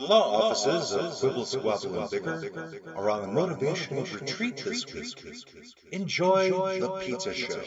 The law offices of Quibble, Squabble, and Bicker are on a motivational retreat this week. Enjoy the pizza show.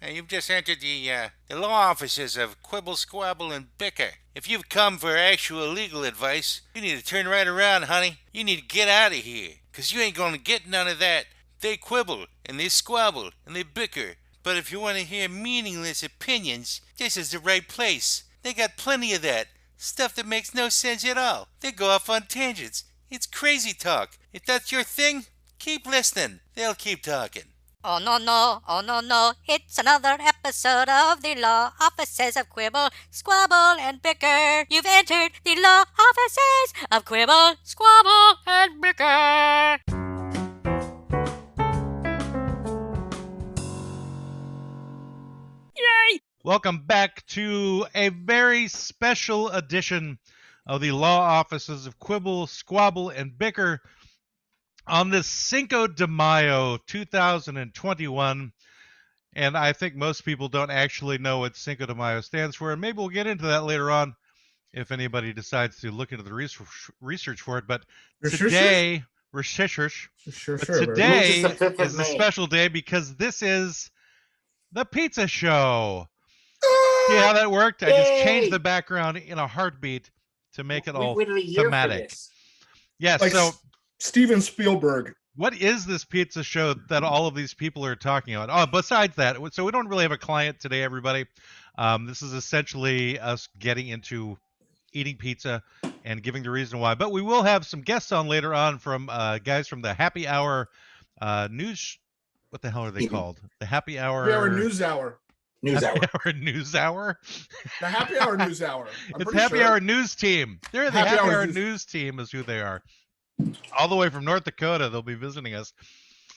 You've just entered the law offices of Quibble, Squabble, and Bicker. If you've come for actual legal advice, you need to turn right around, honey. You need to get out of here, 'cause you ain't gonna get none of that. They quibble, and they squabble, and they bicker. But if you want to hear meaningless opinions, this is the right place. They got plenty of that. Stuff that makes no sense at all. They go off on tangents. It's crazy talk. If that's your thing, keep listening. They'll keep talking. Oh no, no, it's another episode of the law offices of Quibble, Squabble, and Bicker. You've entered the law offices of Quibble, Squabble, and Bicker. Yay! Welcome back to a very special edition of the law offices of Quibble, Squabble, and Bicker on this Cinco de Mayo 2021. And I think most people don't actually know what Cinco de Mayo stands for. And maybe we'll get into that later on if anybody decides to look into the research for it. But today is a special day because this is the pizza show. See how that worked? I just changed the background in a heartbeat to make it all thematic. Yes, like so Steven Spielberg. What is this pizza show that all of these people are talking about? Oh, besides that, so we don't really have a client today, everybody. This is essentially us getting into eating pizza and giving the reason why. But we will have some guests on later on from guys from the Happy Hour news. What the hell are they called? The Happy Hour News Hour. Happy Hour News Hour. The Happy Hour News Hour. It's Happy Hour News Team. They're the Happy Hour News Team is who they are. All the way from North Dakota, they'll be visiting us.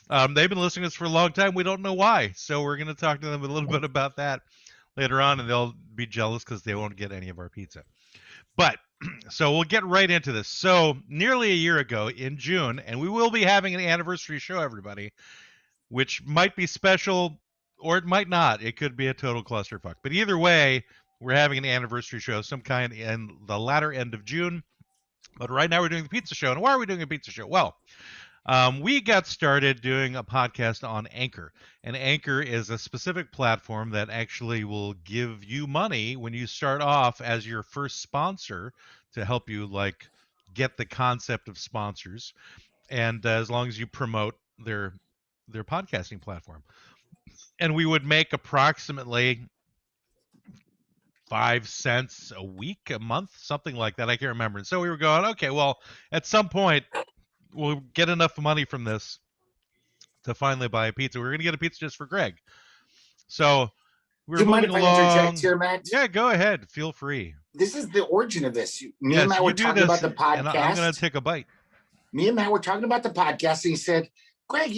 They've been listening to us for a long time. We don't know why. So we're going to talk to them a little bit about that later on, and they'll be jealous because they won't get any of our pizza. But, so we'll get right into this. So nearly a year ago in June, and we will be having an anniversary show, everybody, which might be special or it might not. It could be a total clusterfuck. But either way, we're having an anniversary show of some kind in the latter end of June. But right now we're doing the pizza show. And why are we doing a pizza show? Well, we got started doing a podcast on Anchor. And Anchor is a specific platform that actually will give you money when you start off as your first sponsor to help you like get the concept of sponsors. And as long as you promote their podcasting platform. And we would make approximately 5 cents a week, a month, something like that. I can't remember. And so we were going, okay, well, at some point, we'll get enough money from this to finally buy a pizza. We're going to get a pizza just for Greg. So we're moving along. Do you mind if I interject here, Matt? Yeah, go ahead. Feel free. This is the origin of this. Me and Matt were talking about the podcast. And I'm going to take a bite. Me and Matt were talking about the podcast, and he said, Greg,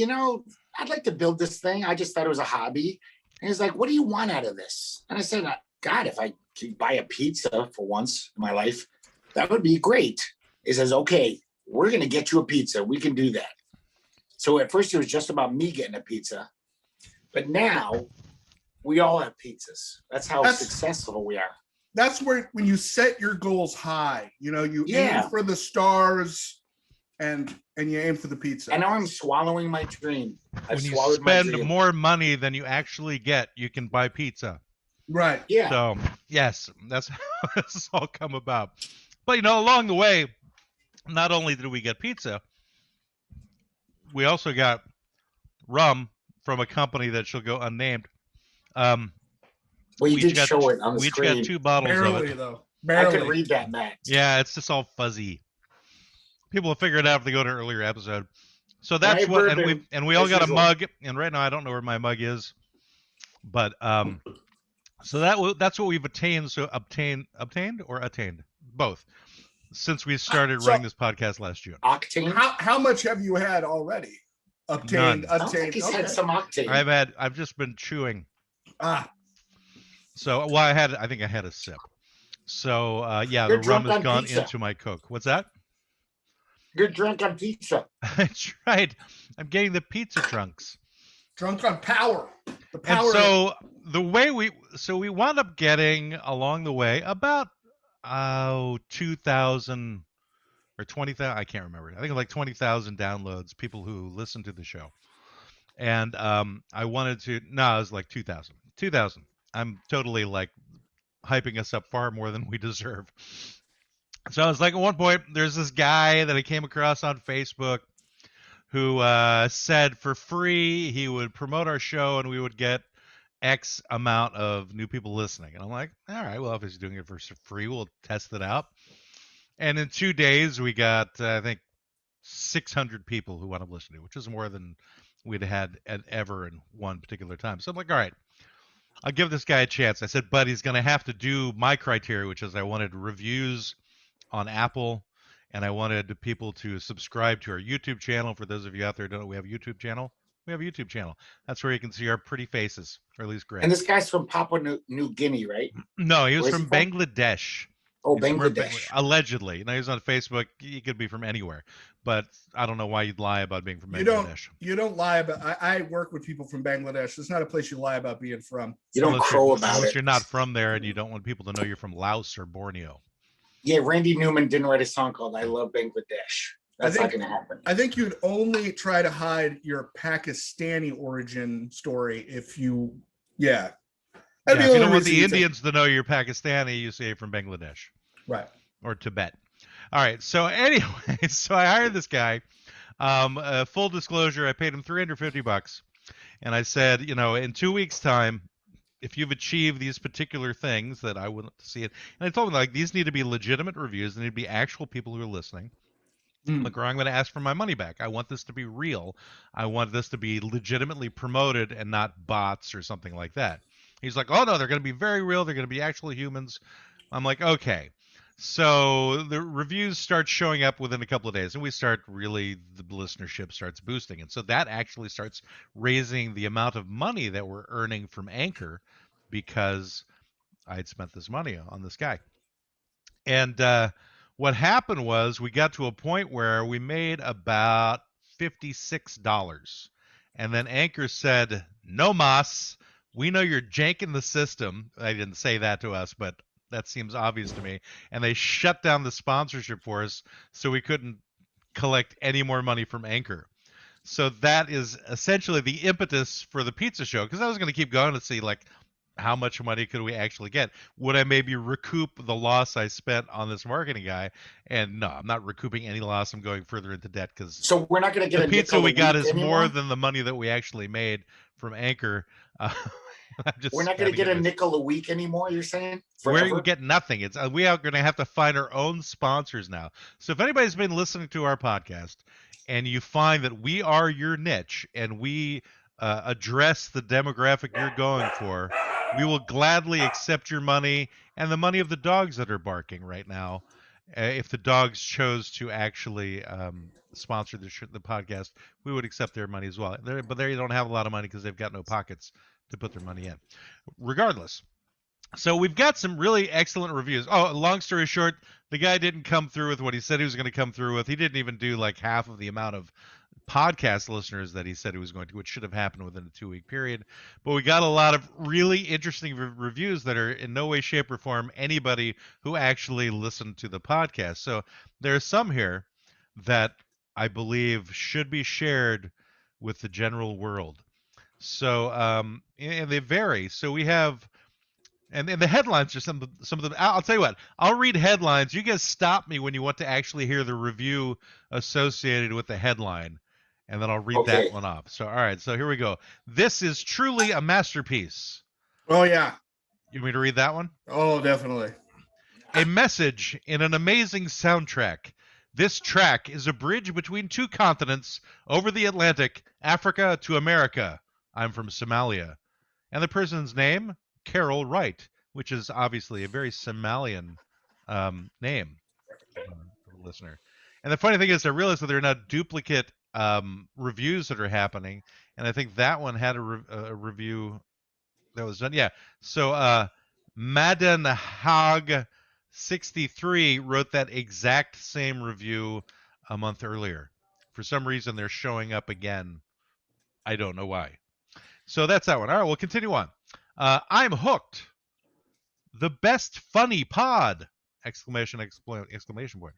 I'd like to build this thing. I just thought it was a hobby. And he's like, what do you want out of this? And I said, God, if I could buy a pizza for once in my life, that would be great. He says, okay, we're going to get you a pizza. We can do that. So at first it was just about me getting a pizza. But now we all have pizzas. That's how successful we are. That's where when you set your goals high, you aim for the stars and you aim for the pizza. And now I'm swallowing my dream. When you spend more money than you actually get, you can buy pizza. Right. Yeah. So, yes, that's how this has all come about. But, along the way, not only did we get pizza, we also got rum from a company that shall go unnamed. Well, you did show it on the screen. We each got 2 bottles Barely, of it. Though. Barely. I could read that, Matt. Yeah, it's just all fuzzy. People will figure it out if they go to an earlier episode. So that's what, and we all got a mug, and right now I don't know where my mug is, but so that's what we've attained. So obtained both since we started running this podcast last June. Octane. How much have you had already? Obtained. I think he's had some octane. I've just been chewing. So I think I had a sip. So the rum has gone into my Coke. What's that? You're drunk on pizza. That's right. I'm getting the pizza drunks. Drunk on power. The power. And so the way we wound up getting along the way about 2,000 or 20,000. I can't remember. I think like 20,000 downloads. People who listen to the show, and I wanted to. No, it was like 2,000. 2,000. I'm totally like hyping us up far more than we deserve. So I was like, at one point, there's this guy that I came across on Facebook who said for free he would promote our show and we would get X amount of new people listening. And I'm like, all right, well, if he's doing it for free, we'll test it out. And in 2 days, we got, I think, 600 people who want to listen to it, which is more than we'd had ever in one particular time. So I'm like, all right, I'll give this guy a chance. I said, but he's going to have to do my criteria, which is I wanted reviews on Apple, and I wanted people to subscribe to our YouTube channel. For those of you out there who don't know, we have a YouTube channel. We have a YouTube channel. That's where you can see our pretty faces, or at least Greg. And this guy's from Papua New Guinea, right? No, he was from Bangladesh. Oh, Bangladesh. Allegedly. Now, he's on Facebook. He could be from anywhere. But I don't know why you'd lie about being from Bangladesh. You don't lie about. I work with people from Bangladesh. It's not a place you lie about being from. You don't crow about it. Unless you're not from there and you don't want people to know you're from Laos or Borneo. Yeah, Randy Newman didn't write a song called I Love Bangladesh. That's not going to happen. I think you'd only try to hide your Pakistani origin story if you, yeah. If you don't want the Indians to know you're Pakistani, you say you're from Bangladesh. Right. Or Tibet. All right. So anyway, so I hired this guy. Full disclosure, I paid him $350. And I said, in 2 weeks' time, if you've achieved these particular things that I want to see it. And I told him, like, these need to be legitimate reviews. They need to be actual people who are listening. Look, or I'm going to ask for my money back. I want this to be real. I want this to be legitimately promoted and not bots or something like that. He's like, oh, no, they're going to be very real. They're going to be actual humans. I'm like, okay. So the reviews start showing up within a couple of days, and we start the listenership starts boosting. And so that actually starts raising the amount of money that we're earning from Anchor because I had spent this money on this guy. And what happened was we got to a point where we made about $56. And then Anchor said, no mas, we know you're janking the system. They didn't say that to us, but that seems obvious to me. And they shut down the sponsorship for us, so we couldn't collect any more money from Anchor. So that is essentially the impetus for the pizza show, because I was going to keep going to see, like, how much money could we actually get? Would I maybe recoup the loss I spent on this marketing guy? And no, I'm not recouping any loss. I'm going further into debt because so we're not going to get the pizza we got is anymore? more than the money that we actually made from Anchor. We're not going to get a nickel a week anymore, you're saying? We're going to get nothing. We are going to have to find our own sponsors now. So if anybody's been listening to our podcast and you find that we are your niche and we address the demographic you're going for, we will gladly accept your money and the money of the dogs that are barking right now. If the dogs chose to actually sponsor the podcast, we would accept their money as well. But they don't have a lot of money because they've got no pockets to put their money in. Regardless, so we've got some really excellent reviews. Oh, long story short, the guy didn't come through with what he said he was going to come through with. He didn't even do like half of the amount of podcast listeners that he said he was going to, which should have happened within a 2-week period. But we got a lot of really interesting reviews that are in no way, shape, or form anybody who actually listened to the podcast. So there are some here that I believe should be shared with the general world. So and they vary. So we have, and the headlines are some of them. I'll tell you what. I'll read headlines. You guys stop me when you want to actually hear the review associated with the headline. And then I'll read that one off. So, all right. So here we go. This is truly a masterpiece. Oh, yeah. You want me to read that one? Oh, definitely. A message in an amazing soundtrack. This track is a bridge between two continents over the Atlantic, Africa to America. I'm from Somalia. And the person's name, Carol Wright, which is obviously a very Somalian name for the listener. And the funny thing is, I realized that there are not duplicate reviews that are happening, and I think that one had a review that was done. Yeah. So Madden Hog 63 wrote that exact same review a month earlier. For some reason, they're showing up again. I don't know why. So that's that one. All right, we'll continue on. I'm hooked. The best funny pod. Exclamation point.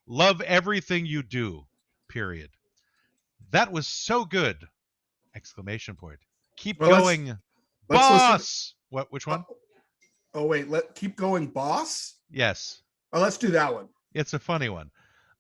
Love everything you do. Period. That was so good! Exclamation point. Keep Well, going, let's listen. boss. What? Which one? Oh wait, keep going, boss. Yes. Oh, let's do that one. It's a funny one.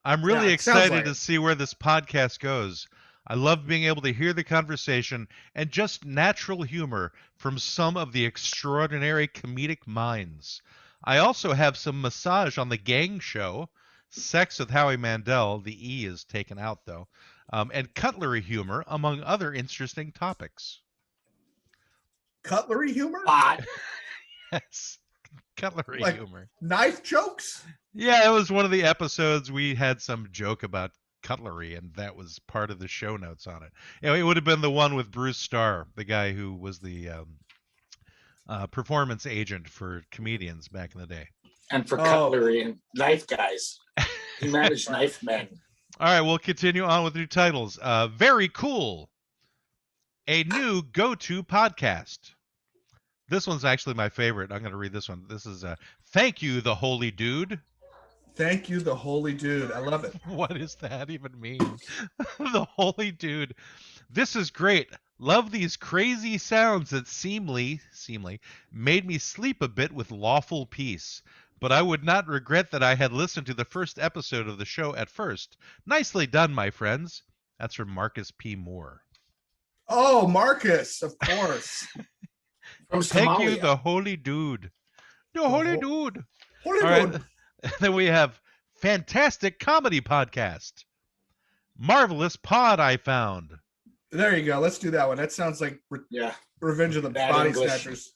I'm really excited to see where this podcast goes. I love being able to hear the conversation and just natural humor from some of the extraordinary comedic minds. I also have some massage on the gang show, Sex with Howie Mandel, the E is taken out though, and cutlery humor, among other interesting topics. Cutlery humor? Yes, cutlery humor. Knife jokes? Yeah, it was one of the episodes we had some joke about cutlery, and that was part of the show notes on it. You know, it would have been the one with Bruce Starr, the guy who was the performance agent for comedians back in the day. And for cutlery and knife guys. He managed knife men. All right, we'll continue on with new titles. Very cool. A new go-to podcast. This one's actually my favorite. I'm going to read this one. This is Thank You, the Holy Dude. Thank you, the Holy Dude. I love it. What does that even mean? The Holy Dude. This is great. Love these crazy sounds that seemingly made me sleep a bit with lawful peace. But I would not regret that I had listened to the first episode of the show at first. Nicely done, my friends. That's from Marcus P. Moore. Oh, Marcus, of course. From Thank Somalia. you, the Holy Dude. The Holy Dude. Holy All Dude. right. Then we have Fantastic Comedy Podcast. Marvelous Pod I found. There you go. Let's do that one. That sounds like Revenge of the Bad Body English. Snatchers.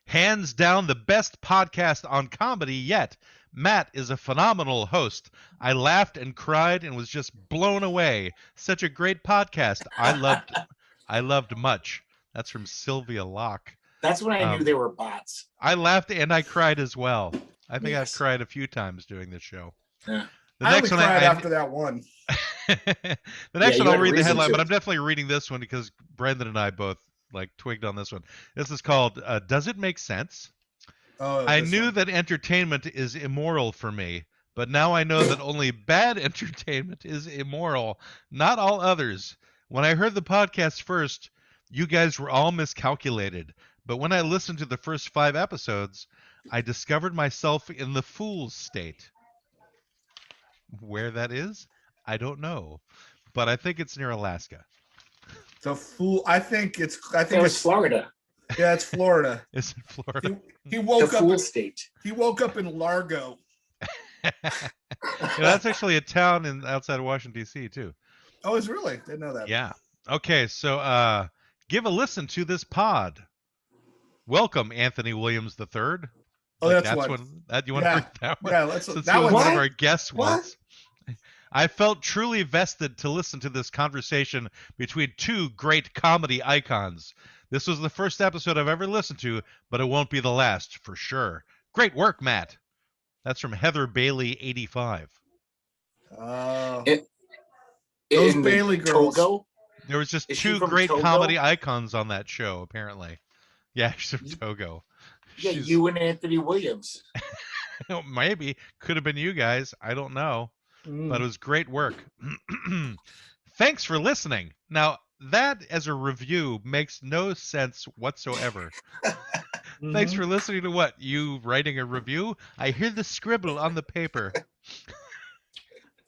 Hands down the best podcast on comedy yet. Matt is a phenomenal host. I laughed and cried and was just blown away. Such a great podcast. I loved much. That's from Sylvia Locke. That's when I knew they were bots. I laughed and I cried as well. I think I've cried a few times doing this show. Yeah. I only cried after that one. The next one I'll read the headline, to. but I'm definitely reading this one because Brendan and I both twigged on this one. This is called Does It Make Sense? I knew that entertainment is immoral for me, but now I know that only bad entertainment is immoral, not all others. When I heard the podcast first, you guys were all miscalculated, but when I listened to the first 5 episodes, I discovered myself in the fool's state. Where that is, I don't know, but I think it's near Alaska. The fool. I think it's Florida. Yeah, it's Florida. It's in Florida. He woke up. Fool state. He woke up in Largo. That's actually a town outside of Washington D.C. too. Oh, it's really? Didn't know that. Yeah. Okay, so give a listen to this pod. Welcome, Anthony Williams III. Oh, that's one. You want to read that one? Yeah, Since that was one. one of our guests What? once. I felt truly vested to listen to this conversation between 2 great comedy icons. This was the first episode I've ever listened to, but it won't be the last, for sure. Great work, Matt. That's from Heather Bailey, 85. Those Bailey girls. Togo? There was just Is she 2 from great Togo? comedy icons on that show, apparently. Yeah, she's from Togo. Yeah, you and Anthony Williams. Maybe. Could have been you guys. I don't know. But it was great work. Thanks for listening. Now, that as a review makes no sense whatsoever. Thanks for listening to what? You writing a review? I hear the scribble on the paper.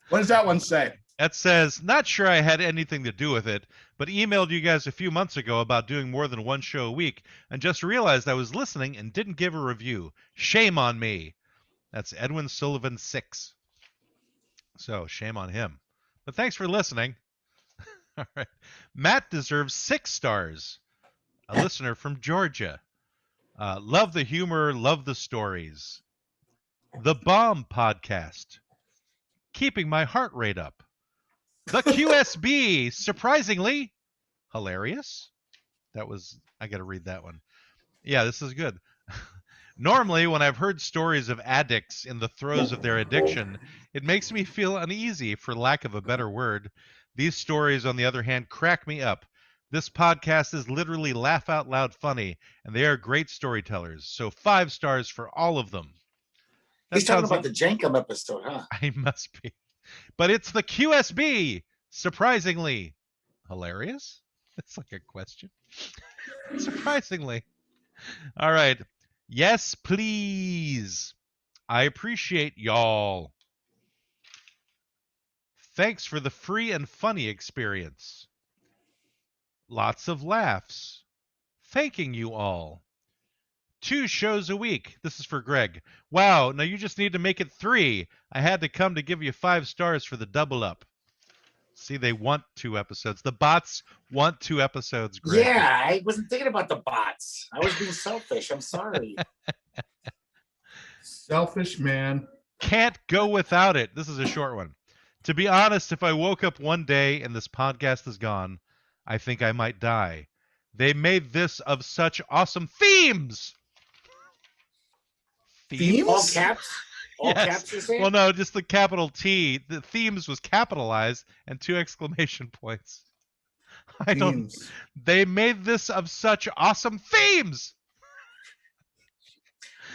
What does that one say? That says, not sure I had anything to do with it, but emailed you guys a few months ago about doing more than 1 show a week and just realized I was listening and didn't give a review. Shame on me. That's Edwin Sullivan 6. So, shame on him. But thanks for listening. All right. Matt deserves 6 stars. A listener from Georgia. Love the humor, love the stories. The Bomb Podcast. Keeping my heart rate up. The QSB, surprisingly hilarious. I got to read that one. Yeah, this is good. Normally, when I've heard stories of addicts in the throes of their addiction, it makes me feel uneasy, for lack of a better word. These stories, on the other hand, crack me up. This podcast is literally laugh out loud funny, and they are great storytellers. So 5 stars for all of them. He's talking about the Jenkum episode, huh? I must be. But it's the QSB. Surprisingly hilarious. That's like a question. Surprisingly. All right. Yes, please. I appreciate y'all. Thanks for the free and funny experience. Lots of laughs. Thanking you all. 2 shows a week. This is for Greg. Wow, now you just need to make it 3. I had to come to give you 5 stars for the double up. See, they want 2 episodes. The bots want 2 episodes, Greg. Yeah, I wasn't thinking about the bots. I was being selfish. I'm sorry. Selfish man. Can't go without it. This is a short one. To be honest, if I woke up one day and this podcast is gone, I think I might die. They made this of such awesome themes. Themes? All caps? All Yes. caps, you're saying? Well, no, just the capital T. The themes was capitalized and 2 exclamation points. I don't. Themes. They made this of such awesome themes.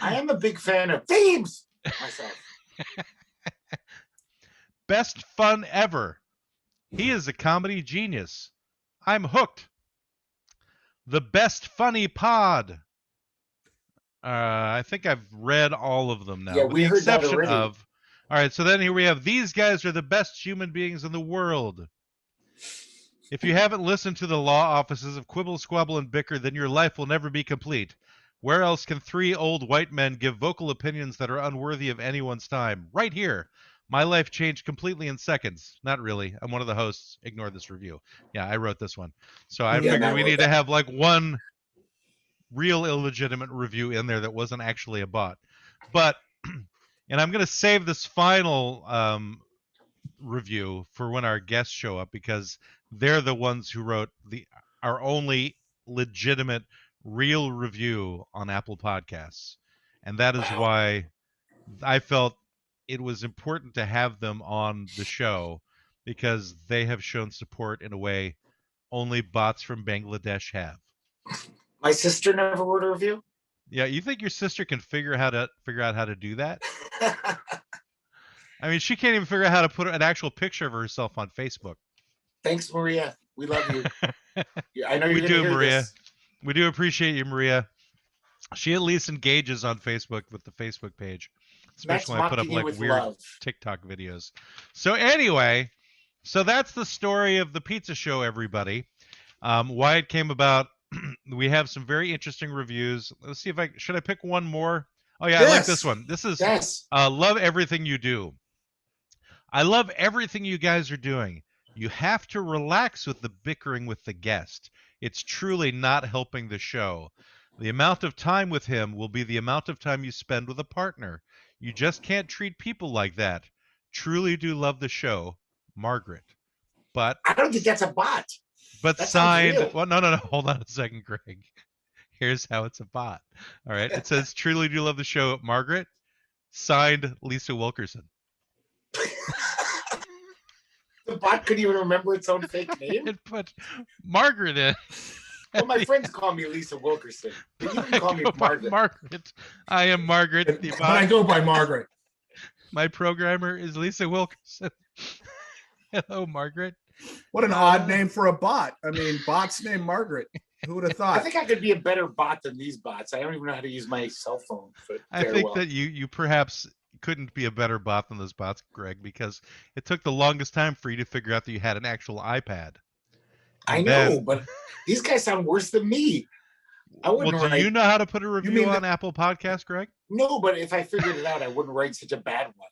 I am a big fan of themes myself. Best fun ever. He is a comedy genius. I'm hooked. The best funny pod. I think I've read all of them now. Yeah, with we the heard that exception already. of. All right, so then here we have these guys are the best human beings in the world. If you haven't listened to the law offices of Quibble, Squabble, and Bicker, then your life will never be complete. Where else can 3 old white men give vocal opinions that are unworthy of anyone's time? Right here. My life changed completely in seconds. Not really. I'm one of the hosts. Ignore this review. Yeah, I wrote this one. So I figured we need to have like one real illegitimate review in there that wasn't actually a bot. But, and I'm going to save this final review for when our guests show up because they're the ones who wrote our only legitimate real review on Apple Podcasts. And that is why I felt it was important to have them on the show because they have shown support in a way only bots from Bangladesh have. My sister never wrote a review? Yeah, you think your sister can figure out how to do that? I mean, she can't even figure out how to put an actual picture of herself on Facebook. Thanks, Maria. We love you. I know you're We do, hear Maria. This. We do appreciate you, Maria. She at least engages on Facebook with the Facebook page, especially when I put up like weird love. TikTok videos. So anyway, so that's the story of the pizza show, everybody. Why it came about. We have some very interesting reviews. Let's see if should I pick one more? Oh yeah, Yes. I like this one. This is love everything you do. I love everything you guys are doing. You have to relax with the bickering with the guest. It's truly not helping the show. The amount of time with him will be the amount of time you spend with a partner. You just can't treat people like that. Truly do love the show, Margaret. But I don't think that's a bot. But that signed. Well, no. Hold on a second, Greg. Here's how it's a bot. All right. It says, truly do love the show, Margaret. Signed, Lisa Wilkerson. The bot couldn't even remember its own fake name. It put Margaret in. Well, my friends call me Lisa Wilkerson. But you can call me Margaret. Margaret. I am Margaret. But I go by Margaret. My programmer is Lisa Wilkerson. Hello, Margaret. What an odd name for a bot. I mean, bot's named Margaret. Who would have thought? I think I could be a better bot than these bots. I don't even know how to use my cell phone. I think that you perhaps couldn't be a better bot than those bots, Greg, because it took the longest time for you to figure out that you had an actual iPad. I know, but these guys sound worse than me. I wouldn't Well, do you know how to put a review on Apple Podcast, Greg? No, but if I figured it out, I wouldn't write such a bad one.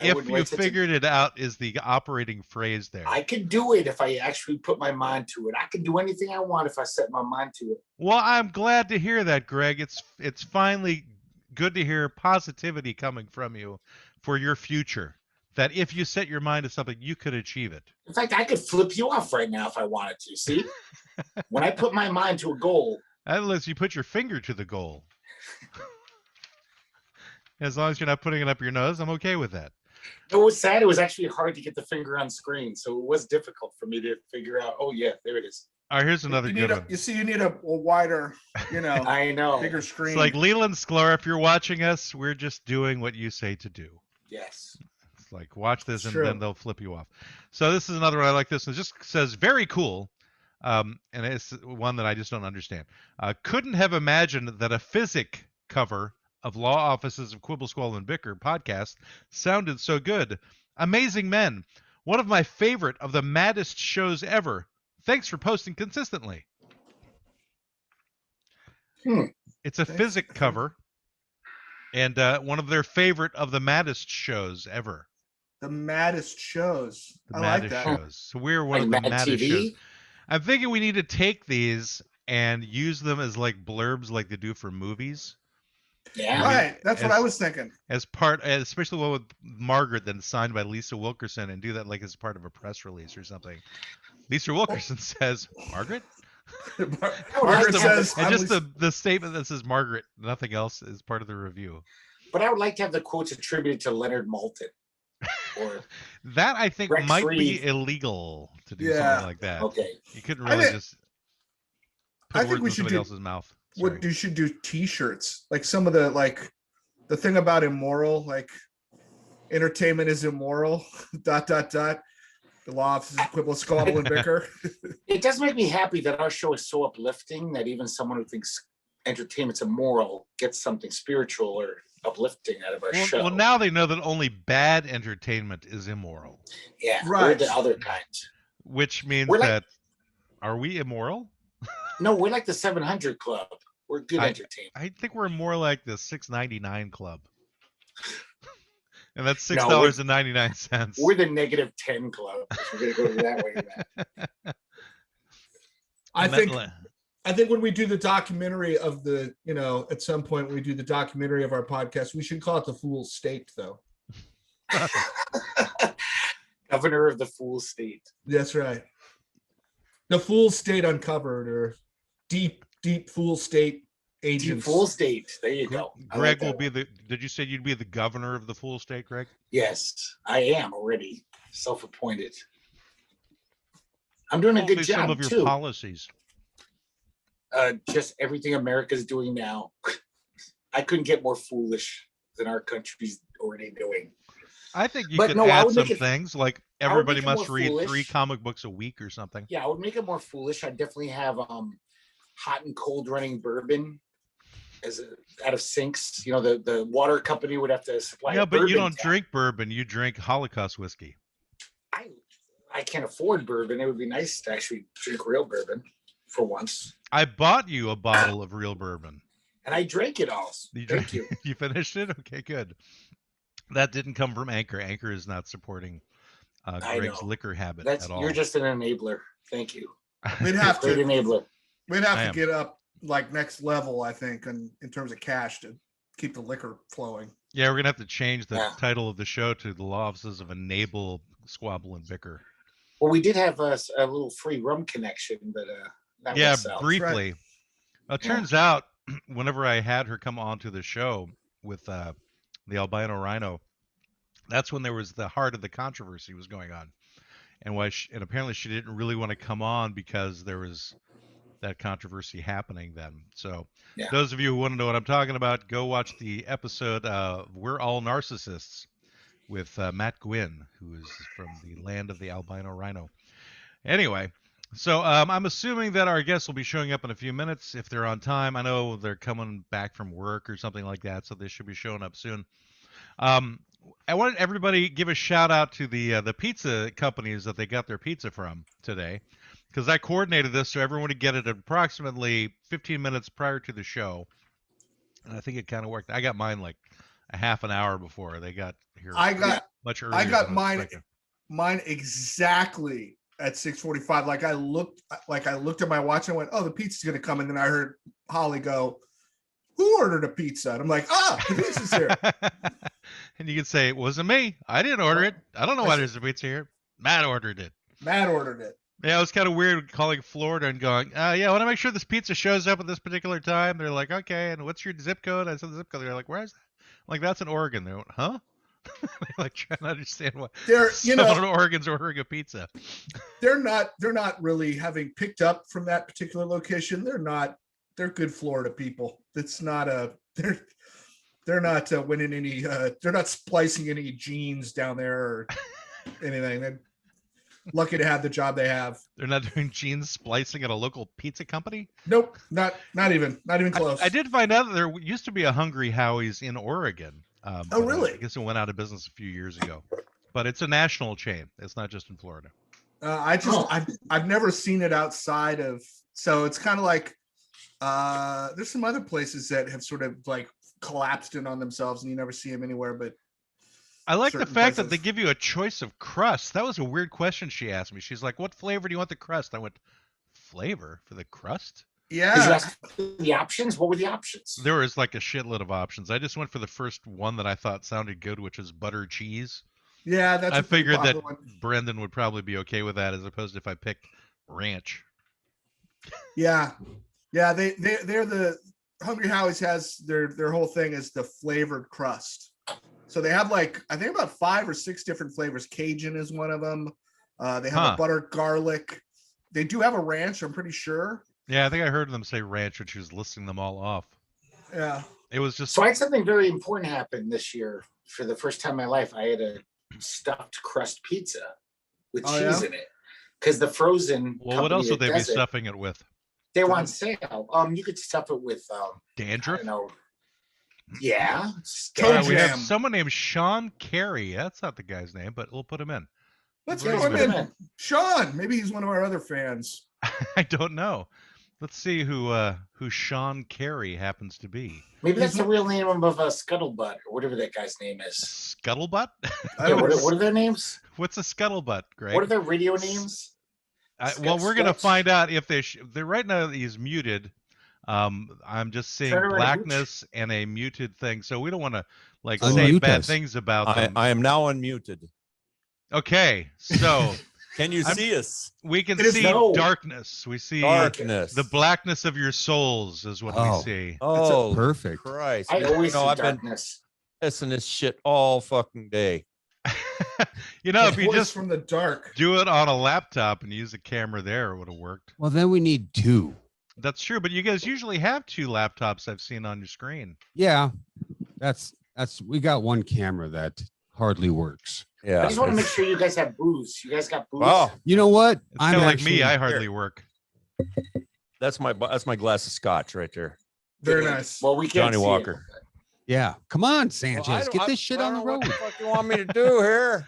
If you figured it out is the operating phrase there. I could do it if I actually put my mind to it. I can do anything I want if I set my mind to it. Well, I'm glad to hear that, Greg. It's finally good to hear positivity coming from you for your future. That if you set your mind to something, you could achieve it. In fact, I could flip you off right now if I wanted to. See? When I put my mind to a goal. Unless you put your finger to the goal. As long as you're not putting it up your nose, I'm okay with that. It was sad. It was actually hard to get the finger on screen. So it was difficult for me to figure out, oh, yeah, there it is. All right, here's another good one. You need a wider, I know, bigger screen. It's like Leland Sklar, if you're watching us, we're just doing what you say to do. Yes. It's like, watch this, and then they'll flip you off. So this is another one I like. This one. It just says, very cool. And it's one that I just don't understand. Couldn't have imagined that a physic cover of Law Offices of Quibble, Squabble, and Bicker podcast sounded so good. Amazing men. One of my favorite of the maddest shows ever. Thanks for posting consistently. It's a physic cover, and one of their favorite of the maddest shows ever. The maddest shows. The maddest shows. So we're one of the maddest shows. I'm thinking we need to take these and use them as like blurbs, like they do for movies. Yeah, right. That's what I was thinking. As part, especially the one with Margaret, then signed by Lisa Wilkerson, and do that like as part of a press release or something. Lisa Wilkerson says, Margaret? Margaret says, and just the statement that says Margaret, nothing else is part of the review. But I would like to have the quotes attributed to Leonard Maltin. Or that I think Rex might Reed. Be illegal to do something like that. Okay. You couldn't really just put words in somebody else's mouth. Sorry. What you should do T-shirts, like some of the thing about immoral, like entertainment is immoral. ... The Law Offices of Quibble, Squabble, and Bicker. It does make me happy that our show is so uplifting that even someone who thinks entertainment's immoral gets something spiritual or uplifting out of our show. Well, now they know that only bad entertainment is immoral. Yeah, right. Or the other kinds. Which means that, are we immoral? No, we're like the 700 Club. We're good entertainment. I think we're more like the $6.99 Club. And that's $6.99. We're the -10 Club. If we're gonna go that way. I think when we do the documentary of the, at some point when we do the documentary of our podcast, we should call it the Fool State, though. Governor of the Fool State. That's right. The Fool State Uncovered, or Deep Fool State Agents. Deep Fool State. There you go. Greg will be did you say you'd be the governor of the Fool State, Greg? Yes, I am already self-appointed. I'm doing a good job, some of your policies. Just everything America's doing now. I couldn't get more foolish than our country's already doing. I think you could add some things like everybody must read 3 comic books a week or something. Yeah, I would make it more foolish. I'd definitely have hot and cold running bourbon out of sinks. The water company would have to supply. Yeah, but you don't drink bourbon. You drink Holocaust whiskey. I can't afford bourbon. It would be nice to actually drink real bourbon for once. I bought you a bottle of real bourbon. And I drank it all. Thank you. You finished it? Okay, good. That didn't come from Anchor. Anchor is not supporting Greg's liquor habit at all. You're just an enabler. Thank you. We'd have to enabler. We'd have to get up like next level, I think, in terms of cash to keep the liquor flowing. Yeah, we're gonna have to change the title of the show to the Law Offices of Enable, Squabble, and Bicker. Well, we did have a little free rum connection, but briefly. Right. It turns out whenever I had her come onto the show with the albino rhino, that's when there was the heart of the controversy was going on, and apparently she didn't really want to come on because there was that controversy happening then. So those of you who want to know what I'm talking about, go watch the episode of We're All Narcissists with Matt Gwynn, who is from the land of the albino rhino. Anyway, so I'm assuming that our guests will be showing up in a few minutes if they're on time. I know they're coming back from work or something like that, so they should be showing up soon. I wanted everybody to give a shout out to the pizza companies that they got their pizza from today, because I coordinated this so everyone would get it approximately 15 minutes prior to the show, and I think it kind of worked. I got mine like a half an hour before they got here. Much earlier. I got mine exactly at 6:45. Like I looked at my watch and I went, "Oh, the pizza's gonna come," and then I heard Holly go, "Who ordered a pizza?" And I'm like, the pizza's here. And you can say, "It wasn't me. I didn't order it. I don't know why there's a pizza here. Matt ordered it." Yeah, it was kind of weird calling Florida and going, I want to make sure this pizza shows up at this particular time. They're like, "Okay, and what's your zip code?" I said the zip code. They're like, "Where is that?" I'm like, "That's in Oregon." They went, "Huh?" Like trying to understand what They're in Oregon's ordering a pizza. they're not really having picked up from that particular location. They're good Florida people. It's not they're not winning any. They're not splicing any genes down there or anything. They're lucky to have the job they have. They're not doing gene splicing at a local pizza company? Nope, not even close. I did find out that there used to be a Hungry Howie's in Oregon. Oh, really? I guess it went out of business a few years ago. But it's a national chain. It's not just in Florida. I've never seen it outside of. So it's kind of like there's some other places that have sort of like collapsed in on themselves, and you never see them anywhere. But I like the fact that places. they give you a choice of crust. That was a weird question she asked me. She's like, "What flavor do you want the crust?" I went, "Flavor for the crust?" Did you Yeah, ask the options? What were the options? There was like a shitload of options. I just went for the first one that I thought sounded good, which was butter cheese. yeah, that's. I a pretty figured that popular one. Brendan would probably be okay with that, as opposed to if I picked ranch. Yeah, they're the Hungry Howie's has their whole thing is the flavored crust. So they have like I think about 5 or 6 different flavors. Cajun is one of them. They have a butter garlic. They do have a ranch. I'm pretty sure. Yeah, I think I heard them say ranch when she was listing them all off. Yeah. It was just So I had something very important happen this year. For the first time in my life, I had a stuffed crust pizza with cheese in it. Because the frozen. Well, what else would they be stuffing it with? They were on sale. You could stuff it with Dandruff? I don't know. Yeah. Toe We have jam. someone named Sean Carey. That's not the guy's name, but we'll put him in. Let's Yeah, go him put him in. in. Sean. Maybe he's one of our other fans. I don't know. Let's see who Sean Carey happens to be. Maybe that's the real name of Scuttlebutt or whatever that guy's name is. Scuttlebutt? I Yeah, don't know. what are their names? What's a scuttlebutt, Greg? What are their radio names? Well, we're gonna Sketch? find out if they're right now. He's muted. I'm just seeing Turn around, blackness and a muted thing, so we don't want to like Unmute say bad us. things about them. I am now unmuted. Okay, so Can you see us? we can It is see no. darkness. We see Darkness. the blackness of your souls is what we see. Oh, Perfect. Christ. I always see I've been darkness. pissing this shit all fucking day. You know, The if you voice just from the dark. do it on a laptop and use a camera there, it would have worked. Well, then we need 2. That's true, but you guys usually have 2 laptops I've seen on your screen. Yeah, that's we got one camera that hardly works. Yeah. I just want to make sure you guys have booze. You guys got booze? Wow. You know what? It's kind of like me. I hardly work. That's my glass of scotch right there. Very nice. Well, we can't Johnny see it. Walker. Yeah, come on, Well, I Sanchez, don't- get I- this shit I on the don't know road. What the fuck you want me to do here?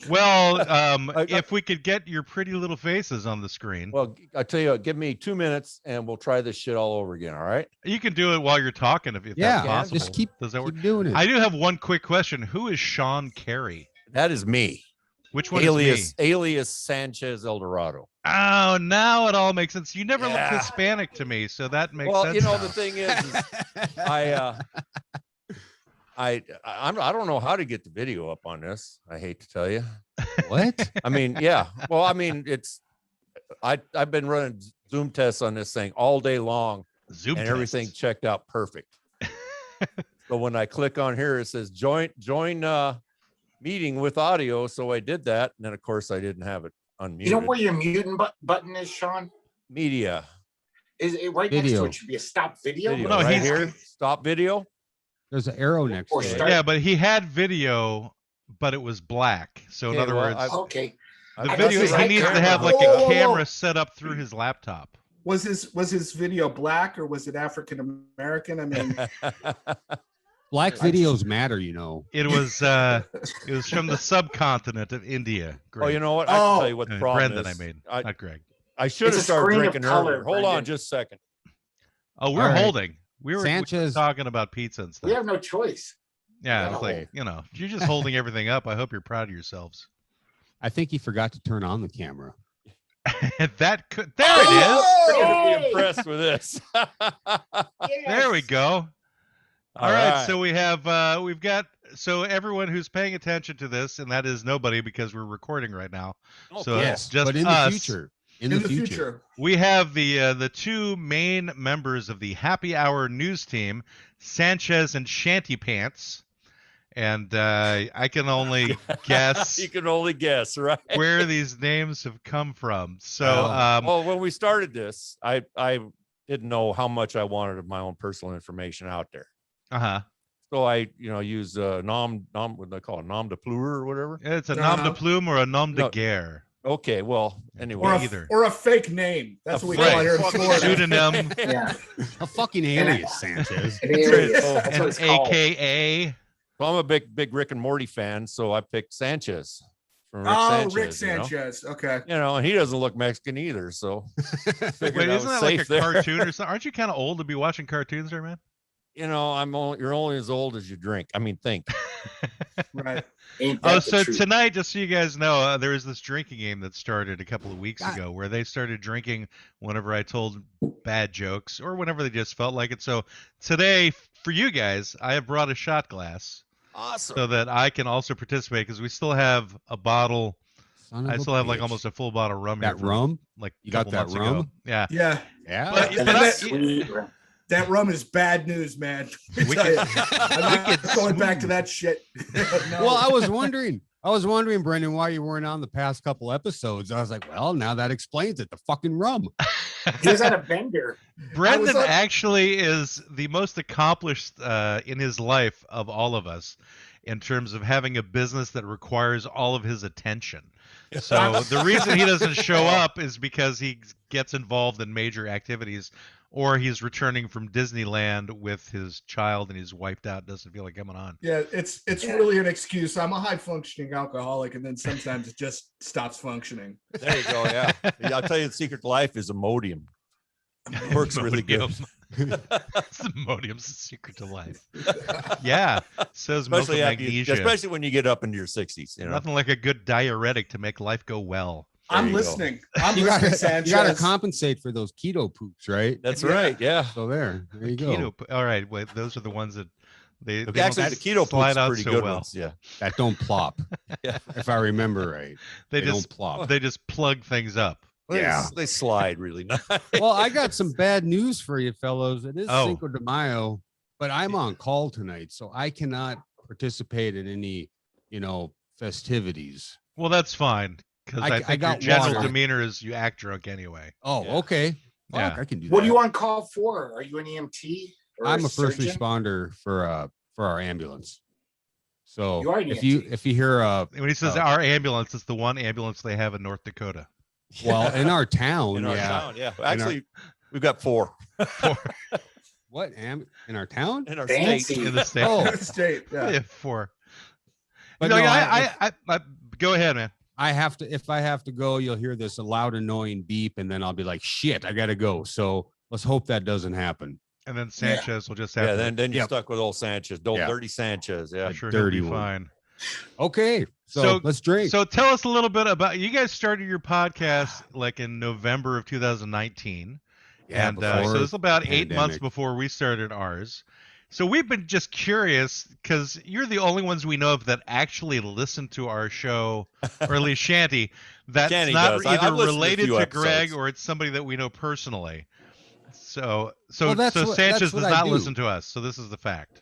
Well, I- if we could get your pretty little faces on the screen, Well, I tell you what, give me 2 minutes and we'll try this shit all over again. All right. you can do it while you're talking if Yeah, that's possible. just keep Does that work? doing it. I do have one quick question. Who is Sean Carey? That is me. Which one Alias is me? alias Sanchez Eldorado. Oh, now it all makes sense. You never Yeah. looked Hispanic to me, so that makes Well, sense. you know now. the thing is I don't know how to get the video up on this. I hate to tell you. What? I mean, yeah. Well, I mean, I've been running Zoom tests on this thing all day long, Zoom and everything tests. checked out perfect. So when I click on here, it says join meeting with audio. So I did that, and then of course I didn't have it unmuted. You know where your mutant button is, Sean? Media Is it right next Video. to it? Should be a stop video. video No, right he's- here. Stop video. There's an arrow next Or to it. start- Yeah, but he had video, but it was black. So in Okay, other well, words, Okay. the I video guess he it's needs right to have like Whoa, a whoa, whoa. camera set up through his laptop. Was his video black or was it African American? I mean, Black videos matter, you know. It was from the subcontinent of India. Oh, Greg. you know what? I can tell you what the problem Brendan, is. I made, I, not Greg. I should It's have a started screen of drinking color, earlier. Hold on Brendan. just a second. Oh, we're All right. holding. We were Sanchez- talking about pizza and stuff. We have no choice. Yeah, it's No. like, you're just holding everything up. I hope you're proud of yourselves. I think he forgot to turn on the camera. There it is. You're gonna Yay! be impressed with this. There we Yes. go. All right. So we've got everyone who's paying attention to this, and that is nobody because we're recording right now. So Yes, it's just but in us. the future. In the future. We have the 2 main members of the Happy Hour news team, Sanchez and Shanty Pants, and I can only guess. You can only guess, right? Where these names have come from. So, well, when we started this, I didn't know how much I wanted of my own personal information out there. So I, use nom what they call it, nom de plume or whatever. It's a nom de plume or a nom de guerre. Okay, well, anyway, or a fake name. That's what we call it here in Florida. Pseudonym. Yeah. A fucking alias, Sanchez. An alias. That's An what it's called. AKA. Well, I'm a big Rick and Morty fan, so I picked Sanchez. From Rick Sanchez. Okay. And he doesn't look Mexican either, so. Wait, isn't that like a cartoon or something? Aren't you kind of old to be watching cartoons there, man? You're only as old as you drink. I mean, think. Right. So tonight, just so you guys know, there was this drinking game that started a couple of weeks ago where they started drinking whenever I told bad jokes or whenever they just felt like it. So today, for you guys, I have brought a shot glass. Awesome. So that I can also participate because we still have a bottle. I still have like almost a full bottle of rum. That rum? Like you got that rum? Ago. Yeah. Yeah. But that rum is bad news, man. I'm not going back to that shit. No. Well, I was wondering, Brendan, why you weren't on the past couple episodes. I was like, well, now that explains it. The fucking rum. He was at a bender. Brendan actually is the most accomplished in his life of all of us in terms of having a business that requires all of his attention. So the reason he doesn't show up is because he gets involved in major activities, or he's returning from Disneyland with his child and he's wiped out, doesn't feel like coming on. Yeah, it's really an excuse. I'm a high functioning alcoholic, and then sometimes it just stops functioning. There you go. Yeah. I'll tell you, the secret to life is Imodium. It works really good. Imodium's the secret to life. Yeah. Says milk of magnesia. Especially when you get up into your 60s. Nothing like a good diuretic to make life go well. I'm listening. I'm listening, Sanchez. You got to compensate for those keto poops, right? That's right. Yeah. So there you go. All right. Wait, those are the ones that they actually the keto slide out pretty so good well. Ones, yeah. That don't plop. Yeah. If I remember right. They don't plop. They just plug things up. Yeah. They slide really nice. Well, I got some bad news for you fellows. It is Cinco de Mayo, but I'm on call tonight, so I cannot participate in any, festivities. Well, that's fine. Because I think your general demeanor is you act drunk anyway. Oh, okay. Yeah. Fuck, I can do that. What are you on call for? Are you an EMT? I'm a first responder for our ambulance. So you are an if EMT. you hear when he says our ambulance, it's the one ambulance they have in North Dakota. Well, in our town, in our town, yeah. Actually, we've got 4. What? In our town? In our Fancy. state. In the state. Oh, state. Yeah. We have 4. But I go ahead, man. If I have to go, you'll hear this loud, annoying beep, and then I'll be like, shit, I gotta go. So let's hope that doesn't happen. And then Sanchez will just have. Yeah, then you're stuck with old Sanchez, dirty Sanchez. Yeah, I'm sure dirty he'll be one. fine. Okay, so let's drink. So tell us a little bit about you guys started your podcast like in November of 2019, and so it's about 8 months before we started ours. So we've been just curious because you're the only ones we know of that actually listen to our show, or at least Shanty. That's Shanty not does. either I've listened to a related few to episodes. Greg or it's somebody that we know personally. So that's what Sanchez does I not do. listen to us. So this is the fact.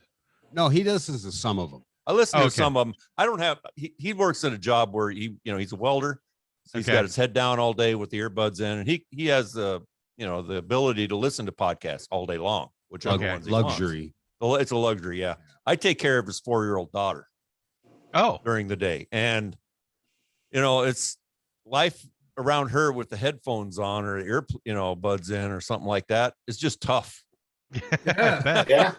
No, he listens to some of them. I listen to some of them. I don't have. He works at a job where he's a welder. So he's got his head down all day with the earbuds in, and he has the the ability to listen to podcasts all day long, which are the ones he luxury. wants. Well, it's a luxury, yeah. I take care of his 4-year-old daughter. During the day, and it's life around her with the headphones on or ear buds in or something like that. It's just tough. Yeah, I bet. Yeah.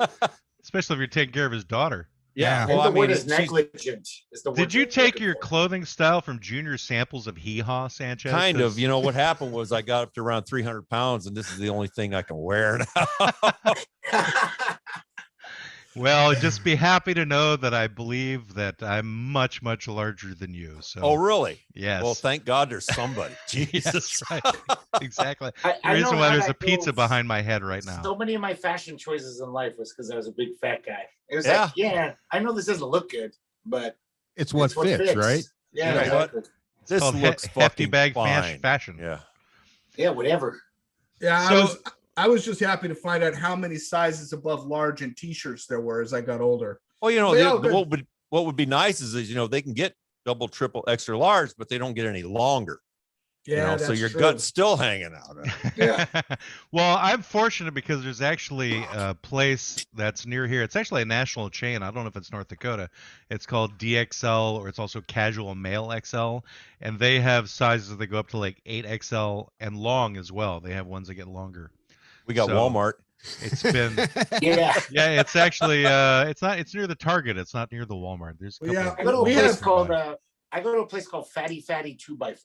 Especially if you're taking care of his daughter. Yeah. Well, the word is negligent. Did you take your clothing style from Junior samples of Hee Haw, Sanchez? Kind of. What happened was I got up to around 300 pounds, and this is the only thing I can wear now. Well, just be happy to know that I believe that I'm much, much larger than you. So. Oh, really? Yes. Well, thank God there's somebody. Jesus. Right. Exactly. I The reason know why how there's that a pizza goes. behind my head right now. So many of my fashion choices in life was because I was a big fat guy. It was like, I know this doesn't look good, but it's what fits, right? Yeah, You know exactly. what? This looks hefty fucking bag fine. fashion. Yeah. Yeah, whatever. Yeah, So- I was just happy to find out how many sizes above large in t-shirts there were as I got older. Well, They all good. what would be nice is they can get double, triple, extra large, but they don't get any longer. Yeah, so your true. gut's still hanging out. Yeah. Well, I'm fortunate because there's actually a place that's near here. It's actually a national chain. I don't know if it's North Dakota. It's called DXL, or it's also Casual Male XL, and they have sizes that go up to like 8XL and long as well. They have ones that get longer. We got Walmart. It's been Yeah. It's actually it's near the Target. It's not near the Walmart. There's a couple I go to a place called Fatty 2x4.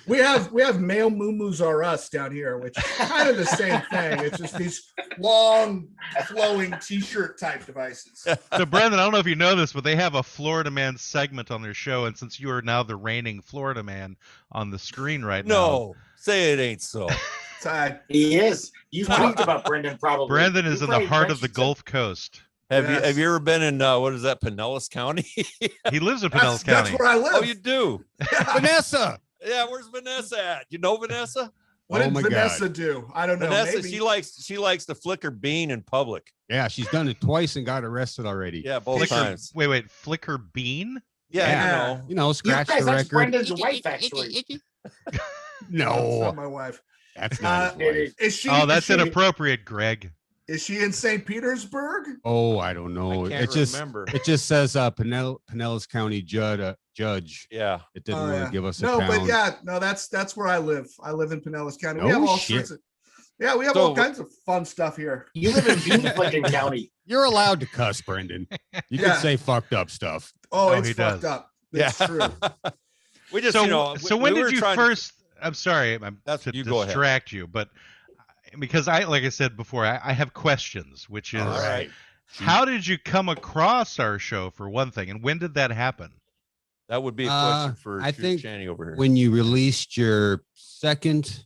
we have male moo-moos are us down here, which is kind of the same thing. It's just these long flowing t-shirt type devices. So Brendan, I don't know if you know this, but they have a Florida Man segment on their show, and since you are now the reigning Florida Man on the screen right now. No, say it ain't so. He is. You've talked about Brendan probably. Brendan is in the heart of the Gulf Coast. Have you ever been in what is that, Pinellas County? He lives in Pinellas County. That's where I live. Oh, you do? Vanessa. Yeah, where's Vanessa at? You know Vanessa? What did Vanessa do? I don't know. Vanessa, maybe. she likes to flick her bean in public. Yeah, she's done it twice and got arrested already. Yeah, both times. Wait, flicker bean? Yeah. Scratch the record. That's Brendan's wife, actually. No, that's not my wife. That's not his wife. Is she? Oh, that's inappropriate, Greg. Is she in St. Petersburg? Oh, I don't know. I can't remember. It just says Pinellas County judge. Yeah. It didn't really give us a no, town. but that's where I live. I live in Pinellas County. No we have all shit. sorts of we have all kinds of fun stuff here. You live in Bean County. You're allowed to cuss, Brendan. You can say fucked up stuff. Oh, it's fucked up. It's true. We just, so when did you first? I'm sorry, that's to you go distract you, but because like I said before, I have questions, which is how did you come across our show for one thing, and when did that happen? That would be a question for I think Channy over here. When you released your second,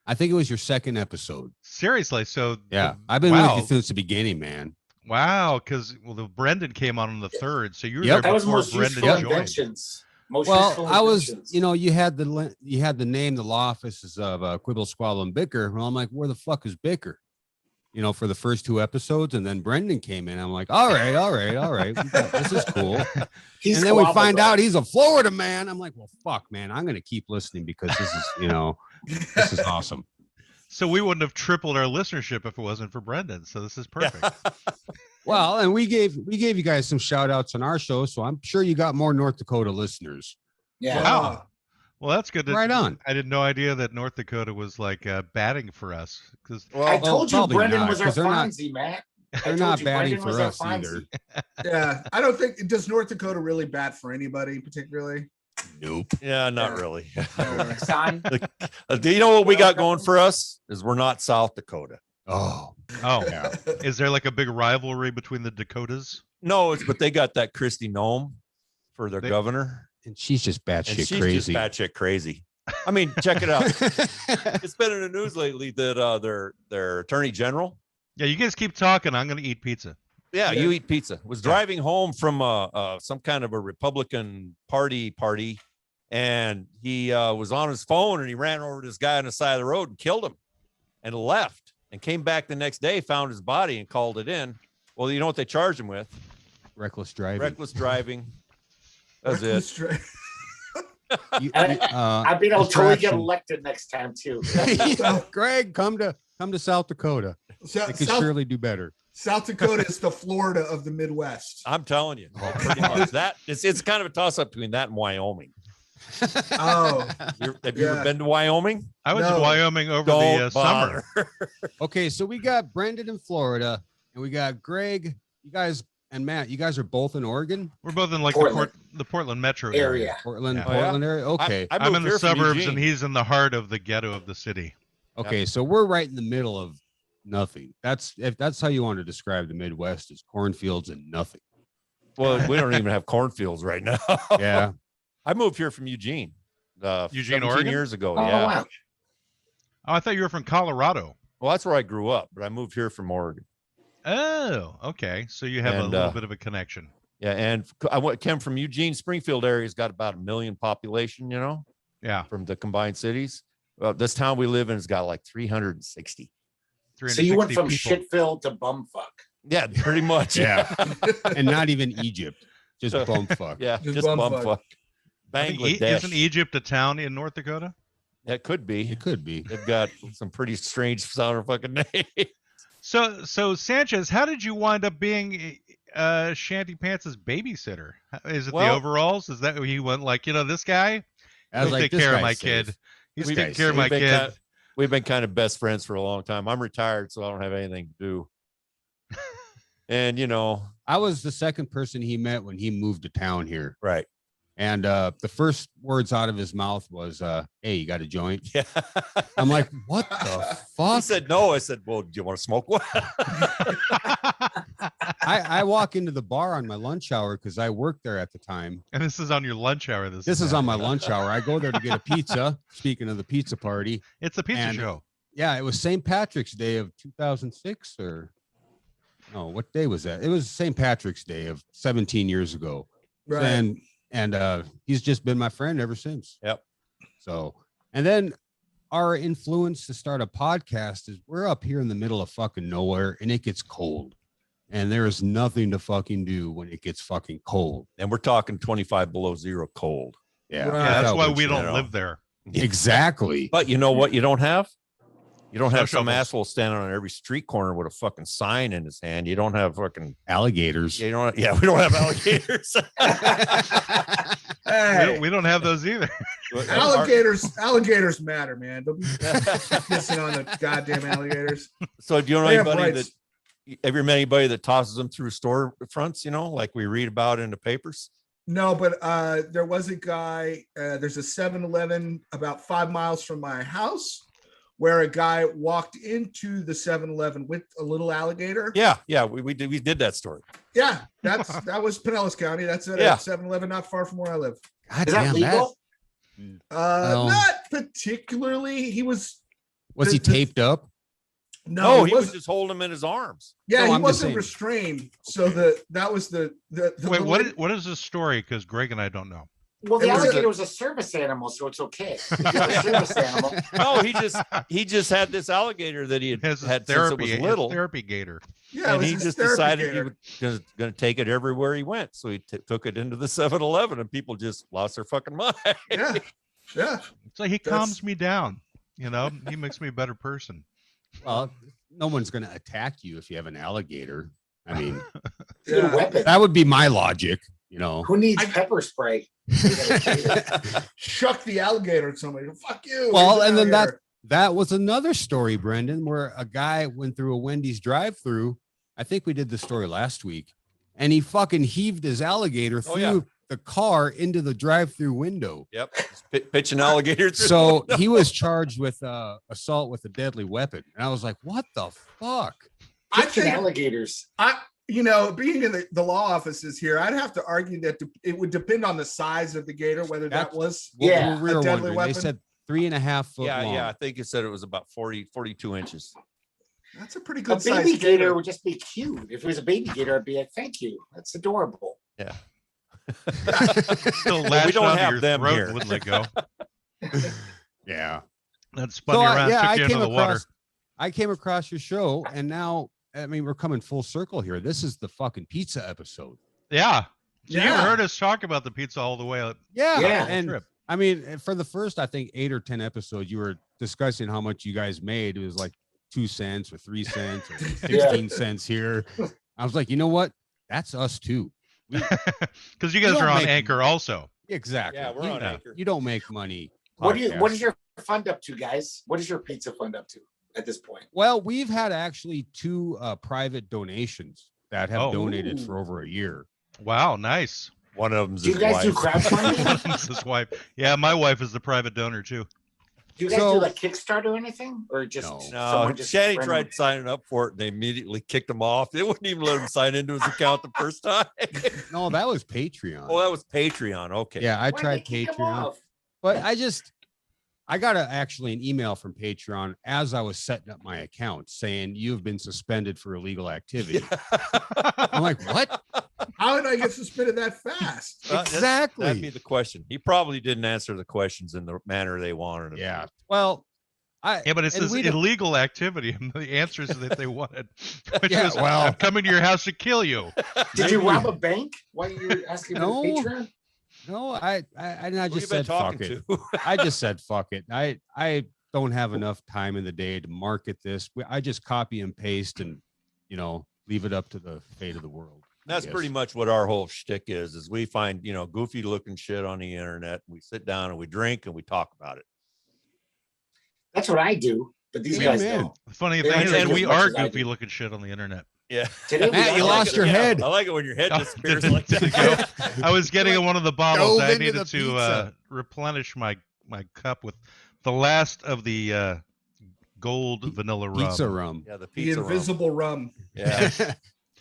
I think it was your second episode. Seriously, so I've been with you since the beginning, man. Wow, because the Brendan came on the third, so you were there before before Brendan joined. I was, you had the name, the law offices of Quibble, Squabble, and Bicker. Well, I'm like, where the fuck is Bicker? For the first two episodes, and then Brendan came in. I'm like, all right, this is cool. And then we find out he's a Florida man. I'm like, well, fuck, man, I'm gonna keep listening because this is, this is awesome. So we wouldn't have tripled our listenership if it wasn't for Brendan. So this is perfect. Well, and we gave you guys some shout outs on our show, so I'm sure you got more North Dakota listeners. Yeah. Wow. Well, that's good. Right on. I had no idea that North Dakota was like batting for us. I told you Brendan was our they're Fonzie, Matt. They're not batting for us either. Yeah, I don't think does North Dakota really bat for anybody particularly. Nope. Yeah, not really. Son. Do you know what we got going for us? Is we're not South Dakota. Oh, yeah. Is there like a big rivalry between the Dakotas? No, but they got that Christy Nome for their governor, and she's just batshit crazy. Batshit crazy. I mean, check it out. It's been in the news lately that their attorney general. Yeah, you guys keep talking. I'm going to eat pizza. Yeah, you eat pizza. Was driving home from some kind of a Republican party, and he was on his phone and he ran over this guy on the side of the road and killed him, and left. And came back the next day, found his body, and called it in. Well, you know what they charged him with? Reckless driving. That's it. I mean, I'll totally get elected next time too. Greg, come to South Dakota. They could surely do better. South Dakota is the Florida of the Midwest. I'm telling you, pretty much. It's kind of a toss up between that and Wyoming. Oh, have you ever been to Wyoming? I was in Wyoming over the summer. Okay, so we got Brendan in Florida, and we got Greg. You guys and Matt, you guys are both in Oregon. We're both in like the Portland metro area. Portland area. Okay, I'm in the suburbs, and he's in the heart of the ghetto of the city. Okay, so we're right in the middle of nothing. If that's how you want to describe the Midwest, is cornfields and nothing. Well, we don't even have cornfields right now. Yeah. I moved here from Eugene, Oregon, years ago. Oh, yeah. Wow. Oh, I thought you were from Colorado. Well, that's where I grew up, but I moved here from Oregon. Oh, okay. So you have a little bit of a connection. Yeah, and I came from Eugene. Springfield area's got about 1 million population. Yeah, from the combined cities. This town we live in has got like 360. So you went from Shitville to bumfuck. Yeah, pretty much. Yeah. And not even Egypt. Just bumfuck. Yeah, Just just bumfuck. bumfuck. Bangladesh. Isn't Egypt a town in North Dakota? That could be. It could be. They've got some pretty strange sounding fucking names. So Sanchez, how did you wind up being Shanty Pants' babysitter? Is it the overalls? Is that he went like, this guy? He'll take care of my kid. He's taking care of my kid. We've been kind of best friends for a long time. I'm retired, so I don't have anything to do. And I was the second person he met when he moved to town here. Right. And the first words out of his mouth was, "Hey, you got a joint?" Yeah. I'm like, "What the fuck?" He said no. I said, "Well, do you want to smoke one?" I walk into the bar on my lunch hour because I worked there at the time. And this is on your lunch hour. This is on my lunch hour. I go there to get a pizza. Speaking of the pizza party, it's a pizza show. Yeah, it was St. Patrick's Day of 2006, or no, what day was that? It was St. Patrick's Day of 17 years ago. Right. And he's just been my friend ever since. Yep. So, and then our influence to start a podcast is we're up here in the middle of fucking nowhere and it gets cold. And there is nothing to fucking do when it gets fucking cold. And we're talking 25 below zero cold. Yeah. Right. Yeah, that's why we don't live there. Exactly. But you know what you don't have? You don't have Snow some shovels. asshole standing on every street corner with a fucking sign in his hand. You don't have fucking Alligators. we don't have alligators. Hey, We don't have those either. alligators matter, man. Don't be pissing on the goddamn alligators. So do you know They have anybody rights. ever met anybody that tosses them through store fronts, like we read about in the papers? No, but there was a guy. There's a 7-Eleven about 5 miles from my house, where a guy walked into the 7-Eleven with a little alligator. Yeah, we did that story. Yeah, that was Pinellas County. That's at a 7-Eleven not far from where I live. God Is that damn legal? Not particularly. He was. Was he taped up? No, he was just holding him in his arms. Yeah, No, he I'm just wasn't saying. restrained. So that was the Wait, what is this story? Because Greg and I don't know. Well, the It was alligator was a service animal, so it's okay. If you have a service animal. No, he just had this alligator that he had His had therapy, since it was little. therapy gator. Yeah, it And was he his just therapy decided gator. he was going to take it everywhere he went. So he took it into the 7-Eleven and people just lost their fucking mind. Yeah. So he calms me down. He makes me a better person. Well, no one's going to attack you if you have an alligator. I mean, Good weapon. that would be my logic, Who needs pepper spray? Shuck the alligator at somebody. Fuck you. Well, Here's an and then alligator. that was another story, Brendan, where a guy went through a Wendy's drive-through. I think we did the story last week, and he fucking heaved his alligator through the car into the drive-through window. Yep. Pitch an alligator through. So he was charged with assault with a deadly weapon. And I was like, what the fuck? I Kitchen think alligators. being in the law offices here, I'd have to argue that it would depend on the size of the gator, whether that was Yeah, we were a deadly wondering. weapon. They said 3.5 foot long. Yeah. I think it said it was about 42 inches. That's a pretty A good size baby gator would just be cute. If it was a baby gator, I'd be like, "Thank you, that's adorable." Yeah. Still We lashed don't onto have your them throat here. and wouldn't let go. Yeah. That spun you around, took you into the water. I came across your show, and now, we're coming full circle here. This is the fucking pizza episode. Yeah. So you Yeah. heard us talk about the pizza all the way up. Yeah. Yeah. And Trip. I mean, for the first, I think 8 or 10 episodes, you were discussing how much you guys made. It was like 2 cents or 3 cents or 16 cents here. I was like, you know what? That's us too. Because you guys don't are on make- Anchor also. Exactly. Yeah, we're on Anchor. You don't make money. What is podcast. your fund up to, guys? What is your pizza fund up to at this point? Well, we've had actually 2 private donations that have donated for over a year. Wow, nice. One of them's Do you his guys do wife. crowdfunding? This is why. Yeah, my wife is the private donor too. Do you guys So- do like Kickstarter or anything, or just No. No, someone just Shanny random- tried signing up for it and they immediately kicked him off. They wouldn't even let him sign into his account the first time. No, that was Patreon. Oh, that was Patreon. Okay. Yeah, I Why'd they tried kick 'em Patreon, off? but I got actually an email from Patreon as I was setting up my account saying you've been suspended for illegal activity. I'm like, what? How did I get suspended that fast? That'd be the question. He probably didn't answer the questions in the manner they wanted him. Yeah. Well, Yeah, but it says illegal activity, and the answers that they wanted. Which Yeah, was, well- I'm coming to your house to kill you. Did you rob a bank while you were asking for the Patreon? No, I just been said fuck talking it. to? I just said fuck it. I don't have enough time in the day to market this. I just copy and paste and, you know, leave it up to the fate of the world. That's pretty much what our whole shtick is we find, you know, goofy looking shit on the internet. We sit down and we drink and we talk about it. That's what I do, but these guys don't. The funny They thing don't drink is, as we much are as I goofy do. looking shit on the internet. Yeah. Today Matt, we you got- lost your head. I like it when your head disappears Did- like did it that. go? I was getting one of the bottles. Dove I into needed the to pizza. replenish my cup with the last of the gold vanilla rum. Pizza rum. Yeah, the The pizza rum. invisible rum. Yeah.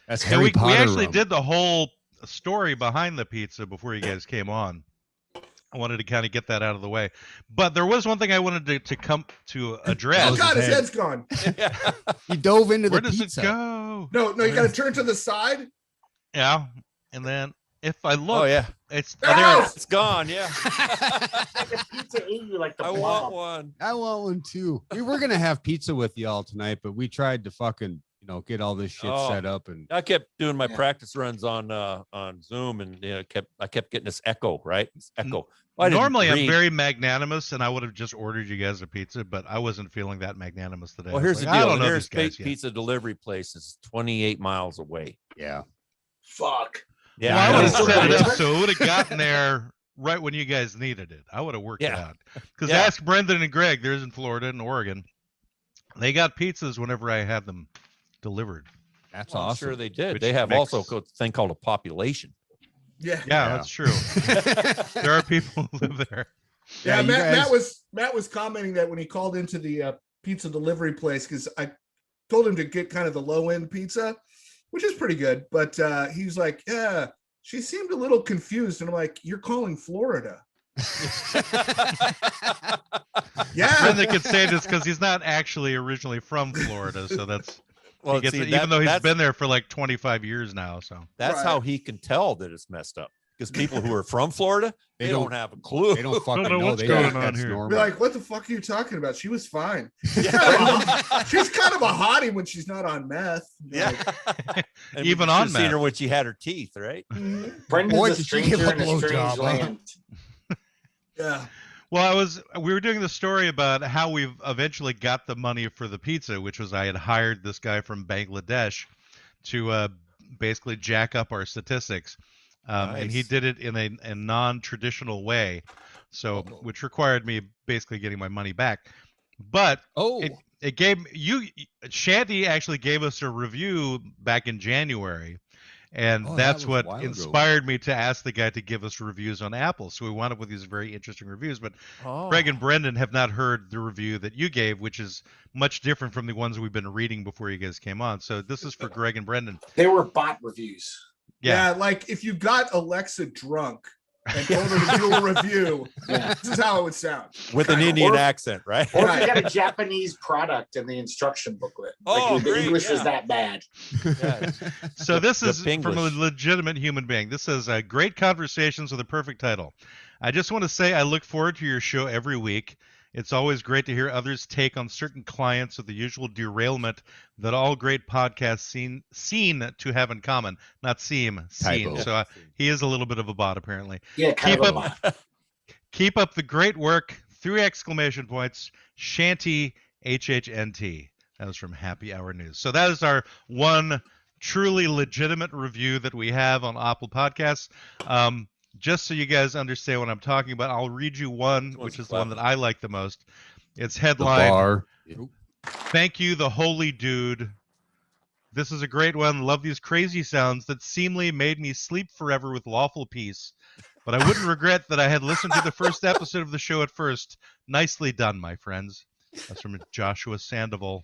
That's And Harry we Potter actually rum. did the whole story behind the pizza before you guys came on. I wanted to kind of get that out of the way, but there was one thing I wanted to come to address. Oh God, his head's gone. He dove into Where the does pizza. it go? No, you got to turn to the side. Yeah, and then if I look, Oh yeah. it's Ah! there. It is. It's gone. Yeah. Like a pizza ate you like the I blob. want one. I want one too. We were gonna have pizza with y'all tonight, but we tried to fucking, you know, get all this shit Oh. set up and I kept doing my Yeah. practice runs on Zoom, and you know, I kept getting this echo, right? This echo. Well, I didn't Normally, I'm read- very magnanimous, and I would have just ordered you guys a pizza, but I wasn't feeling that magnanimous today. Well, I was here's the like, I deal. don't The know nearest these guys yet. pizza delivery place is 28 miles away. yeah. Fuck. Yeah, Well, I I would have know. set it up Right. so it would have gotten there right when you guys needed it. I would have worked it Yeah. out. Because Yeah. ask Brendan and Greg, there's in Florida and Oregon. They got pizzas whenever I had them delivered. That's Well, I'm awesome. sure they did. Which They have makes- also a thing called a population. Yeah. Yeah, that's true. There are people who live there. Yeah, you Matt guys- was commenting that when he called into the pizza delivery place, because I told him to get kind of the low end pizza, which is pretty good, but he's like, yeah, she seemed a little confused, and I'm like, you're calling Florida? Yeah, Brendan could say this because he's not actually originally from Florida, so that's Well, he gets see, it, that- even though he's that's- been there for like 25 years now. So That's Right. how he can tell that it's messed up. Because people who are from Florida, they don't don't- have a clue. They don't fucking know know. what's They going think on that's here. normal. be like, what the fuck are you talking about? She was fine. Yeah. She's kind of a hottie when she's not on meth. Yeah. Like, And Even you on should've seen meth. her when she had her teeth, right? mhm. Brendan's Boy, a did she give stranger a in a strange blowjob, huh? land. Yeah. Well, we were doing the story about how we've eventually got the money for the pizza, which was I had hired this guy from Bangladesh to basically jack up our statistics. And he Nice. did it in a non-traditional way, so which required me basically getting my money back. But oh, it gave Shanty actually gave us a review back in January, and Oh, that that's was a what while ago. inspired me to ask the guy to give us reviews on Apple. So we wound up with these very interesting reviews. But Oh. Greg and Brendan have not heard the review that you gave, which is much different from the ones we've been reading before you guys came on. So this is for Greg and Brendan. They were bot reviews. Yeah, like if you got Alexa drunk and told her to do a review, Yeah. this is how it would sound. With an Kinda. Indian Or- accent, right? Or if Right. you got a Japanese product in the instruction booklet. Oh, Like the great, English was yeah. that bad. Yeah. So this the is from a Pinglish. legitimate human being. This says great conversations with a perfect title. I just want to say I look forward to your show every week. It's always great to hear others' take on certain clients with the usual derailment that all great podcasts seem to have in common. Not seen. Typo. So he is a little bit of a bot, apparently. Yeah, kind Keep of a up, bot. keep up the great work. 3 exclamation points. Shanty HHNT. That was from Happy Hour News. So that is our one truly legitimate review that we have on Apple Podcasts. Just so you guys understand what I'm talking about, I'll read you one, which is the one that I like the most. It's the headline, bar. Thank you, the holy dude. This is a great one. Love these crazy sounds that seemingly made me sleep forever with lawful peace. But I wouldn't regret that I had listened to the first episode of the show at first. Nicely done, my friends. That's from Joshua Sandoval.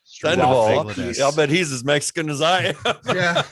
straight out of Sandoval. Bangladesh. I'll bet he's as Mexican as I am. Yeah,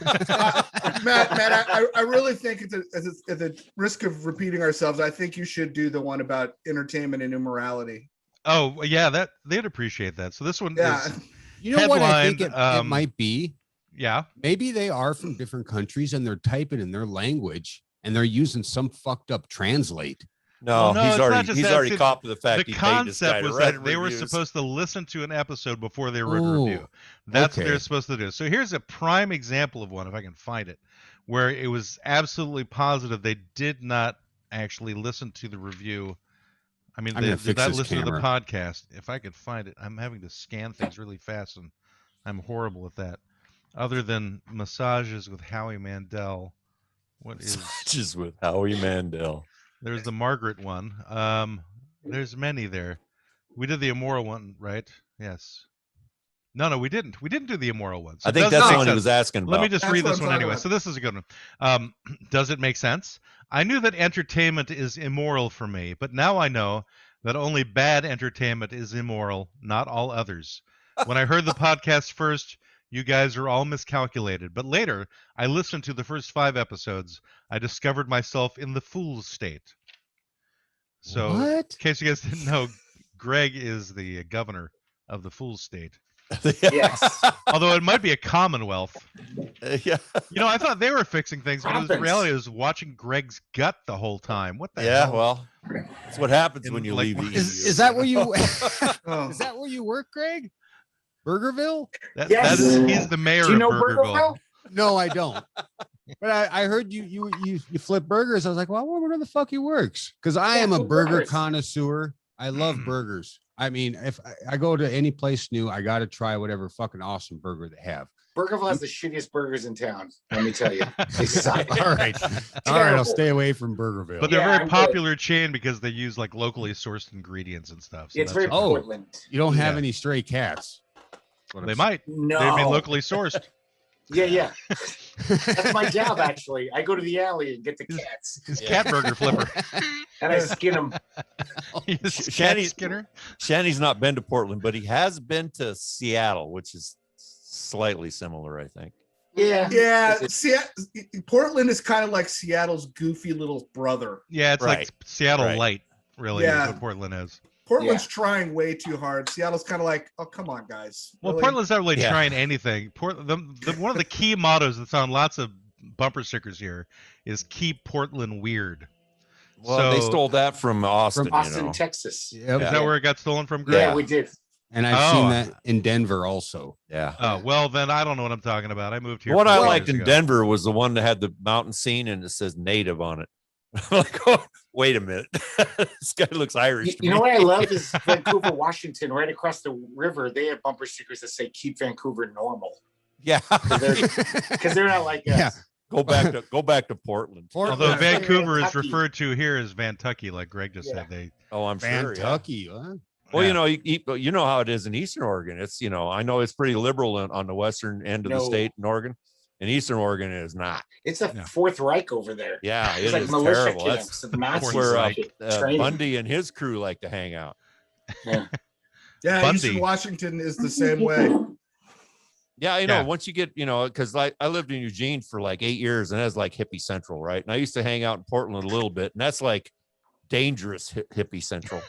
Matt, I really think at the risk of repeating ourselves, I think you should do the one about entertainment and immorality. Oh, yeah, that they'd appreciate that. So this one Yeah, is, You know what I think Headlined, it might be? yeah. Maybe they are from different countries and they're typing in their language and they're using some fucked up translate. No, no, it's not just he's that. already It's- caught with the fact The he paid this guy concept to was write that they were reviews. supposed to listen to an episode before they wrote a Oh, review. That's what okay. they're supposed to do. So here's a prime example of one, if I can find it, where it was absolutely positive they did not actually listen to the review. I mean, I'm they gonna did fix not this listen to the camera. podcast. If I could find it, I'm having to scan things really fast, and I'm horrible at that. Other than massages with Howie Mandel, what is? Just with Howie Mandel. There's the Margaret one. There's many there. We did the immoral one, right? Yes. No, we didn't. We didn't do the immoral one. So I think does it that's the make one he sense? was asking about. Let me just That's read what this I'm one talking anyway. about. So this is a good one. Does it make sense? I knew that entertainment is immoral for me, but now I know that only bad entertainment is immoral, not all others. When I heard the podcast first, you guys are all miscalculated. But later, I listened to the first 5 episodes. I discovered myself in the fool's state. So, What? in case you guys didn't know, Greg is the governor of the fool's state. Yes. Although it might be a commonwealth. Yeah. You know, I thought they were fixing things, but the Happens. reality is watching Greg's gut the whole time. What the Yeah, hell? well, that's what happens when you Like, leave the Is that where you Oh. is that where you work, Greg? Burgerville? Yes. He's the mayor Do you know of Burgerville. Burgerville? No, I don't. But I heard you flip burgers. I was like, well, I wonder where the fuck he works. Because I Yeah, am a flip burger burgers. connoisseur. I love burgers. I mean, if I go to any place new, I got to try whatever fucking awesome burger they have. Burgerville has the shittiest burgers in town. Let me tell you. They suck. All right. All right. I'll Terrible. stay away from Burgerville. But they're Yeah, a very I'm good. popular chain because they use like locally sourced ingredients and stuff. So It's that's very why. Oh. Portland. You don't have Yeah. any stray cats. That's what They I'm might. No. They'd be locally sourced. Yeah. That's my job, actually. I go to the alley and get the cats, His cat burger flipper. and I skin them. His Shanny- cat skinner. Shanny's not been to Portland, but he has been to Seattle, which is slightly similar, I think. Yeah. Yeah, Portland is kind of like Seattle's goofy little brother. Yeah, it's like Right. Seattle Right. Light, really, Yeah. is what Portland is. Portland's trying way too hard. Seattle's kind of like, oh, come on, guys. Well, Really? Portland's not really Yeah. trying anything. One of the key mottos that's on lots of bumper stickers here is "Keep Portland Weird." Well, they So- stole that from Austin, From Austin, you know. Texas. Yep. Is that where it got stolen from, Greg? Yeah, Yeah. we did. And I've seen Oh. that in Denver also. Yeah. Oh, well, then I don't know what I'm talking about. I moved here. What I 4 liked years in ago. Denver was the one that had the mountain scene and it says native on it. I'm like, oh, wait a minute. This guy looks Irish. You, to you know me. what I love is Vancouver, Washington, right across the river. They have bumper stickers that say "Keep Vancouver normal" Yeah. because they're not like us. Yeah. Go back to Portland. Although Yeah. Vancouver is Kentucky. referred to here as Vantucky, like Greg just Yeah. said. They Oh, I'm sure. Yeah. Kentucky, huh? Well, Yeah. you know how it is in Eastern Oregon. It's, I know it's pretty liberal on the western end of the No. state in Oregon. And Eastern Oregon is not. It's a Yeah. Fourth Reich over there. Yeah, It's it like is militia terrible. camps. The Nazis That's where like training. Bundy and his crew like to hang out. Yeah, Bundy. Eastern Washington is the same way. Yeah, Yeah. once you get, because I lived in Eugene for like 8 years and that's like hippie central, right? And I used to hang out in Portland a little bit, and that's like dangerous hippie central.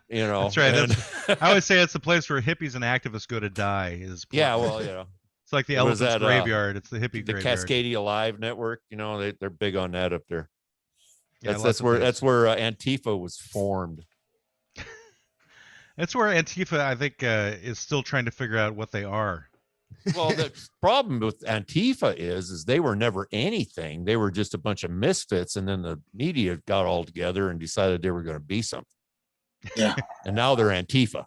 That's right. and- I always say it's the place where hippies and activists go to die. yeah, Portland. well, it's like the What was elephant's that, graveyard. It's the hippie the graveyard. Cascadia Live network, they're big on that up there. Yeah, That's lots of where things. that's where Antifa was formed. That's where Antifa, I think, is still trying to figure out what they are. Well, the problem with Antifa is they were never anything. They were just a bunch of misfits, and then the media got all together and decided they were going to be something. Yeah. And now they're Antifa.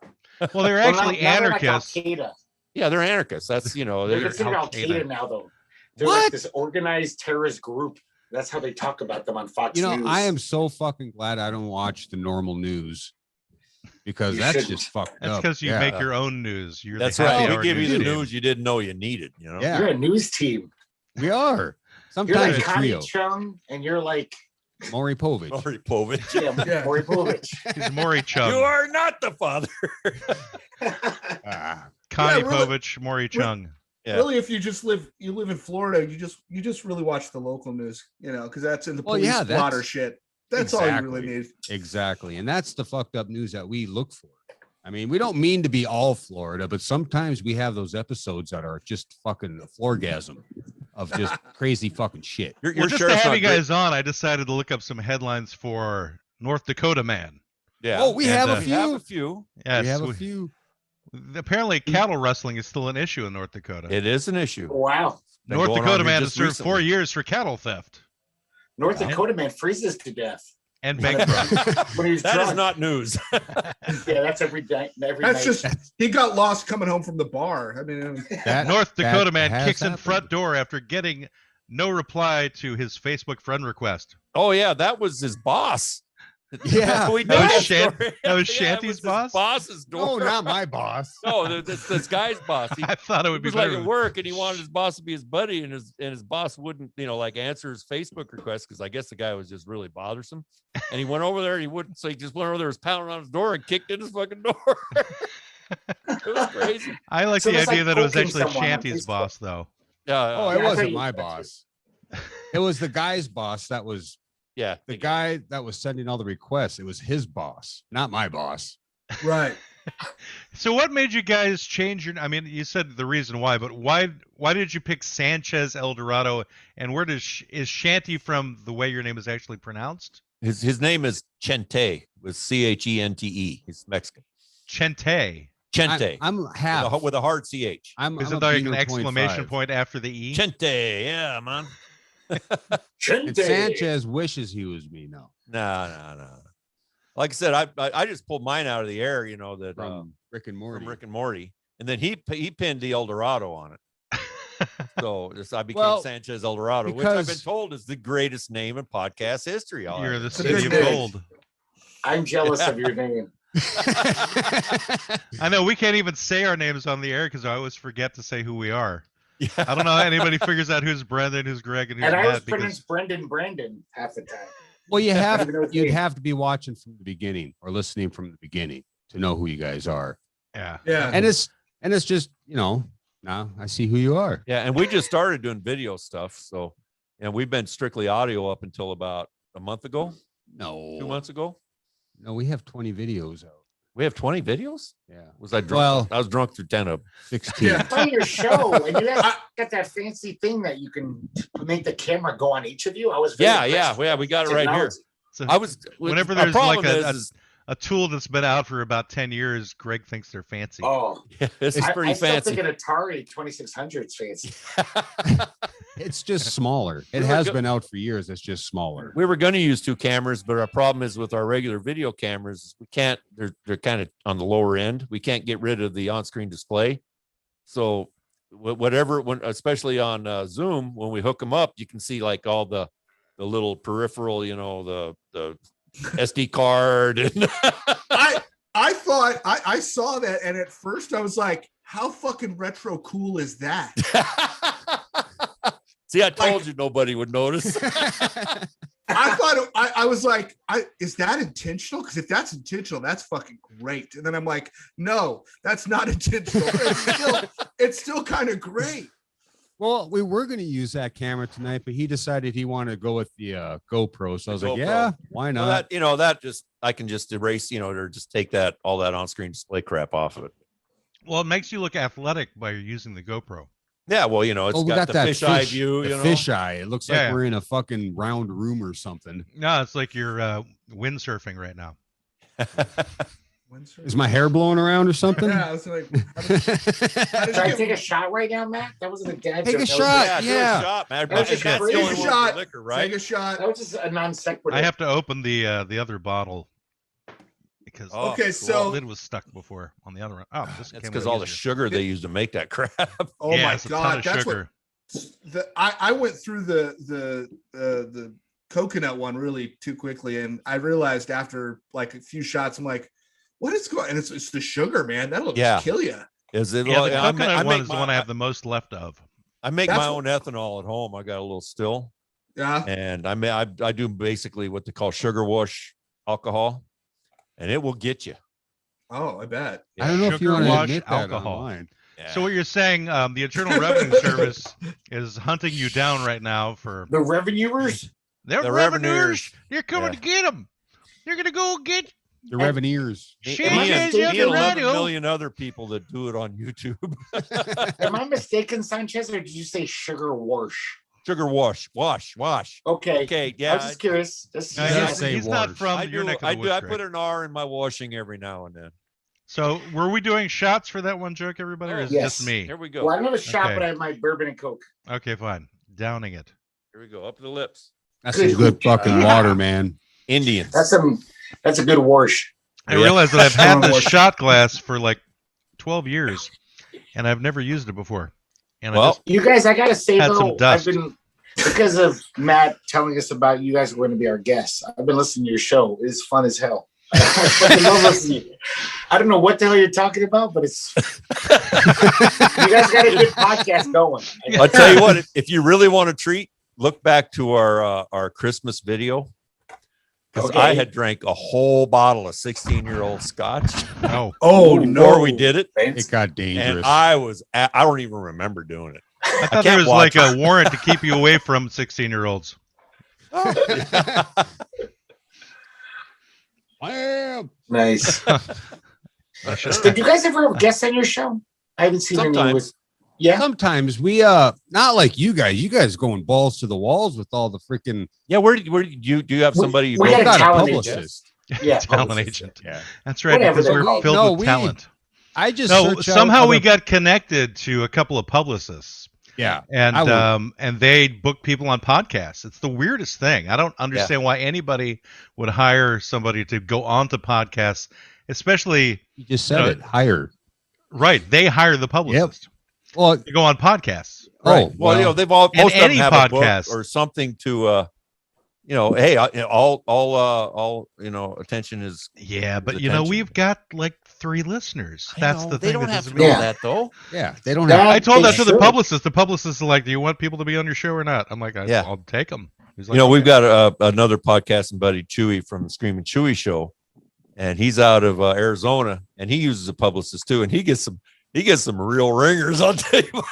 Well, they're Well, actually now they're like anarchists. Al-Qaeda. Yeah, they're anarchists. That's They're they're considered Al-Qaeda. Al-Qaeda now, though. They're What? like this organized terrorist group. That's how they talk about them on Fox You know, News. I am so fucking glad I don't watch the normal news because You that's shouldn't. just fucked That's up. because you Yeah. make your own news. You're that's the happy right. hour We give you the team. news you didn't know you needed. Yeah. You're a news team. We are. You're Sometimes like a Connie trio. Chung, and you're like Maury Povich. Maury Povich. Yeah. Maury Povich. He's Maury Chung. You are not the father. Ah, Connie Yeah, really- Povich, Maury Chung. Yeah. Really, if you live in Florida, you just really watch the local news, because that's in the Well, police yeah, that's- blotter shit. That's all you really Exactly. need. exactly. And that's the fucked up news that we look for. I mean, we don't mean to be all Florida, but sometimes we have those episodes that are just fucking florgasm of just crazy fucking shit. Your Well, just to sheriff's have not you great. guys on, I decided to look up some headlines for North Dakota man. Yeah. Oh, we have a we few. have a few. Yes, we have a few. Apparently, cattle rustling is still an issue in North Dakota. It is an issue. Wow. Been North going Dakota on here man has just served recently. 4 years for cattle theft North Dakota man freezes to death and bank fraud. when he's That drunk. is not news. Yeah, that's every day. Every That's night. just he got lost coming home from the bar. I mean, North Dakota that man has kicks in happened. front door after getting no reply to his Facebook friend request. Oh yeah, that was his boss. Yeah. We That know was that Shan- story. that was Yeah, it Shanty's was his boss? boss's door. No, not my boss. No, this guy's boss. He, I thought it he would be was like better. at work, and he wanted his boss to be his buddy, and his boss wouldn't, like answer his Facebook request because I guess the guy was just really bothersome. And he went over there, and he wouldn't, so he just went over there, was pounding on his door, and kicked in his fucking door. It was crazy. I like So the it's idea like that it was poking actually someone on Shanty's Facebook. boss, though. Yeah. Oh, Yeah, it I thought wasn't you- my boss. It was the guy's boss. That was yeah. the guy that was sending all the requests. It was his boss, not my boss. right. So what made you guys change your? I mean, you said the reason why, but why did you pick Sanchez El Dorado? And where is Shanty from? The way your name is actually pronounced, His name is Chente with Chente. He's Mexican. Chente. Chente. I'm half. With a hard CH. I'm Is a it like an Beaner exclamation 0.5. point after the E? Chente. Yeah, man. And Sanchez wishes he was me now. No. Like I said, I just pulled mine out of the air, that From Rick and Morty. from Rick and Morty, and then he pinned the El Dorado on it. So I became Well, Sanchez El Dorado, which I've been because- told is the greatest name in podcast history. I'll You're have the to a say. city of good name. gold. I'm jealous of your name. I know we can't even say our names on the air because I always forget to say who we are. Yeah. I don't know how anybody figures out who's Brendan, who's Greg, and who's And I was Matt because pronounced Brandon half the time. Well, Even though it's you'd me. have to be watching from the beginning or listening from the beginning to know who you guys are. yeah. And it's just, now I see who you are. Yeah, and we just started doing video stuff, so we've been strictly audio up until about a month ago, 2 No. months ago. No, we have 20 videos out. We have 20 videos. Yeah. Was I drunk? Well- I was drunk through 10 of them. 16. Yeah. It's on your show, and you got that fancy thing that you can make the camera go on each of you. I was very impressed with we got it that right here. technology. So I was whenever our there's like problem a is tool that's been out for about 10 years, Greg thinks they're fancy. Oh, this is pretty I still fancy. think an Atari 2600 is fancy. It's just smaller. It We were has go- been out for years. It's just smaller. We were going to use 2 cameras, but our problem is with our regular video cameras, we can't. They're kind of on the lower end. We can't get rid of the on-screen display. So especially on Zoom, when we hook them up, you can see like all the little peripheral, the SD card. And I thought I saw that, and at first I was like, "How fucking retro cool is that?" See, I told you nobody would notice. I thought I was like, "Is that intentional?" Because if that's intentional, that's fucking great. And then I'm like, "No, that's not intentional. It's still kind of great." Well, we were going to use that camera tonight, but he decided he wanted to go with the GoPro. So I was The like, GoPro. yeah, why Well, not? that just I can just erase, or just take all that on-screen display crap off of it. Well, it makes you look athletic by using the GoPro. Yeah, well, it's Oh, we got the that fisheye view. the fisheye. It looks like Yeah. we're in a fucking round room or something. No, it's like you're windsurfing right now. Is my hair blowing around or something? Yeah, I was like, how did Should I take a shot right now, Matt? That wasn't a dad Take joke. a That was shot. do Yeah. a shot, man. That was just That's the crazy. only one Shot. for liquor, right? Take a shot. That was just a non sequitur. I have to open the other bottle because Oh, Okay, the so lid was stuck before on the other one. Oh, this That's came because out all the easier. sugar they use to make that crap. oh Yeah, my it's a ton god, of that's sugar. what I went through the coconut one really too quickly, and I realized after like a few shots, I'm like, what is going? And it's the sugar, man. That'll Yeah. just kill you. Is it? Yeah, the I ma- coconut I one make is the my- one I have the most left of. I make That's my what- own ethanol at home. I got a little still, Yeah. and I do basically what they call sugar wash alcohol, and it will get you. Oh, I bet. I don't know if you Sugar want to wash admit that alcohol. online. Yeah. So what you're saying, the Internal Revenue Service is hunting you down right now for The revenuers. their The revenuers. revenuers. You're coming Yeah. to get them. You're gonna go get. The Revenuers. Me Shit, and yes, me yes, and the 11 radio. million other people that do it on YouTube. Am I mistaken, Sanchez, or did you say sugar wash? Sugar wash. Okay. Yeah. I was just curious. He's not from your neck of the woods. I put an R in my washing every now and then. So were we doing shots for that one joke, everybody, or is it just me? Here we go. Well, I don't have a shot, but I have my bourbon and Coke. Okay, fine. Downing it. Here we go. Up the lips. That's some good fucking water, man. Indians. That's a good wash. I realize that I've had this shot glass for like 12 years, and I've never used it before. And you guys, I gotta say though, I've been because of Matt telling us about you guys are going to be our guests. I've been listening to your show. It's fun as hell. I fucking love listening to you. I don't know what the hell you're talking about, but it's you guys got a good podcast going. I'll tell you what, if you really want a treat, look back to our Christmas video. Because I had drank a whole bottle of 16-year-old scotch. Oh, before we did it. It got dangerous. And I don't even remember doing it. I thought there was like a warrant to keep you away from 16-year-olds. Nice. Did you guys ever have guests on your show? I haven't seen any. Yeah. Sometimes we not like you guys. You guys going balls to the walls with all the freaking. Yeah, where do you have somebody? We got a talent publicist. Yeah, talent agent. Yeah, that's right. Because we're filled with talent. I just somehow we got connected to a couple of publicists. Yeah, and they book people on podcasts. It's the weirdest thing. I don't understand why anybody would hire somebody to go on to podcasts, especially. You just said it. Hire. Right, they hire the publicist. Yep. Well, to go on podcasts. Right. Well, they've all most of them have podcast a book or something to, hey, all attention is. Yeah, but attention. We've got like 3 listeners. That's the thing. They don't have to know that though. Yeah, they don't have. I told that to the publicist. The publicist is like, "Do you want people to be on your show or not?" I'm like, "I'll take them." He's like, we've got another podcasting buddy, Chewy from the Screaming Chewy Show, and he's out of Arizona, and he uses a publicist too, and he gets some real ringers, I'll tell you.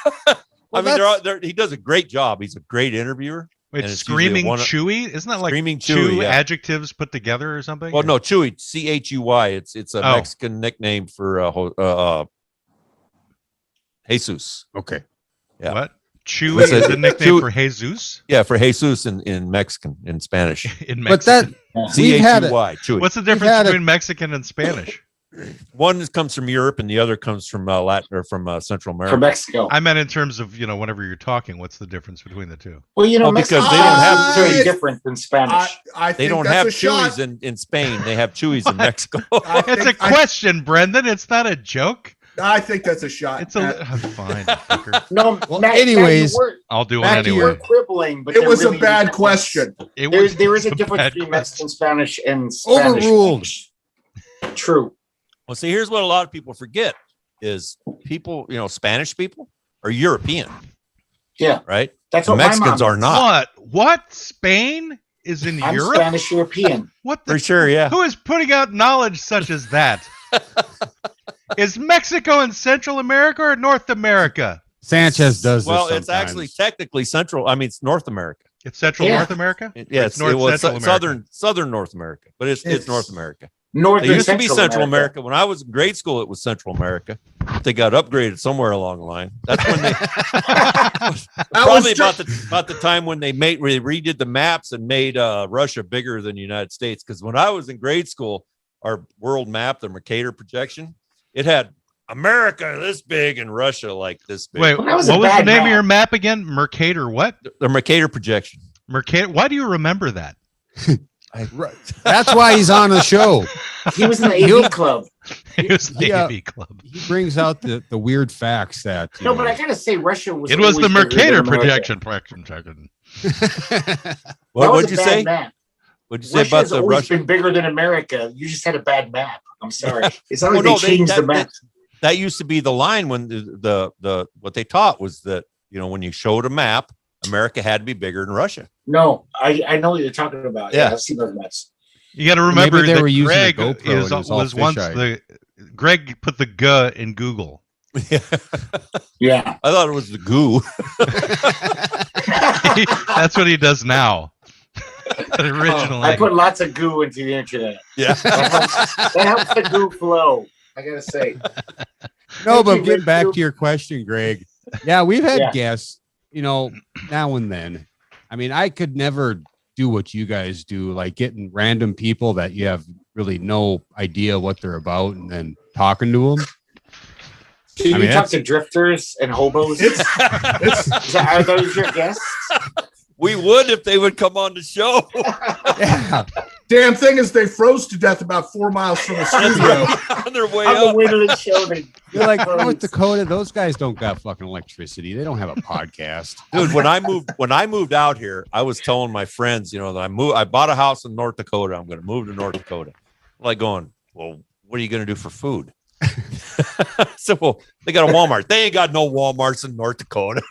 He does a great job. He's a great interviewer. Wait, Screaming Chewy? Isn't that like two adjectives put together or something? Well, no, Chewy, Chuy. It's a Mexican nickname for Jesus. Okay. Yeah. What? Chewy is a nickname for Jesus? Yeah, for Jesus in Mexican, in Spanish. In Mexican. But that Chuy. Chewy. What's the difference between Mexican and Spanish? One comes from Europe and the other comes from Latin or from Central America. From Mexico. I meant in terms of, whenever you're talking, what's the difference between the two? Well, because they don't have very different than Spanish. They don't have chewies in Spain. They have chewies in Mexico. It's a question, Brendan. It's not a joke. I think that's a shot. It's fine. No, well, Matt, anyways, I'll do it anyway. You were quibbling, but it was a bad question. There is a difference between Mexican Spanish and Spanish. Overruled. True. Well, see, here's what a lot of people forget is people, Spanish people are European. Yeah. Right? That's what Mexicans are not. What? Spain is in I'm Europe? Spanish European. What? For sure, yeah. Who is putting out knowledge such as that? Is Mexico in Central America or North America? Sanchez does this Well, sometimes. it's actually technically it's North America. It's Central North America? Yes, it's Southern North America, but it's North America. It used to be Central America. When I was in grade school, it was Central America. They got upgraded somewhere along the line. That's when they probably about the time when they redid the maps and made Russia bigger than the United States. Because when I was in grade school, our world map, the Mercator projection, it had America this big and Russia like this big. Wait, what was the name of your map again? Mercator what? The Mercator projection. Mercator. Why do you remember that? That's why he's on the show. He was in the AV club. He was in the AV club. He brings out the weird facts that. No, but I gotta say, Russia was. It was the Mercator projection. What'd you say? What'd you say about the Russia? Been bigger than America. You just had a bad map. I'm sorry. It's not like they changed the map. That used to be the line when the what they taught was that when you showed a map, America had to be bigger than Russia. No, I know what you're talking about. Yeah, I've seen those maps. You got to remember that Greg was once Greg put the G in Google. Yeah, I thought it was the goo. That's what he does now. Originally, I put lots of goo into the internet. Yeah, that helps the goo flow. I gotta say. No, but getting back to your question, Greg. Yeah, we've had guests. now and then. I mean, I could never do what you guys do, like getting random people that you have really no idea what they're about and then talking to them. Do you talk to drifters and hobos? Are those your guests? We would if they would come on the show. Yeah. Damn thing is they froze to death about 4 miles from the studio. On their way On up. the way to the show. You're like, North Dakota, those guys don't got fucking electricity. They don't have a podcast. Dude, when I moved out here, I was telling my friends, that I bought a house in North Dakota. I'm going to move to North Dakota. Like going, well, what are you going to do for food? So, well, they got a Walmart. They ain't got no Walmarts in North Dakota.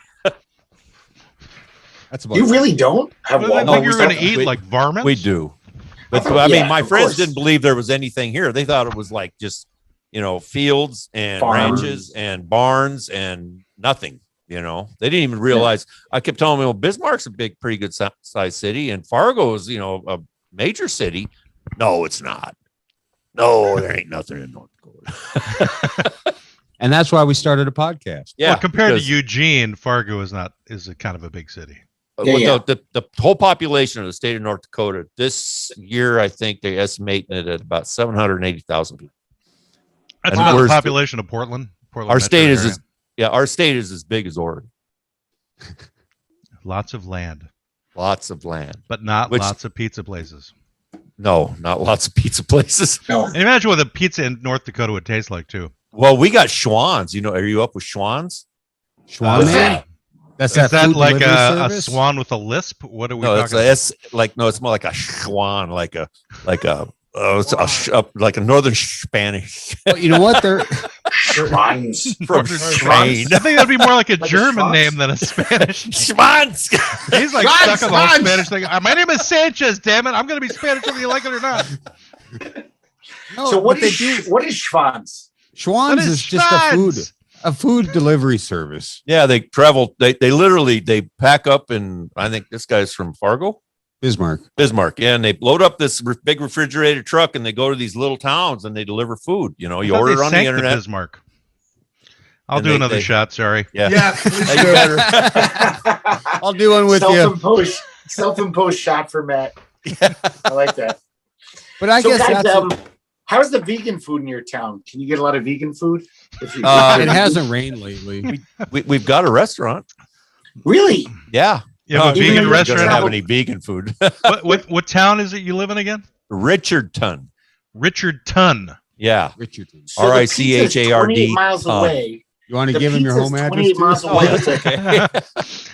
That's about You really don't have Well, I Walmart? think you're going to eat like varmints. We do. But I I mean, my of friends course. didn't believe there was anything here. They thought it was like just, fields and Farms. ranches and barns and nothing, They didn't even realize. I kept telling them, well, Bismarck's a pretty good sized city, and Fargo is, a major city. No, it's not. No, there ain't nothing in North Dakota. And that's why we started a podcast. Yeah. Well, compared to because, Eugene, Fargo is a kind of a big city. The whole population of the state of North Dakota this year, I think they estimate it at about 780,000 people. That's And about the where's population of Portland. Our state is our state is as big as Oregon. Lots of land, Lots of land. but not lots of pizza places. No, not lots of pizza places. No. And imagine what the pizza in North Dakota would taste like too. Well, we got Schwann's. Are you up with Schwann's? Schwan What's Man? that? That's Is that food like delivery a service? swan with a lisp? What are we No, it's talking about? it's more like a Schwann, like a northern Spanish Well, you know what? They're Schwans. from Spain. I think that'd be more like a Like a German Schwanz? name than a Spanish. Schwann's. He's like Schwanz, stuck on the whole Schwanz. Spanish thing. My name is Sanchez, damn it. I'm going to be Spanish whether you like it or not. no, So what they is do. what is Schwans? Schwan's What is just a food delivery service. Yeah, they travel. They literally pack up, and I think this guy's from Fargo, Bismarck. yeah, and they load up this big refrigerated truck, and they go to these little towns, and they deliver food. You I thought order they it on the sank internet. Bismarck. I'll And do they- another they- shot. Sorry. Yeah, Yeah, please Hey, you do. better. I'll do one with you. Self-imposed shot for Matt. I like that. But I So guess guys, that's how's the vegan food in your town? Can you get a lot of vegan food? If you- it hasn't rained lately. We've got a restaurant. Really? Yeah, You have a Even vegan though you Doesn't restaurant. have any vegan food. What town is it you live in again? Richardton. Richard Ton. Yeah. Richardson. So the RICHARD. pizza's 28 miles away. You want to The give him your pizza's home address? 28 miles too? away. Oh, that's okay.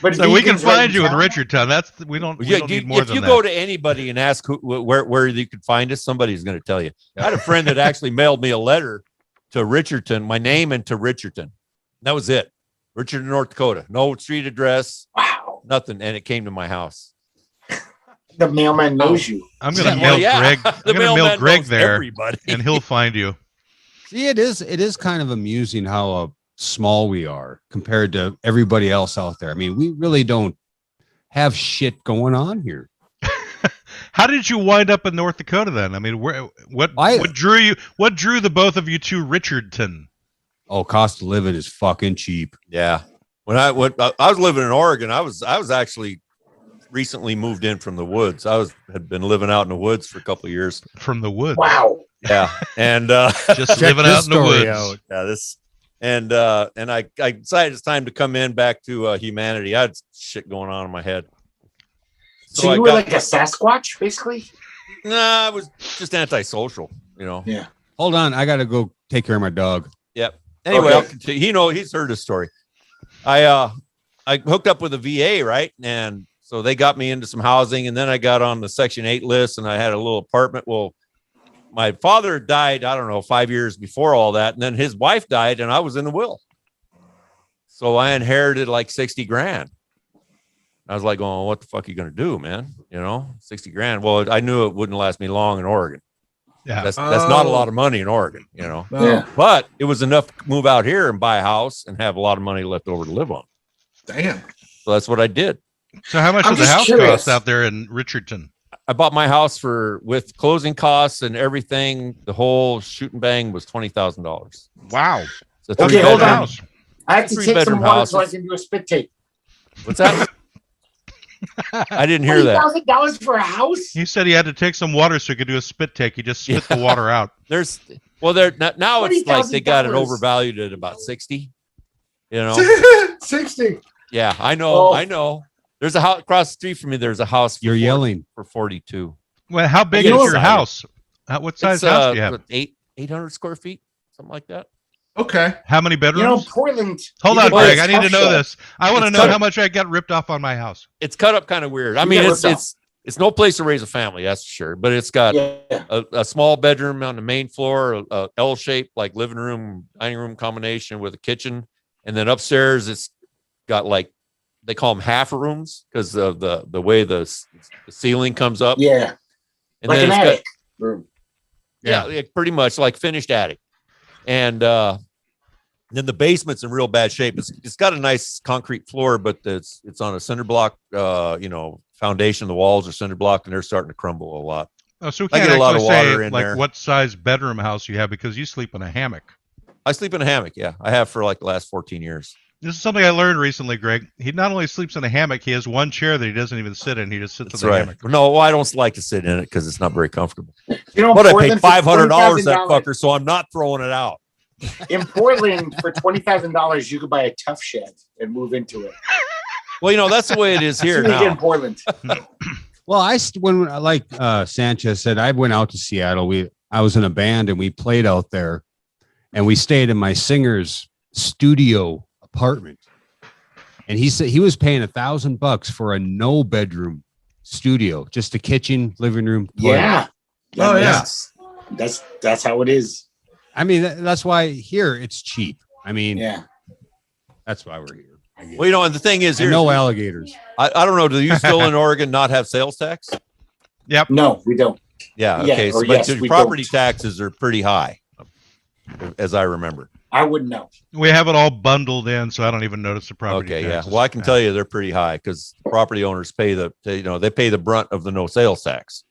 But So we can vegans right find in you with town? Richard Ton. We don't need more if than you that. go to anybody and ask where you could find us, somebody's going to tell you. I had a friend that actually mailed me a letter to Richardton, my name, and to Richardton. That was it. Richardton, North Dakota. No street address, Wow. nothing. And it came to my house. The mailman knows you. I'm going to Yeah, mail yeah. Greg. The I'm going to mail mailman Greg knows there, everybody. and he'll find you. See, it is kind of amusing how small we are compared to everybody else out there. I mean, we really don't have shit going on here. How did you wind up in North Dakota then? I mean, what drew you? What drew the both of you to Richardton? Oh, cost of living is fucking cheap. Yeah. When I was living in Oregon, I was actually recently moved in from the woods. Had been living out in the woods for a couple of years. From the woods. Wow. Yeah. And Just living out in the woods. Yeah, and I decided it's time to come in back to humanity. I had shit going on in my head. So you were like a Sasquatch, basically? Nah, I was just antisocial, Yeah. Hold on, I gotta go take care of my dog. Yep. Anyway, Okay. I'll continue. He's heard the story. I hooked up with a VA, right? And so they got me into some housing, and then I got on the Section 8 list, and I had a little apartment. Well, my father died, I don't know, 5 years before all that, and then his wife died, and I was in the will. So I inherited like 60 grand. I was like, going, what the fuck are you going to do, man? 60 grand. Well, I knew it wouldn't last me long in Oregon. Yeah. That's not a lot of money in Oregon, Yeah. but it was enough to move out here and buy a house and have a lot of money left over to live on. Damn. So that's what I did. So how much I'm does the just house curious. cost out there in Richardton? I bought my house with closing costs and everything. The whole shoot and bang was $20,000. Wow. It's a Okay, hold three-bedroom on. I have to take some Three-bedroom water house. so I can do a spit take. What's that? I didn't hear that. $20,000 for a house? He said he had to take some water so he could do a spit take. He just spit the water out. Now it's like they got it overvalued at about 60. 60. Yeah, I know. There's a house across the street from me. There's a house. You're yelling for 42. Well, how big is your house? What size house do you have? 800 square feet, something like that. Okay. How many bedrooms? Portland. Hold on, Greg. I need to know this. I want to know how much I got ripped off on my house. It's cut up kind of weird. I mean, it's no place to raise a family, that's for sure. But it's got a small bedroom on the main floor, a L-shaped like living room, dining room combination with a kitchen, and then upstairs it's got like they call them half rooms because of the way the ceiling comes up. Yeah, and like then an attic room. Yeah, pretty much like finished attic, and then the basement's in real bad shape. It's got a nice concrete floor, but it's on a cinder block, foundation. The walls are cinder block, and they're starting to crumble a lot. Oh, so we can't actually say like what size bedroom house you have because you sleep in a hammock. I sleep in a hammock. Yeah, I have for like the last 14 years. This is something I learned recently, Greg. He not only sleeps in a hammock, he has one chair that he doesn't even sit in. He just sits in the hammock. No, well, I don't like to sit in it because it's not very comfortable. But I paid $500 that fucker, so I'm not throwing it out. In Portland, for $20,000, you could buy a tough shed and move into it. Well, that's the way it is here now. In Portland. Well, like Sanchez said, I went out to Seattle. I was in a band and we played out there, and we stayed in my singer's studio apartment. And he said he was paying $1,000 for a no bedroom studio, just a kitchen, living room. Toilet. Yeah. Oh yeah. That's how it is. I mean, that's why here it's cheap. I mean, yeah, that's why we're here. Well, and the thing is, no alligators. I don't know. Do you still in Oregon not have sales tax? Yep. No, we don't. Yeah. Okay. So, but the property taxes are pretty high, as I remember. I wouldn't know. We have it all bundled in, so I don't even notice the property taxes. Yeah. Well, I can tell you they're pretty high because property owners pay they pay the brunt of the no sales tax.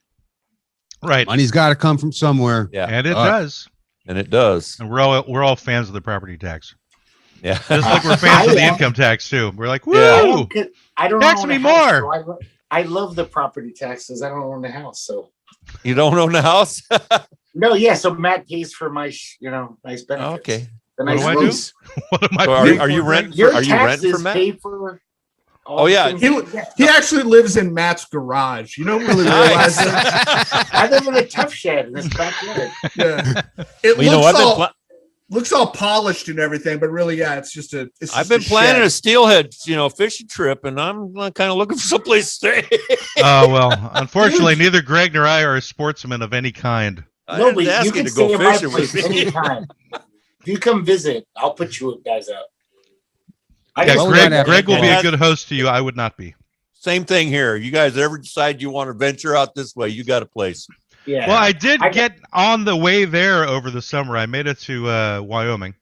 Right. Money's got to come from somewhere. Yeah. And it does. And it does. And we're all fans of the property tax. Yeah. Just like we're fans of the income tax too. We're like, woo! Yeah. I don't tax me more. So I love the property taxes. I don't own a house, so. You don't own a house? No, yeah. So Matt pays for my, nice benefits. Okay. What do I do? What am I doing? Are you renting? Are you renting for Matt? Pay for yeah. He actually lives in Matt's garage. You don't really realize that. I live in a tough shed in this backyard. Yeah. It looks all polished and everything, but really, yeah, it's just I've been planning a steelhead, fishing trip, and I'm kind of looking for someplace to stay. Oh, well, unfortunately, neither Greg nor I are sportsmen of any kind. No, but you can stay in my place anytime. If you come visit, I'll put you guys up. Greg will be a good host to you. I would not be. Same thing here. You guys ever decide you want to venture out this way, you got a place. Yeah. Well, I did get on the way there over the summer. I made it to Wyoming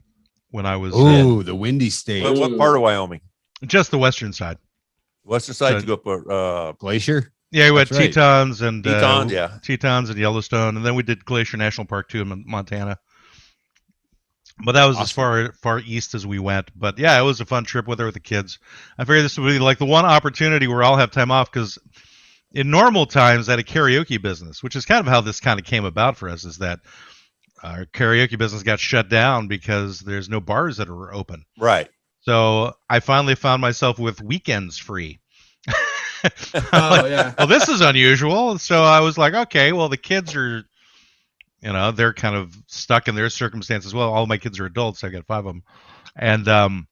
when I was. Ooh, the windy state. What part of Wyoming? Just the western side. Western side to go up Glacier. Yeah, we went Tetons and Tetons and Yellowstone, and then we did Glacier National Park too in Montana. But that was awesome. As far east as we went. But yeah, it was a fun trip with the kids. I figured this would be like the one opportunity where I'll have time off because in normal times I had a karaoke business, which is kind of how this kind of came about for us, is that our karaoke business got shut down because there's no bars that are open. Right. So I finally found myself with weekends free. Yeah. Well, this is unusual. So I was like, okay, well, the kids are, they're kind of stuck in their circumstances. Well, all my kids are adults. I got 5 of them. And I'm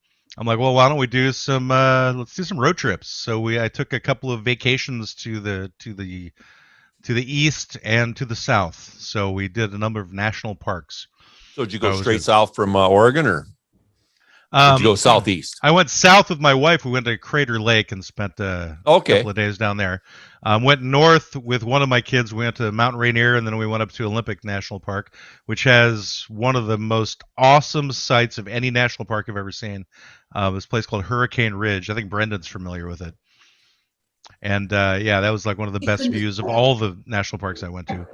like, well, why don't we do let's do some road trips. So I took a couple of vacations to the east and to the south. So we did a number of national parks. So did you go straight south from Oregon, or did you go southeast? I went south with my wife. We went to Crater Lake and spent a couple of days down there. Went north with one of my kids. We went to Mount Rainier, and then we went up to Olympic National Park, which has one of the most awesome sights of any national park I've ever seen. This place called Hurricane Ridge. I think Brendan's familiar with it. And that was like one of the best views of all the national parks I went to.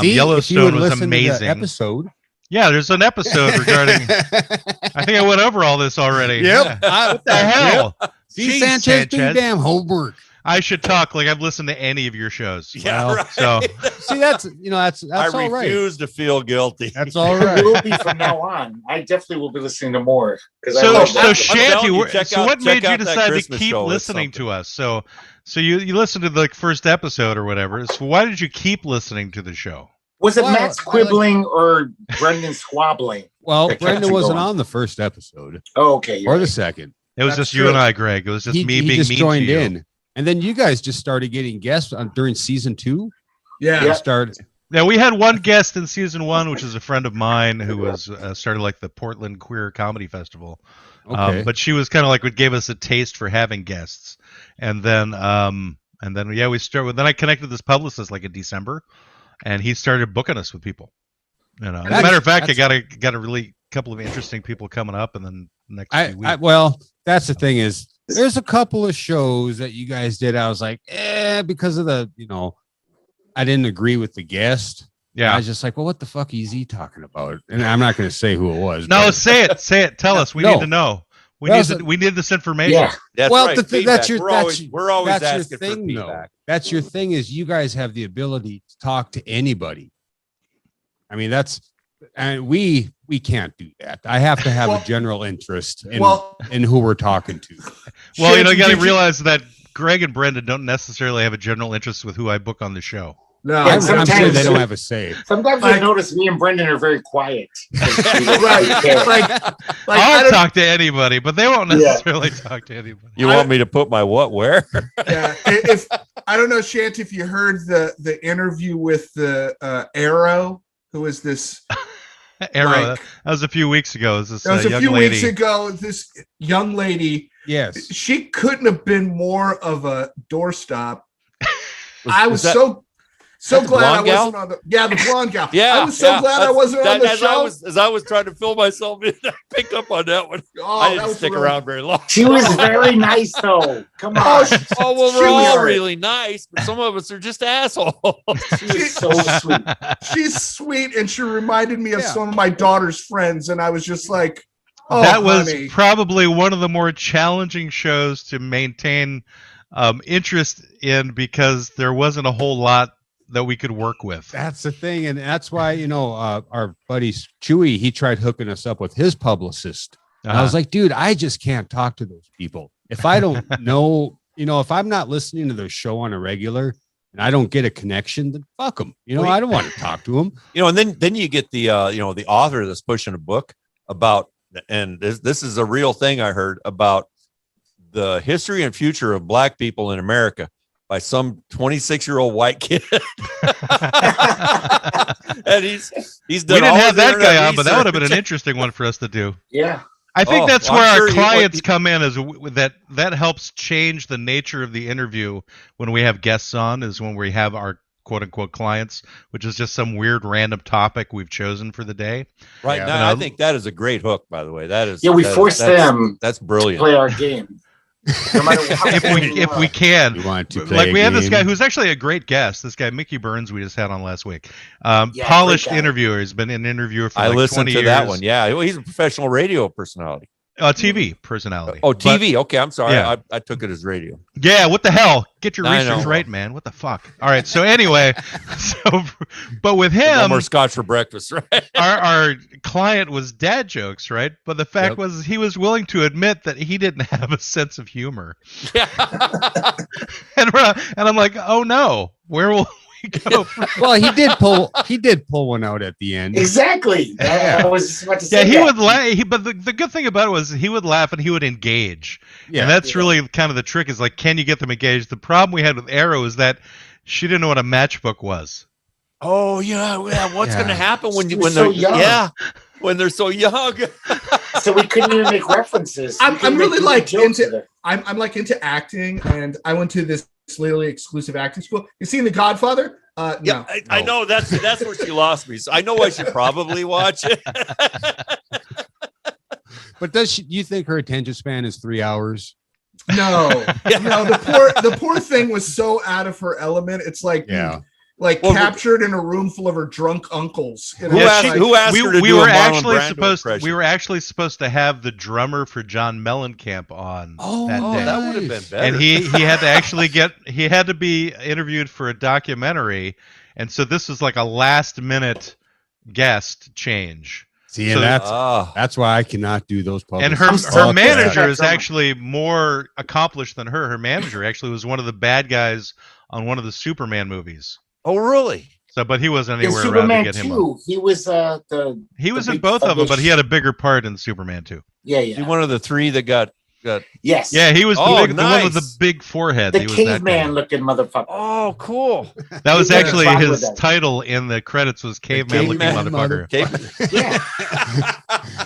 Yellowstone was amazing. Episode. Yeah, there's an episode regarding. I think I went over all this already. Yep. Yeah. What the hell? Yep. See, Sanchez, do your damn homework. I should talk like I've listened to any of your shows. Yeah, right. So see, that's I all right. refuse to feel guilty. That's all right. I will be from now on. I definitely will be listening to more. So Shanty, what made you decide to keep show. listening to us? So you listened to the first episode or whatever. So why did you keep listening to the show? Was it Matt's quibbling or Brendan squabbling? Well, Brendan wasn't on the first episode. Oh, okay. Or the second. It was just you and I, Greg. It was just me being just mean joined to you. in. And then you guys just started getting guests during season 2. Yeah. Yeah, we had one guest in season 1, which is a friend of mine who was started like the Portland Queer Comedy Festival. Okay. But she was kind of like what gave us a taste for having guests. And then we started. Then I connected with this publicist like in December, and he started booking us with people. You know, as a matter of fact, I got a really couple of interesting people coming up, and then next few weeks. Well, that's the thing is. There's a couple of shows that you guys did. I was like, because of the, I didn't agree with the guest. Yeah. I was just like, well, what the fuck is he talking about? And I'm not going to say who it was. No, say it. Tell us. We need to know. We need this information. Yeah. That's well, right. We're always asking for feedback. That's your thing is you guys have the ability to talk to anybody. I mean, we can't do that. I have to have a general interest in who we're talking to. Well, you got to realize that Greg and Brendan don't necessarily have a general interest with who I book on the show. No, I'm sure they don't have a say. Sometimes I notice me and Brendan are very quiet. Right. I'll talk to anybody, but they won't necessarily talk to anybody. You want me to put my what where? Yeah. If I don't know, Shanty, if you heard the interview with the Arrow, who is this? Arrow. That was a few weeks ago. That was a few weeks ago. This young lady. Yes. She couldn't have been more of a doorstop. I was so glad I wasn't on the blonde gal. Yeah, I was so glad I wasn't on the show. As I was trying to fill myself in, I picked up on that one. I didn't stick around very long. She was very nice, though. Come on. We're all really nice, but some of us are just assholes. She's so sweet. She's sweet, and she reminded me of some of my daughter's friends, and I was just like, oh, that was probably one of the more challenging shows to maintain interest in because there wasn't a whole lot that we could work with. That's the thing, and that's why our buddy Chewy, he tried hooking us up with his publicist. And I was like, dude, I just can't talk to those people if I don't know. If I'm not listening to their show on a regular and I don't get a connection, then fuck them. I don't want to talk to them. And then you get the the author that's pushing a book about, and this is a real thing I heard about the history and future of Black people in America by some 26-year-old white kid. And he's done. We didn't have that guy on, but that would have been an interesting one for us to do. Yeah. I think that's where our clients come in, is that helps change the nature of the interview when we have guests on, is when we have our quote unquote clients, which is just some weird random topic we've chosen for the day. Right now, I think that is a great hook, by the way. That is, we force them. That's brilliant. To play our game. No matter how if we can, we want to like we have this guy who's actually a great guest. This guy Mickey Burns, we just had on last week. Polished interviewer. He's been an interviewer for I listened to 20 that years. one. Yeah, well, he's a professional radio personality. TV personality. Oh, TV. Okay, I'm sorry. Yeah. I took it as radio. Yeah, what the hell? Get your research right, man. What the fuck? All right. So anyway, but with him, one more scotch for breakfast, right? our client was dad jokes, right? But the fact was he was willing to admit that he didn't have a sense of humor. Yeah. and I'm like, oh no, where will we go? Well, he did pull one out at the end. Exactly. I was about to say. Yeah, he would laugh. But the good thing about it was he would laugh and he would engage. Yeah, and that's really kind of the trick. Is like, can you get them engaged? The problem we had with Arrow is that she didn't know what a matchbook was. Oh yeah. What's going to happen when they're so young? Yeah, when they're so young. So we couldn't even make references. I'm really like into. I'm like into acting, and I went to this literally exclusive acting school. You seen The Godfather? Yeah, no. I know that's where she lost me. So I know I should probably watch it. But do you think her attention span is 3 hours? No, no. The poor thing was so out of her element. It's like, like captured in a room full of her drunk uncles. Who asked her to do a Marlon Brando we were actually supposed to have the drummer for John Mellencamp on that day. That would have been better. And he had to actually he had to be interviewed for a documentary, and so this was like a last minute guest change. See, and that's why I cannot do those public. And her manager is actually more accomplished than her. Her manager actually was one of the bad guys on one of the Superman movies. Oh, really? So, but he wasn't anywhere around to get him on. He was he was in both of them, but he had a bigger part in Superman 2. Yeah. He one of the three that got. Yes. Yeah, he was the one with the big forehead. The he was caveman looking motherfucker. Oh, cool. That was actually his title in the credits was caveman looking motherfucker. Yeah.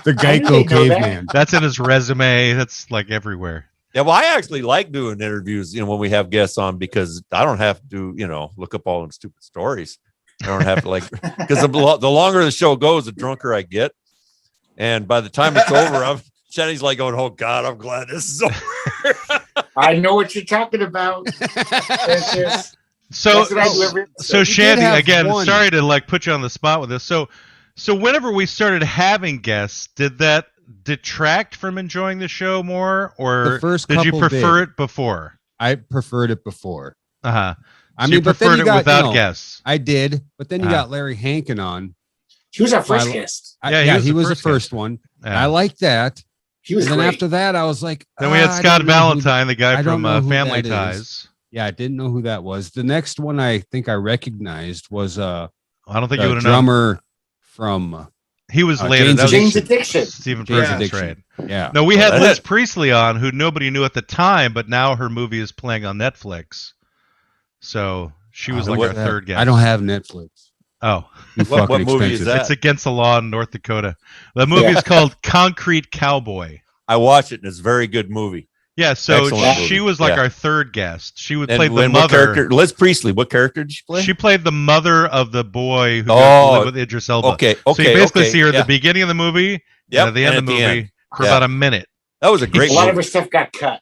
The Geico caveman. That's in his resume. That's like everywhere. Yeah, well, I actually like doing interviews, when we have guests on, because I don't have to, look up all them stupid stories. I don't have to because the longer the show goes, the drunker I get. And by the time it's over, Shanny's like going, oh God, I'm glad this is over. I know what you're talking about. So Shandy, again, sorry to put you on the spot with this. So whenever we started having guests, did that detract from enjoying the show more, or did you prefer it before? I preferred it before. I mean, you preferred it without guests. I did, but then you got Larry Hankin on. He was our first guest. He was the first one. I liked that. He was. And then after that, I was like, then we had Scott Valentine, the guy from Family Ties. Yeah, I didn't know who that was. The next one I think I recognized was I don't think you would have drummer from. He was later. James Addiction. Stephen Perkins, right? Yeah. No, we had Liz Priestley on, who nobody knew at the time, but now her movie is playing on Netflix. So she was our third guest. I don't have Netflix. Oh, what movie is that? It's against the law in North Dakota. The movie is called Concrete Cowboy. I watched it, and it's a very good movie. Yeah, so she was our third guest. She would play the mother. Liz Priestley. What character did she play? She played the mother of the boy who goes to live with Idris Elba. Okay. So you basically see her at the beginning of the movie, and at the end of the movie for about a minute. That was a great. A lot of her stuff got cut.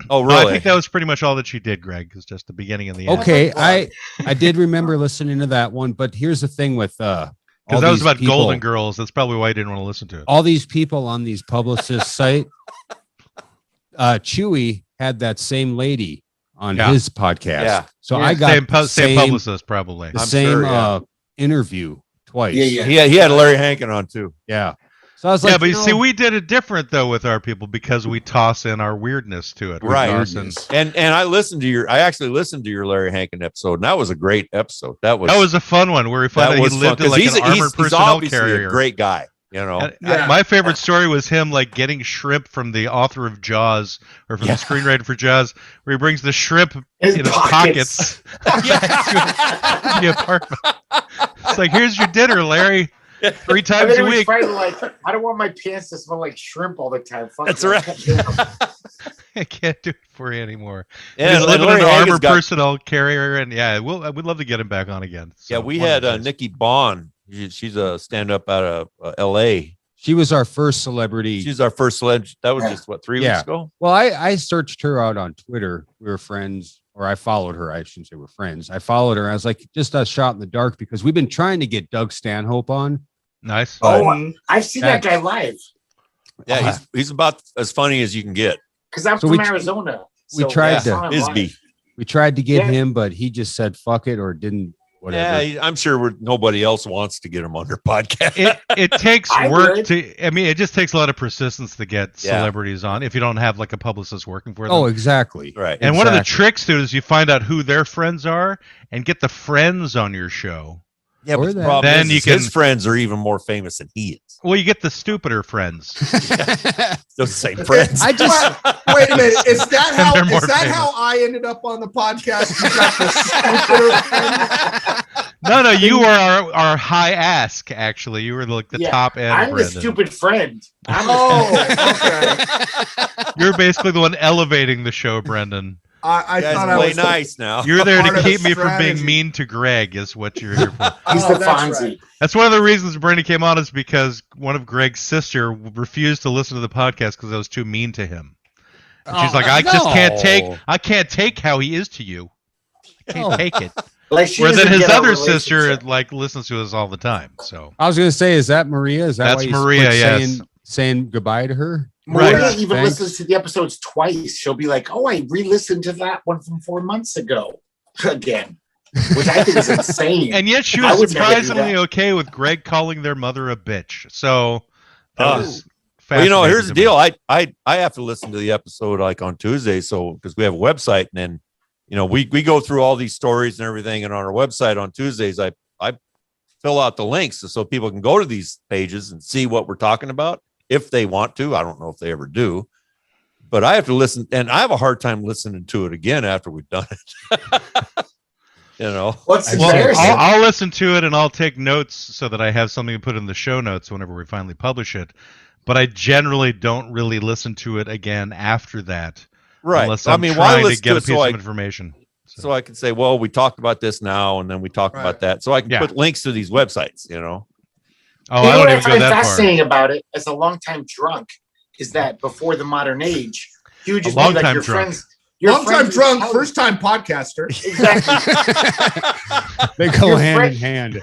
Oh, really? I think that was pretty much all that she did, Greg. Is just the beginning and the end. Okay, I did remember listening to that one, but here's the thing with because that was about Golden Girls. That's probably why I didn't want to listen to it. All these people on these publicist site, Chewy had that same lady on his podcast. Yeah. So I got same publicist probably. The same interview twice. Yeah. He had Larry Hankin on too. Yeah. So I was like, but you see, we did it different though with our people because we toss in our weirdness to it. Right. And I actually listened to your Larry Hankin episode, and that was a great episode. That was a fun one where we found out he lived in an armored personnel carrier. A great guy. My favorite story was him getting shrimp from the author of Jaws, or from the screenwriter for Jaws, where he brings the shrimp in his pockets back to the apartment. It's like, here's your dinner, Larry. 3 times a week. I don't want my pants to smell like shrimp all the time. Fuck That's right. I can't do it for you anymore. Yeah, he's living in an armored personnel carrier, and we'd love to get him back on again. So, we had Nikki Bond. She's a stand-up out of L.A. She was our first celebrity. She's our first celebrity. That was just 3 weeks ago. Well, I searched her out on Twitter. We were friends, or I followed her. I shouldn't say we're friends. I followed her. I was like, just a shot in the dark, because we've been trying to get Doug Stanhope on. Nice. Oh, I've seen that guy live. Yeah, he's about as funny as you can get. Because I'm from Arizona. We tried to Bisbee. We tried to get him, but he just said fuck it or didn't. Whatever. Yeah, I'm sure nobody else wants to get him on their podcast. It takes work it just takes a lot of persistence to get celebrities on if you don't have a publicist working for them. Oh, exactly. Right. And one of the tricks to it is you find out who their friends are and get the friends on your show. Yeah, but the problem is his friends are even more famous than he is. Well, you get the stupider friends. Those same friends. Wait a minute. Is that how I ended up on the podcast? You got the stupider friends? No, you were our high ask, actually. You were the top end. I'm the stupid friend. Okay. You're basically the one elevating the show, Brendan. I thought I was nice now. You're there to keep me from being mean to Greg, is what you're here for. He's the Fonzie. Right. That's one of the reasons Brendan came on, is because one of Greg's sister refused to listen to the podcast because I was too mean to him. And she's like, I can't take how he is to you. I can't take it. Like she Where then doesn't his get our other sister relationship. like listens to us all the time. So I was gonna say, is that Maria? Is that That's why you Maria, quit yes. saying goodbye to her? Maria Right. even Thanks. listens to the episodes twice. She'll be like, "Oh, I re-listened to that one from 4 months ago again," which I think is insane. and yet she I was would never do surprisingly that. okay with Greg calling their mother a bitch. So that Oh. was Well, you know, here's the fascinating to me. deal. I have to listen to the episode like on Tuesday, so because we have a website, and then we go through all these stories and everything, and on our website on Tuesdays, I fill out the links so people can go to these pages and see what we're talking about if they want to. I don't know if they ever do, but I have to listen, and I have a hard time listening to it again after we've done it. What's Well, embarrassing? I'll listen to it and I'll take notes so that I have something to put in the show notes whenever we finally publish it. But I generally don't really listen to it again after that. Right. Unless I'm why trying to listen get a it piece so of information. so I can say, well, we talked about this now, and then we talked about that, so I can Yeah. put links to these websites. Oh, You I know don't what I even go find that far. fascinating about it as a longtime drunk is that before the modern age, you would A just be like longtime your drunk. friends. Your Long time friends would drunk, tell first time podcaster. you- Exactly. They go Your hand friend- in hand.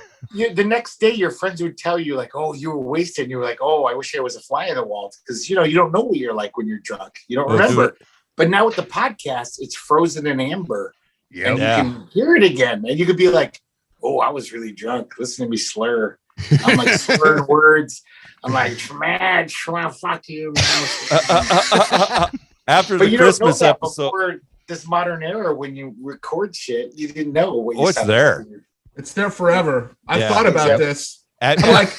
The next day, your friends would tell you like, "Oh, you were wasted." And you were like, "Oh, I wish I was a fly in the wall," because you don't know what you're like when you're drunk. You don't Oh, remember. dude. But now with the podcast, it's frozen in amber, and you Yeah. can hear it again, and you could be like, "Oh, I was really drunk. Listen to me slur. I'm like slurring words. I'm like, man, fuck you." After But the you don't know Christmas that episode, before this modern era when you record shit, you didn't know what you Oh, it's sounded there. like. It's there forever. I've Yeah. thought about Yep. this. at, I'm like,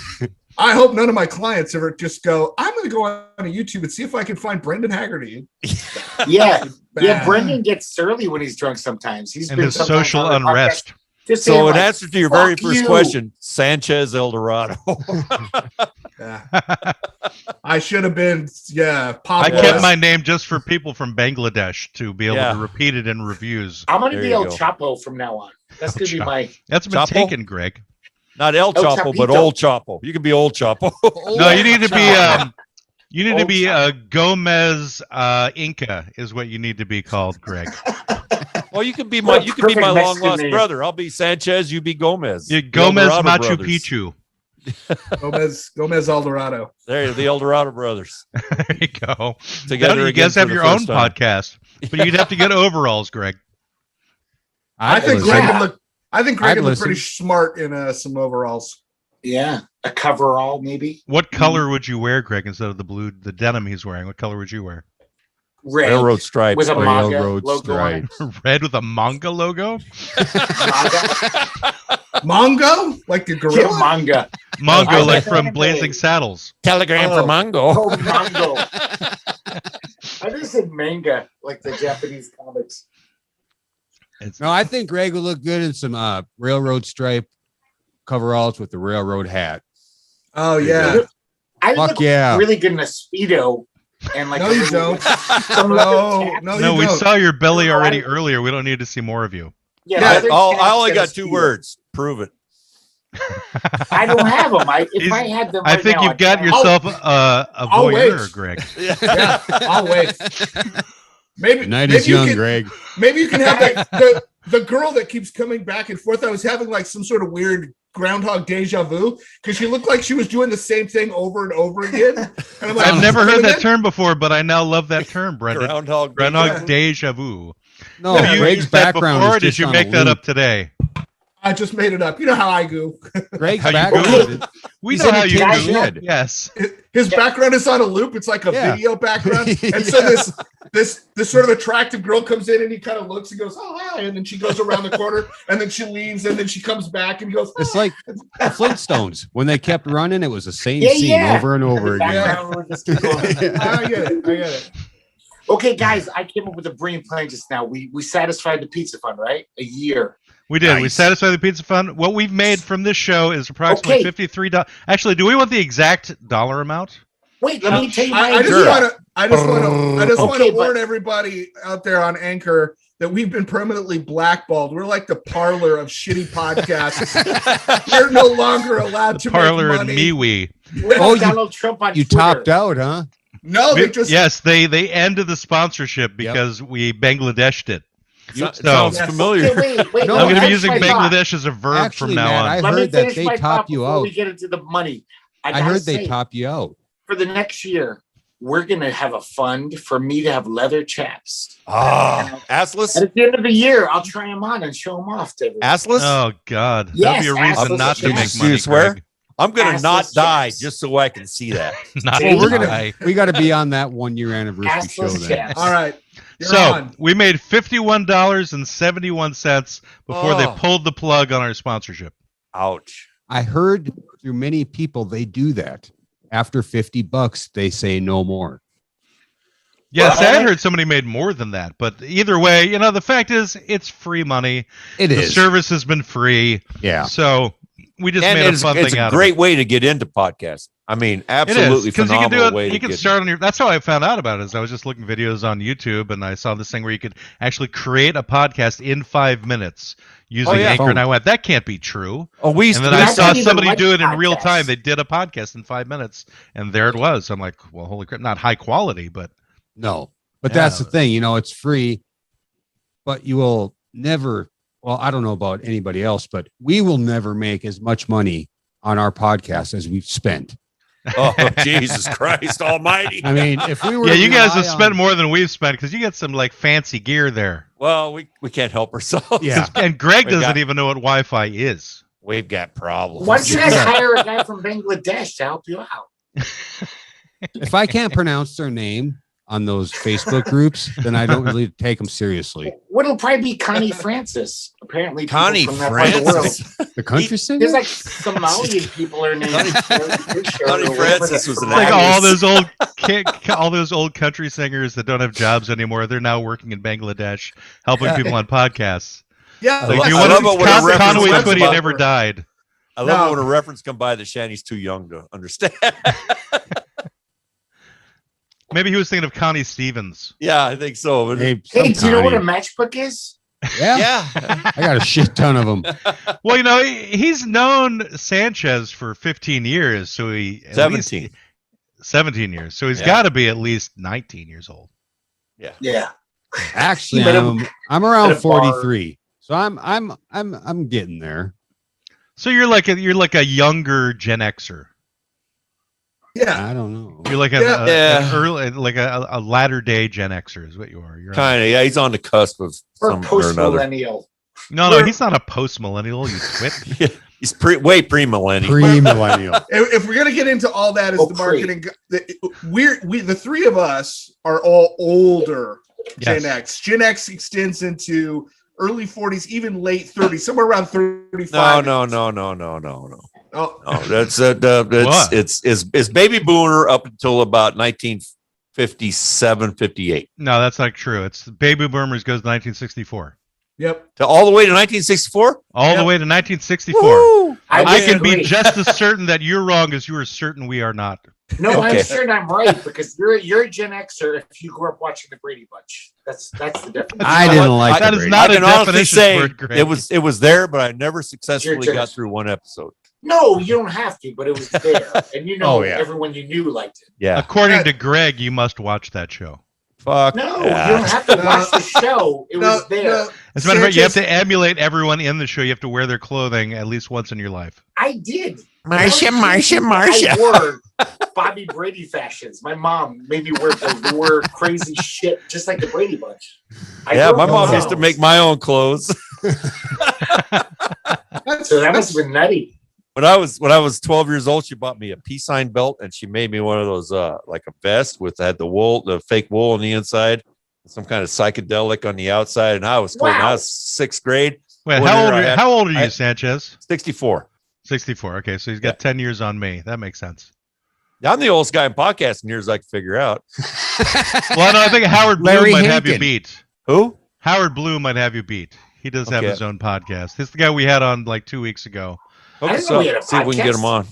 I hope none of my clients ever just go, I'm going to go on YouTube and see if I can find Brendan Haggerty. Yeah. Yeah, Bad. Brendan gets surly when he's drunk sometimes. He's And been his sometimes social on the podcast unrest. just saying, so, in like, answer to your very "Fuck first you." question, Sanchez El Dorado. Yeah. I should have been, I Pablo. kept my name just for people from Bangladesh to be able Yeah. to repeat it in reviews. I'm gonna There be you El go. Chapo from now on. That's gonna be Chapo. my That's been Chapo? taken, Greg. Not El Chapo, but Chapito. Old Chapo. You can be Old Chapo. No, you need to be Old Gomez Inca is what you need to be called, Greg. Well, you can be What my a you can be perfect my long Mexican lost name. brother. I'll be Sanchez. You be Gomez. You're The Gomez El Dorado Machu brothers. Picchu. Gomez Eldorado. There, the El Dorado brothers There you go. together. You again guys for have the your own first time. podcast, but you'd have to get overalls, Greg. I think listen. Greg would look. I think Greg I'd would look listen. pretty smart in some overalls. yeah, a coverall maybe. What color would you wear, Greg, instead of the denim he's wearing? What color would you wear? Red Railroad stripes. with a manga Railroad logo on it. Red with a manga logo? Manga. Mongo, like the Yeah, gorilla. manga. Mongo, I like like from anime. Blazing Saddles. Telegram Oh. for Mongo. Oh, mango. I just said manga, like the Japanese comics. No, I think Greg would look good in some railroad stripe coveralls with the railroad hat. Oh yeah. I Fuck look yeah. really good in a Speedo and like No, a you little- don't. some No, leather tab. no, No, you we don't. saw your belly No, already I- earlier. We don't need to see more of you. Yeah, Yeah, leather I tabs only and a got two Speedo. words. Prove it. I don't have them. If He's- I had them, I right think now, you've I'd got try. yourself a I'll voyeur, wait. Greg. Yeah, I'll wait. Maybe The night maybe is you young, can- Greg. Maybe you can have the girl that keeps coming back and forth. I was having like some sort of weird groundhog deja vu because she looked like she was doing the same thing over and over again. And I'm like, I've never heard and that then- term before, but I now love that term, Brendan. Groundhog. Groundhog deja vu. No, Have you Greg's used that background before, or is did just you on make a that loop. up today? I just made it up. You know how I go. Greg's How you background. go? We He's know how you entertaining do. shit. Yes. His background is on a loop. It's like a Yeah. video background. And so this sort of attractive girl comes in and he kind of looks and goes, "Oh, hi," and then she goes around the corner and then she leaves and then she comes back and he goes, It's like the Flintstones. When they kept running, it was the same Yeah, scene yeah. over and over The again. background would just keep going. I get it. Okay, guys, I came up with a brilliant plan just now. We satisfied the pizza fund, right? A year. We did. We Nice. satisfied the pizza fund. What we've made from this show is approximately Okay. $53. Actually, do we want the exact dollar amount? Wait, let me tell you my I just idea. want to Okay, but- warn everybody out there on Anchor that we've been permanently blackballed. We're like the parlor of shitty podcasts. We're no longer allowed to Parlor make and money. MeWe. We're Oh, like you- Donald Trump on You Twitter. topped out, huh? No, they just Yes, they ended the sponsorship because we Bangladeshed it. Sounds familiar. Okay, wait, I'm going to be using finish my thought. Bangladesh as a verb Actually, from now Matt, on. I Let me heard that finish they my top thought you before out. we get into the money. I gotta heard they say, top you out. for the next year, we're going to have a fund for me to have leather chaps. Assless? At the end of the year, I'll try them on and show them off to everyone. Assless? Oh, God. Yes, That'd be a reason assless, not to yes. make money, You swear? Greg. I'm going to not Assless die chaps. just so I can see that. Not See? We're die. gonna we got to be on that 1 year anniversary show Assless then. chaps. All right. You're So on. we made $51.71 before they pulled the plug on our sponsorship. Ouch. I heard through many people they do that. After $50, they say no more. Yes, Well, I had heard somebody made more than that, but either way, the fact is it's free money. It The is. service has been free. Yeah. So we just And made a it's fun a thing out great of way to get into podcasts. I mean, it. absolutely Because you can do phenomenal it. way You to can get start on your. That's how I found out about it. Is I was just looking videos on YouTube and I saw this thing where you could actually create a podcast in 5 minutes using yeah. Anchor, and I went, that can't be true. Oh, we used And to then do I That's saw not even somebody like do it in real podcasts. time. They did a podcast in 5 minutes, and there it was. I'm like, well, holy crap! Not high quality, but No. But Yeah. that's the thing, it's free, but you will never, well, I don't know about anybody else, but we will never make as much money on our podcast as we've spent. Oh, Jesus Christ almighty. I mean, if we were yeah, to you guys have rely spent on- more than we've spent because you get some like fancy gear there. Well, we can't help ourselves. Yeah. And Greg We've doesn't got- even know what Wi-Fi is. We've got problems. Why don't you guys hire a guy from Bangladesh to help you out? If I can't pronounce their name on those Facebook groups, then I don't really take them seriously. What'll probably be Connie Francis. Apparently, people Connie from that part of the world. Francis. The country singer? There's like Somalian people are named. Connie Francis was an Like actress. all those old country singers that don't have jobs anymore, they're now working in Bangladesh, helping people on podcasts. Yeah. Like, love- you I want love it when a reference Conway comes Twitty about- never died. I love No. it when a reference come by that Shanny's too young to understand. Maybe he was thinking of Connie Stevens. Yeah, I think so. But Hey, Hey, do you know what a Connie. matchbook is? Yeah. yeah. I got a shit ton of them. Well, he's known Sanchez for 15 years, so he at 17. least- 17 years. So he's Yeah. got to be at least 19 years old. Yeah. Actually, But a- I'm around at a bar. 43. So I'm getting there. So you're like a younger Gen Xer. Yeah. I don't know. You're like Yeah. an early, like a latter day Gen Xer is what you are. You're Kind of. Yeah, he's on the cusp of Or some or post another. millennial. No, he's not a post millennial. You twit. Yeah, he's way pre-millennial. Pre-millennial. If we're gonna get into all that as Oh, the marketing, we the three of us are all older Yes. Gen X. Gen X extends into early 40s, even late 30s, somewhere around 35. No. Oh, No, it's baby boomer up until about 1957, 58. No, that's not true. It's baby boomers goes to 1964. yep. To all the way to 1964. All the Yep. way to 1964. Woo! I can be disagree. just as certain that you're wrong as you are certain we are not. No, Okay. I'm certain I'm right because you're a Gen Xer if you grew up watching the Brady Bunch. That's the difference. I didn't like That the is Brady. not I a can honestly definition say for it, Greg. it was there, but I never successfully Sure, got sure. through one episode. No, you don't have to, but it was there, and Oh, yeah. everyone you knew liked it. Yeah. According to Greg, you must watch that show. Fuck. No, yeah. you don't have to watch the show. It was there. As a matter of fact, you have Sanchez- to emulate everyone in the show. You have to wear their clothing at least once in your life. I did. Marcia. I wore Bobby Brady fashions. My mom made me wear crazy shit, just like the Brady Bunch. Yeah, my mom used used to make my own clothes. So that must have been nutty. When I was 12 years old, she bought me a peace sign belt, and she made me one of those like a vest with had the fake wool on the inside, some kind of psychedelic on the outside. And I was cool. When I Wow. was sixth grade. Wait, One year I had- how old are you, I- Sanchez? 64. 64. Okay, so he's got 10 years on me. That makes sense. I'm the oldest guy in podcasting years I can figure out. Well, no, I think Howard Bloom Larry might have you Hankin. beat. Who? Howard Bloom might have you beat. He does have Okay. his own podcast. He's the guy we had on like 2 weeks ago. I Okay, didn't know we had a see if we can get him podcast. on.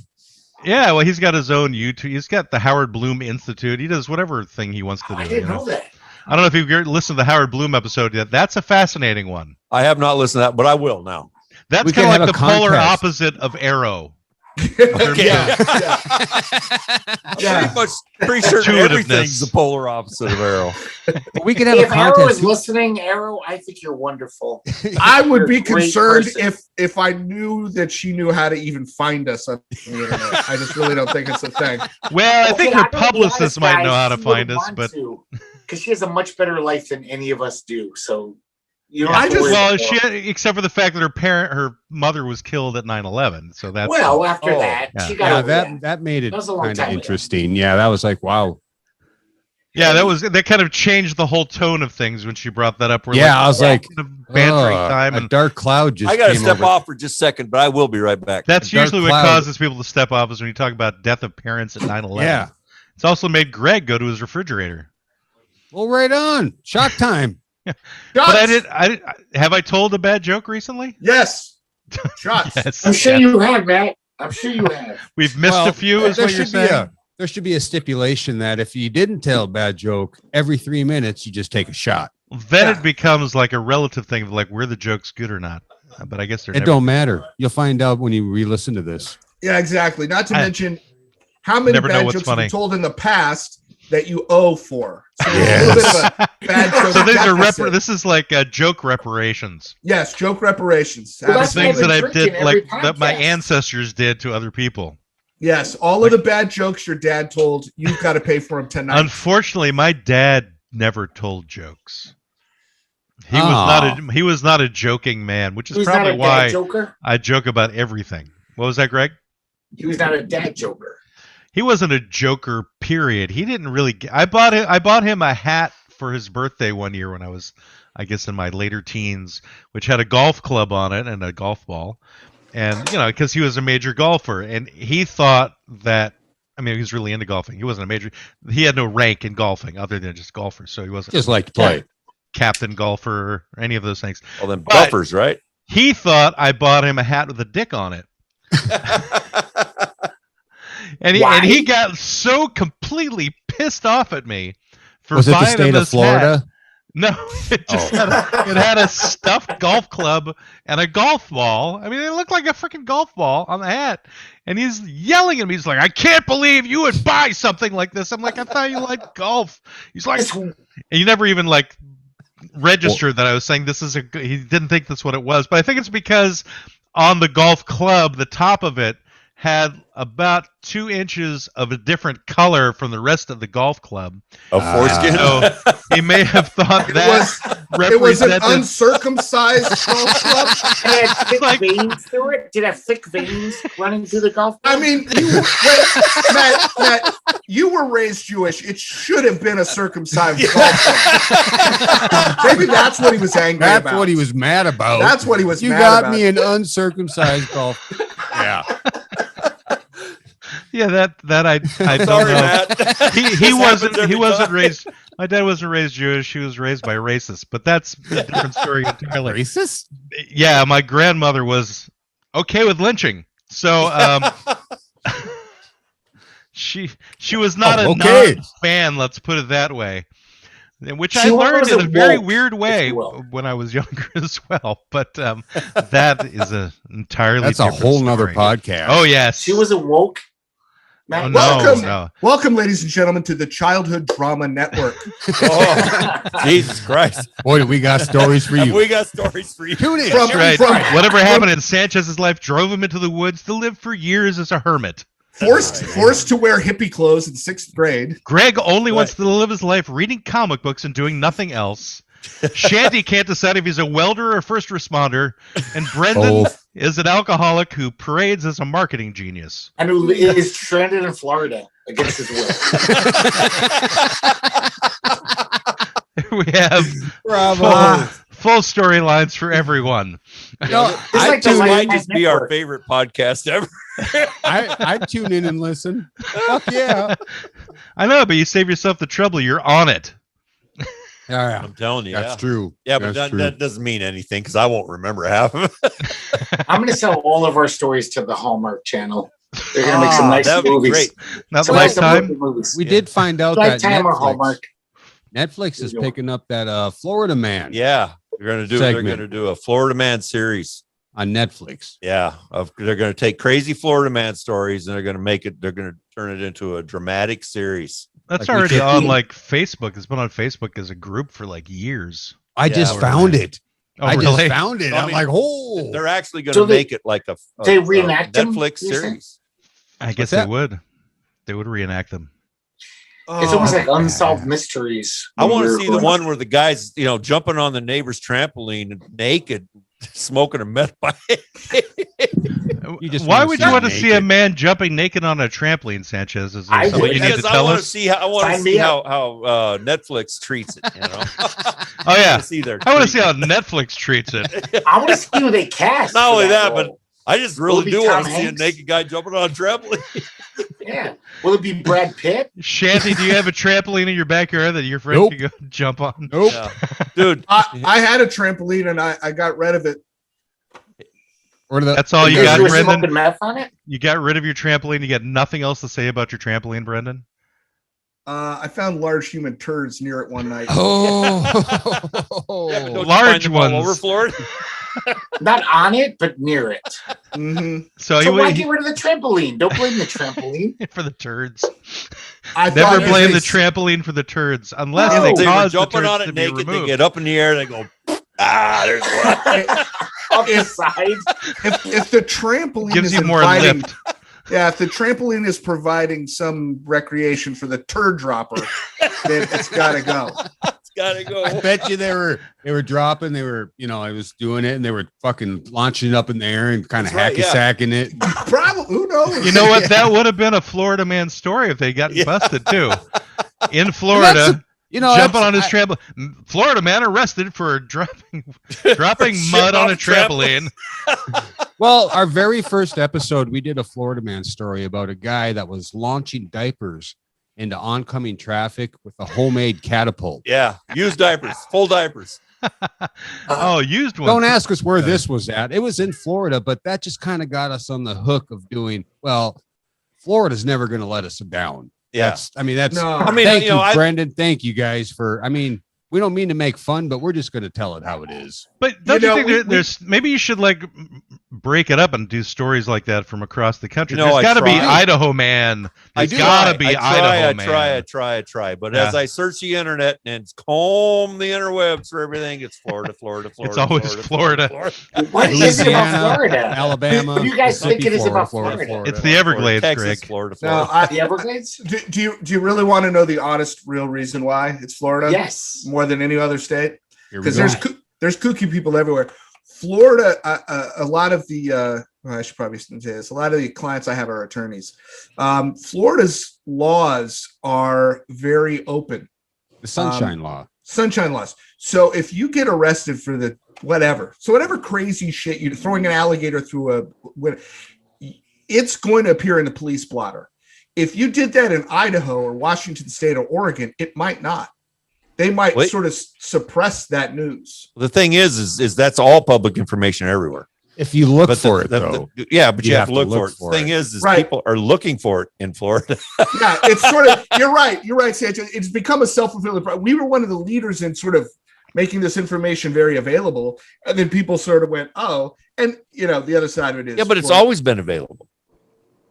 Yeah, well, he's got his own YouTube. He's got the Howard Bloom Institute. He does whatever thing he wants to do. I didn't you know? know that. I don't know if you've listened to the Howard Bloom episode yet. That's a fascinating one. I have not listened to that, but I will now. That's We kind can of like have the a polar contest. opposite of Arrow. Okay. Yeah. Pretty sure everything's the polar opposite of Arrow. But we could have If a Arrow contest. is listening, Arrow, I think you're wonderful. I would be You're a great concerned person. if I knew that she knew how to even find us on the internet. I just really don't think it's a thing. Well, I think Okay, her I'm gonna be publicist honest, might know guys, how to she find wouldn't us, want but to, because she has a much better life than any of us do. So you don't I have to just- worry well, about she except for the fact that her mother was killed at 9/11. So that's well, after Oh, that, yeah. she got Yeah, over that. that made it That was a long kind of time ago. interesting. Yeah, that was like, wow. yeah, that kind of changed the whole tone of things when she brought that up. We're Yeah, I was like, bantering time, a and dark cloud just I got to came step over. off for just a second, but I will be right back. that's a dark usually what cloud. causes people to step off is when you talk about death of parents at 9/11. Yeah. It's also made Greg go to his refrigerator. Well, right on. Shock time. But I have I told a bad joke recently? Yes. Shots. Yes. I'm sure yes. you have, Matt. I'm sure you have. We've missed a few, is there what you're should be saying? there should be a stipulation that if you didn't tell a bad joke, every 3 minutes you just take a shot. Then Yeah. it becomes like a relative thing of like, were the jokes good or not? But I guess they're It never. don't matter. You'll find out when you re-listen to this. Yeah, exactly. Not to I mention how many never know bad what's jokes have funny. been told in the past that you owe for. So there's a little bit of a bad joke. So these are deficit. this is like joke reparations. Yes, joke reparations. Well, The that's things what that I've I been did, drinking like every that my podcast. ancestors did to other people. Yes, all of the bad jokes your dad told, you've got to pay for them tonight. Unfortunately, my dad never told jokes. He was not a joking man, which is He was not probably a dad why joker. I joke about everything. What was that, Greg? He was not a dad joker. He wasn't a joker. Period. He didn't really. I bought him a hat for his birthday one year when I was, I guess, in my later teens, which had a golf club on it and a golf ball, and because he was a major golfer, and he thought that. I mean, he was really into golfing. He wasn't a major. He had no rank in golfing other than just golfer, so he wasn't Just like to play. captain golfer or any of those things. Well, then But- buffers, right? He thought I bought him a hat with a dick on it. And he got so completely pissed off at me for Was it the buying him state of this Florida? hat. No, it just had a stuffed golf club and a golf ball. I mean, it looked like a freaking golf ball on the hat. And he's yelling at me. He's like, "I can't believe you would buy something like this." I'm like, "I thought you liked golf." He's like, and you never even like registered that I was saying this is he didn't think that's what it was. But I think it's because on the golf club, the top of it had about 2 inches of a different color from the rest of the golf club. A foreskin. So he may have thought It was an represented. uncircumcised golf club. It had thick veins through it. Did it have thick veins running through the golf I club? mean, Matt, you were raised Jewish. It should have been a circumcised golf club. Maybe that's what he was angry That's about. what he was mad about. That's what he was You mad got about. me an uncircumcised golf. Yeah. Yeah, that I don't Sorry, know. Matt. He This wasn't happens every wasn't time. raised. My dad wasn't raised Jewish. He was raised by racists. But that's a different story entirely. Racist? Yeah, my grandmother was okay with lynching. So she was not a okay. non-fan. Let's put it that way. Which She I learned in a wasn't very woke, weird way if you will. when I was younger as well. But that is an entirely That's a different whole nother story. podcast. Oh yes. She wasn't woke. Oh, Matt, no, Welcome. no. Welcome, ladies and gentlemen, to the Childhood Drama Network. Oh, Jesus Christ. Boy, do we got stories for you. We got stories for you. Tune in. From- That's right. from- Whatever happened in Sanchez's life drove him into the woods to live for years as a hermit. Forced to wear hippie clothes in 6th grade. Greg only wants to live his life reading comic books and doing nothing else. Shanty can't decide if he's a welder or a first responder. And Brendan is an alcoholic who parades as a marketing genius. and who is stranded in Florida against his will. We have Bravo. full storylines for everyone. No, It's I, like the tune This in, might just be our Network. favorite podcast ever. I tune in and listen. Fuck yeah. I know, but you save yourself the trouble. You're on it. Yeah, I'm telling you. that's yeah. true. Yeah, but That's true. that doesn't mean anything because I won't remember half of it. I'm going to sell all of our stories to the Hallmark Channel. They're going to make some nice That'd be movies. great. Not Some nice lifetime. movies. We did find out that Lifetime or Hallmark. Netflix is picking up that Florida Man. Yeah, they're gonna do. Segment. They're gonna do a Florida Man series. on Netflix. Yeah, they're going to take crazy Florida man stories and they're going to turn it into a dramatic series. That's like already on like Facebook. It's been on Facebook as a group for like years. I just found it. Oh, I really? just found it. I'm like, oh, they're actually going to make it like a Netflix series. I guess they would. They would reenact them. It's almost like Unsolved Mysteries. I want to see the one where the guy's, jumping on the neighbor's trampoline naked, smoking a meth pipe. Why would you want to see a man jumping naked on a trampoline, Sanchez? Is there something you need to tell us? I want to see how Netflix treats it. Oh yeah, I want to see how Netflix treats it. I want to see who they cast. Not only that, but I just really do want to see a naked guy jumping on a trampoline. Yeah. Will it be Brad Pitt? Shanty, do you have a trampoline in your backyard that your friend can go jump on? Nope. Yeah. Dude. I had a trampoline and I got rid of it. That's all you got, Brendan? Meth on it? You got rid of your trampoline? You got nothing else to say about your trampoline, Brendan? I found large human turds near it one night. Large ones. All over Florida? Not on it, but near it. Mm-hmm. So why get rid of the trampoline? Don't blame the trampoline. For the turds. Never blame the trampoline for the turds, unless they cause the turds on it to naked, be removed. they get up in the air, they go, there's one. Off the side. If the trampoline gives is you more lift. Yeah, if the trampoline is providing some recreation for the turd dropper, then it's got to go. It's got to go. I bet you they were dropping. They were, I was doing it, and they were fucking launching it up in the air and kind of hacky-sacking it. Probably, who knows? You know what? That would have been a Florida man story if they got busted too. In Florida. Jumping on his trampoline. Florida man arrested for dropping mud on a trampoline. Well, our very first episode, we did a Florida man story about a guy that was launching diapers into oncoming traffic with a homemade catapult. Yeah, used diapers, full diapers. Used ones. Don't ask us where this was at. It was in Florida, but that just kind of got us on the hook of doing, Florida's never going to let us down. Yeah. Thank you, Brendan. Thank you guys for, we don't mean to make fun, but we're just going to tell it how it is. But don't you think there's maybe you should break it up and do stories like that from across the country? There's got to be Idaho man. There's got to be Idaho man. I try. But as I search the internet and comb the interwebs for everything, it's Florida. It's always Florida. What is it about Florida? Alabama. What do you guys think it is about Florida? It's the Everglades, Texas, Greg. Florida. The Everglades? Do you really want to know the honest, real reason why it's Florida? Yes. More than any other state? Because there's kooky people everywhere. Florida, a lot of the I should probably say this. A lot of the clients I have are attorneys. Florida's laws are very open. The sunshine law. Sunshine laws. So if you get arrested for whatever crazy shit, you're throwing an alligator through it's going to appear in the police blotter. If you did that in Idaho or Washington State or Oregon, it might not. They might sort of suppress that news. The thing is that's all public information everywhere. If you look for it, though. But you have to look for it. The thing is people are looking for it in Florida. Yeah, it's sort of, you're right, Sanchez. It's become a self-fulfilling prophecy. We were one of the leaders in sort of making this information very available. And then people sort of went, and the other side of it is. Yeah, but it's always been available.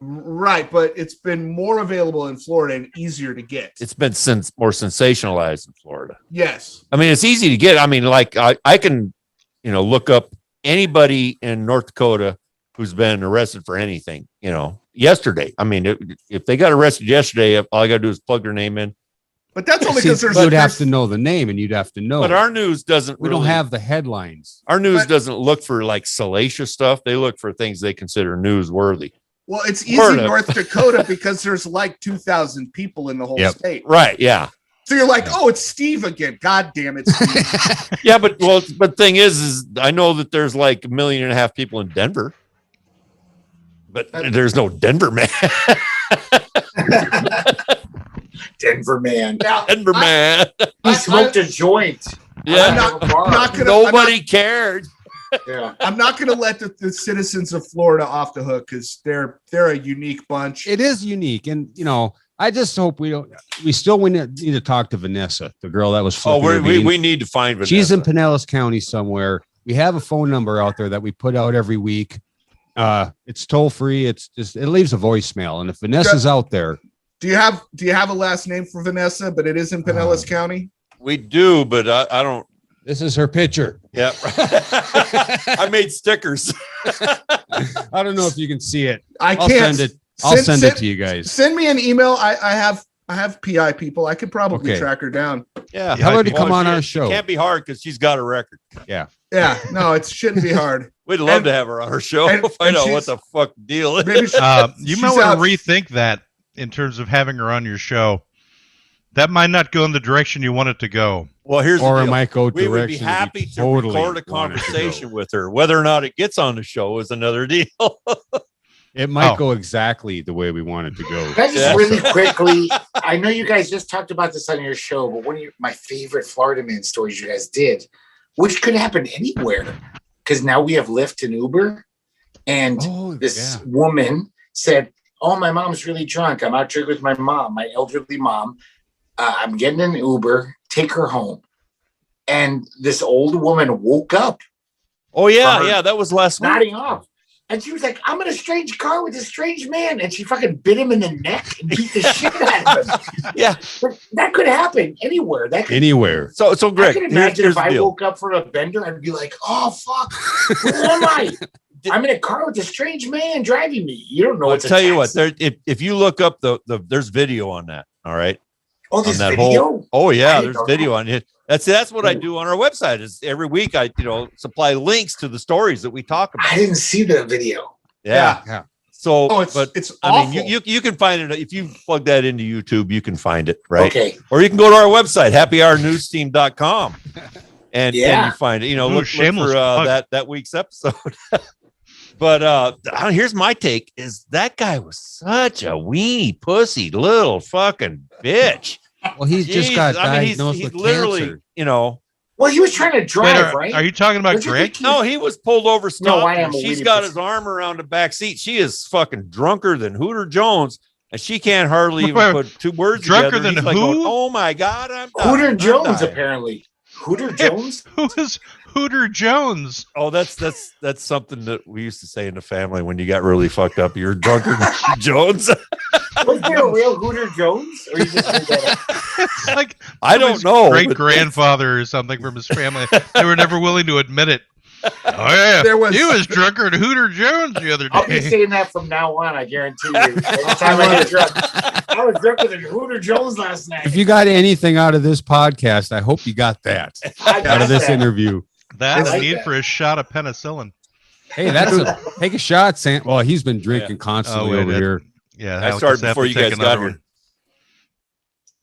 Right, but it's been more available in Florida and easier to get. It's been more sensationalized in Florida. Yes. It's easy to get. I can, look up anybody in North Dakota who's been arrested for anything, yesterday. If they got arrested yesterday, all I got to do is plug their name in. But that's only because you'd have to know the name and you'd have to know. But our news doesn't. We don't have the headlines. Our news doesn't look for salacious stuff. They look for things they consider newsworthy. Well, it's easy in North Dakota because there's 2,000 people in the whole state. Right. Yeah. So you're like, it's Steve again. God damn it, Steve. Yeah, but thing is I know that there's 1.5 million people in Denver, but there's no Denver man. Denver man. Now, Denver man. He smoked a joint. Yeah. Nobody cared. Yeah, I'm not going to let the citizens of Florida off the hook because they're a unique bunch. It is unique, and I just hope we need to talk to Vanessa, the girl that was. We need to find Vanessa. She's in Pinellas County somewhere. we have a phone number out there that we put out every week. It's toll free. It leaves a voicemail. And if Vanessa's out there, do you have a last name for Vanessa? But it is in Pinellas County. We do, but I don't. This is her picture. Yep. I made stickers. I don't know if you can see it. I'll send it. I'll send it to you guys. Send me an email. I have PI people. I could probably track her down. Yeah. How about you come on our show? It can't be hard because she's got a record. Yeah. Yeah. No, it shouldn't be hard. We'd love to have her on our show. Find out what the fuck deal is. You might want to rethink that in terms of having her on your show. That might not go in the direction you want it to go. Well, here's or the it deal. might go we would be happy to record a conversation with her. Whether or not it gets on the show is another deal. It might go exactly the way we want it to go. Can I just really quickly, I know you guys just talked about this on your show, but one of my favorite Florida man stories you guys did, which could happen anywhere, because now we have Lyft and Uber, and this woman said, oh, my mom's really drunk. I'm out drinking with my mom, my elderly mom. I'm getting an Uber, take her home. And this old woman woke up. Oh, yeah, that was last week. Nodding off. And she was like, I'm in a strange car with a strange man. And she fucking bit him in the neck and beat the shit out of him. Yeah. But that could happen anywhere. Anywhere. So Greg, I can imagine if I woke up from a bender, I'd be like, oh, fuck. Where am I? I'm in a car with a strange man driving me. You don't know I'll tell you what, if you look up there's video on that. All right. Oh, there's video? There's video on it. That's what I do on our website. Is every week I supply links to the stories that we talk about. I didn't see the video. Yeah. So, it's I mean, you can find it if you plug that into YouTube. You can find it, right? Okay. Or you can go to our website, happyhournewsteam.com, and you find it. Look for that week's episode. But here's my take: is that guy was such a weenie pussy little fucking bitch. Well, he's just got diagnosed with literally, cancer. Well, he was trying to drive, right? Are you talking about Greg? No, he was pulled over. No, I am. She's got his arm around the back seat. She is fucking drunker than Hooter Jones, and she can't hardly even put two words drunker together. Than He's who? Like, oh my God, I'm Hooter Jones, apparently. Hooter Jones? Who is Hooter Jones? Oh, that's something that we used to say in the family when you got really fucked up. You're drunker than Jones. Was there a real Hooter Jones? Or you just made that up? It's like I don't know. Great grandfather or something from his family. They were never willing to admit it. Oh yeah, he was drunker than Hooter Jones the other day. I'll be saying that from now on. I guarantee you. Every time I get drunk, I was drunker than Hooter Jones last night. If you got anything out of this podcast, I hope you got that out of this interview. That's the need for a shot of penicillin. Hey, take a shot, Sam. Well, he's been drinking constantly over here. Yeah, I started before you guys got here.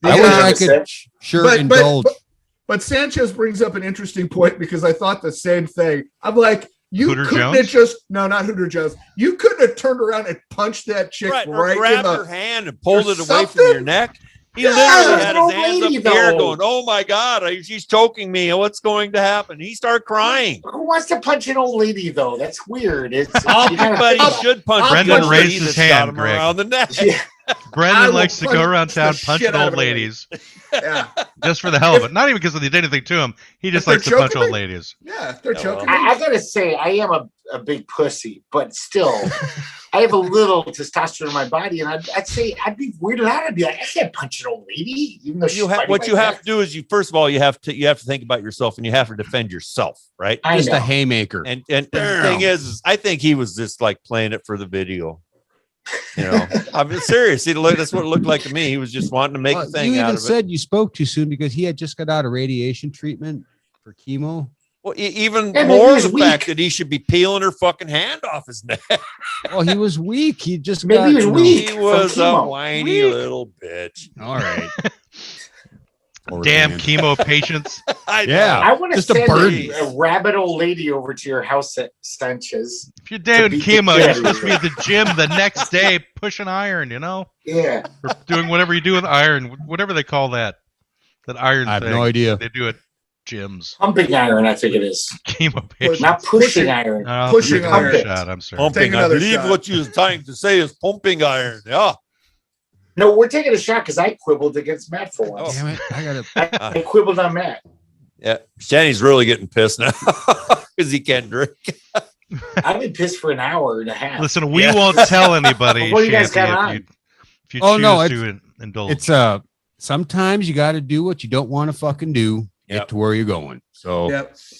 I wish I could indulge. But Sanchez brings up an interesting point because I thought the same thing. I'm like, Hooter couldn't Jones? have no, not Hooter Jones. You couldn't have turned around and punched that chick right or grabbed her hand and pulled it away something? from your neck. He literally had his hands up here going, oh my God, she's choking me. What's going to happen? He started crying. Who wants to punch an old lady, though? That's weird. Everybody should punch. Brendan raised his hand, Greg. Around the neck. Yeah. Brendan likes to go around town punching old ladies. Yeah. Just for the hell of it. Not even because they did anything to him. He just likes to punch old ladies. Yeah, if they're choking. I gotta say, I am a big pussy, but still, I have a little testosterone in my body, and I'd say I'd be weirded out. I'd be like, I can't punch an old lady, even though what you have to do is first of all you have to think about yourself, and you have to defend yourself, right? Just a haymaker. And the thing is, I think he was just like playing it for the video. I'm serious. That's what it looked like to me. He was just wanting to make a thing out of it. You even said you spoke too soon because he had just got out of radiation treatment for chemo. Well, even more the fact that he should be peeling her fucking hand off his neck. Well, he was weak. He just he was weak. He was a whiny little bitch. All right. Damn chemo patients. I want to send a rabid old lady over to your house at Sanchez. If you're doing chemo, you're supposed to be at the gym the next day pushing iron, Yeah. Or doing whatever you do with iron, whatever they call that. That iron thing. I have no idea. They do it gyms. Pumping iron, I think it is. Chemo patients. Not pushing iron. Pushing iron. Shot, I'm sorry. Pumping iron. I believe what you're trying to say is pumping iron. Yeah. No, we're taking a shot because I quibbled against Matt for once. Damn it. I quibbled on Matt. Yeah, Shanny's really getting pissed now because he can't drink. I've been pissed for an hour and a half. Listen, we won't tell anybody, What do you guys Shanty, got if you choose to indulge. It's sometimes you got to do what you don't want to fucking do. Get to where you're going. So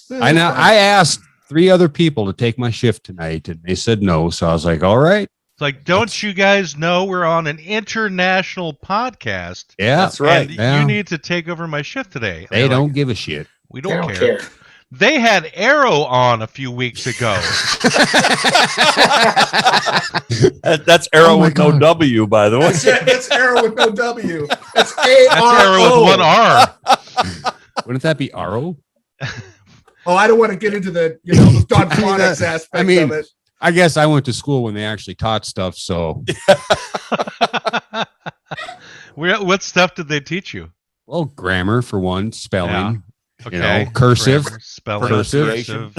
I asked 3 other people to take my shift tonight, and they said no. So I was like, all right. It's like, don't you guys know we're on an international podcast? Yeah, that's right. And you need to take over my shift today. They don't give a shit. We don't care. They had Arrow on a few weeks ago. That's Arrow with no W, by the way. That's Arrow with no W. That's A-R-O. That's Arrow with 1 R. Wouldn't that be Arrow? Oh, I don't want to get into the Don Phonics aspect of it. I guess I went to school when they actually taught stuff. So, what stuff did they teach you? Well, grammar for one, spelling. Yeah. Okay. Cursive, grammar, spelling, cursive.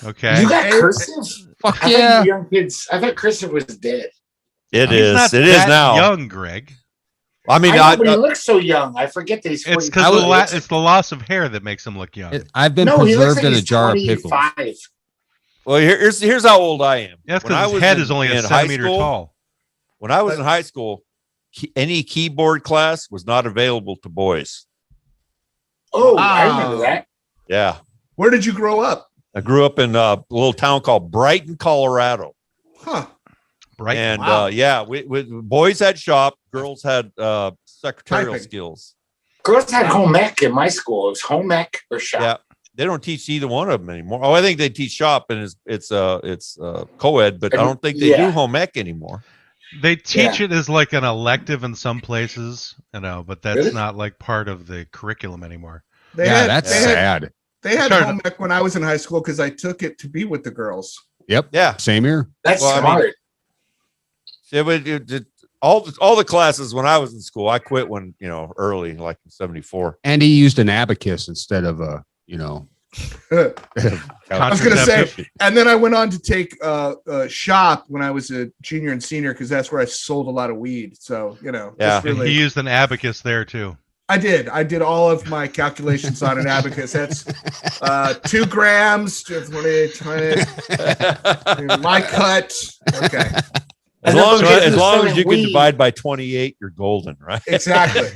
Okay. You got cursive? Fuck I yeah! thought you young kids. I thought cursive was dead. It He's is. not It is that now. young, Greg. I mean, I know, but he looks so young. I forget that he's 40. It's because it's the loss of hair that makes him look young. I've been he looks preserved like in a he's jar of pickles. 25. Well, here's how old I am. That's When I because his was head in- is only a in centimeter high school, tall. When I was in high school, any keyboard class was not available to boys. Oh, I remember that. Yeah. Where did you grow up? I grew up in a little town called Brighton, Colorado. Huh. Brighton. And Wow. we boys had shop, girls had secretarial Typing. skills. Girls had home ec in my school. It was home ec or shop. Yeah. They don't teach either one of them anymore. Oh, I think they teach shop and it's co-ed, but I don't think they do home ec anymore. They teach it as like an elective in some places, but that's Really? not like part of the curriculum anymore. That's sad. They had home ec when I was in high school because I took it to be with the girls. Yep. Yeah. Same here. That's Well, I smart. All the classes when I was in school, I quit when early, like in '74. And he used an abacus instead of a, I was going to say, and then I went on to take shop when I was a junior and senior because that's where I sold a lot of weed. So, Yeah. He used an abacus there too. I did all of my calculations on an abacus. That's 2 grams, 20, my cut. Okay. As long as you can divide by 28, you're golden, right? Exactly.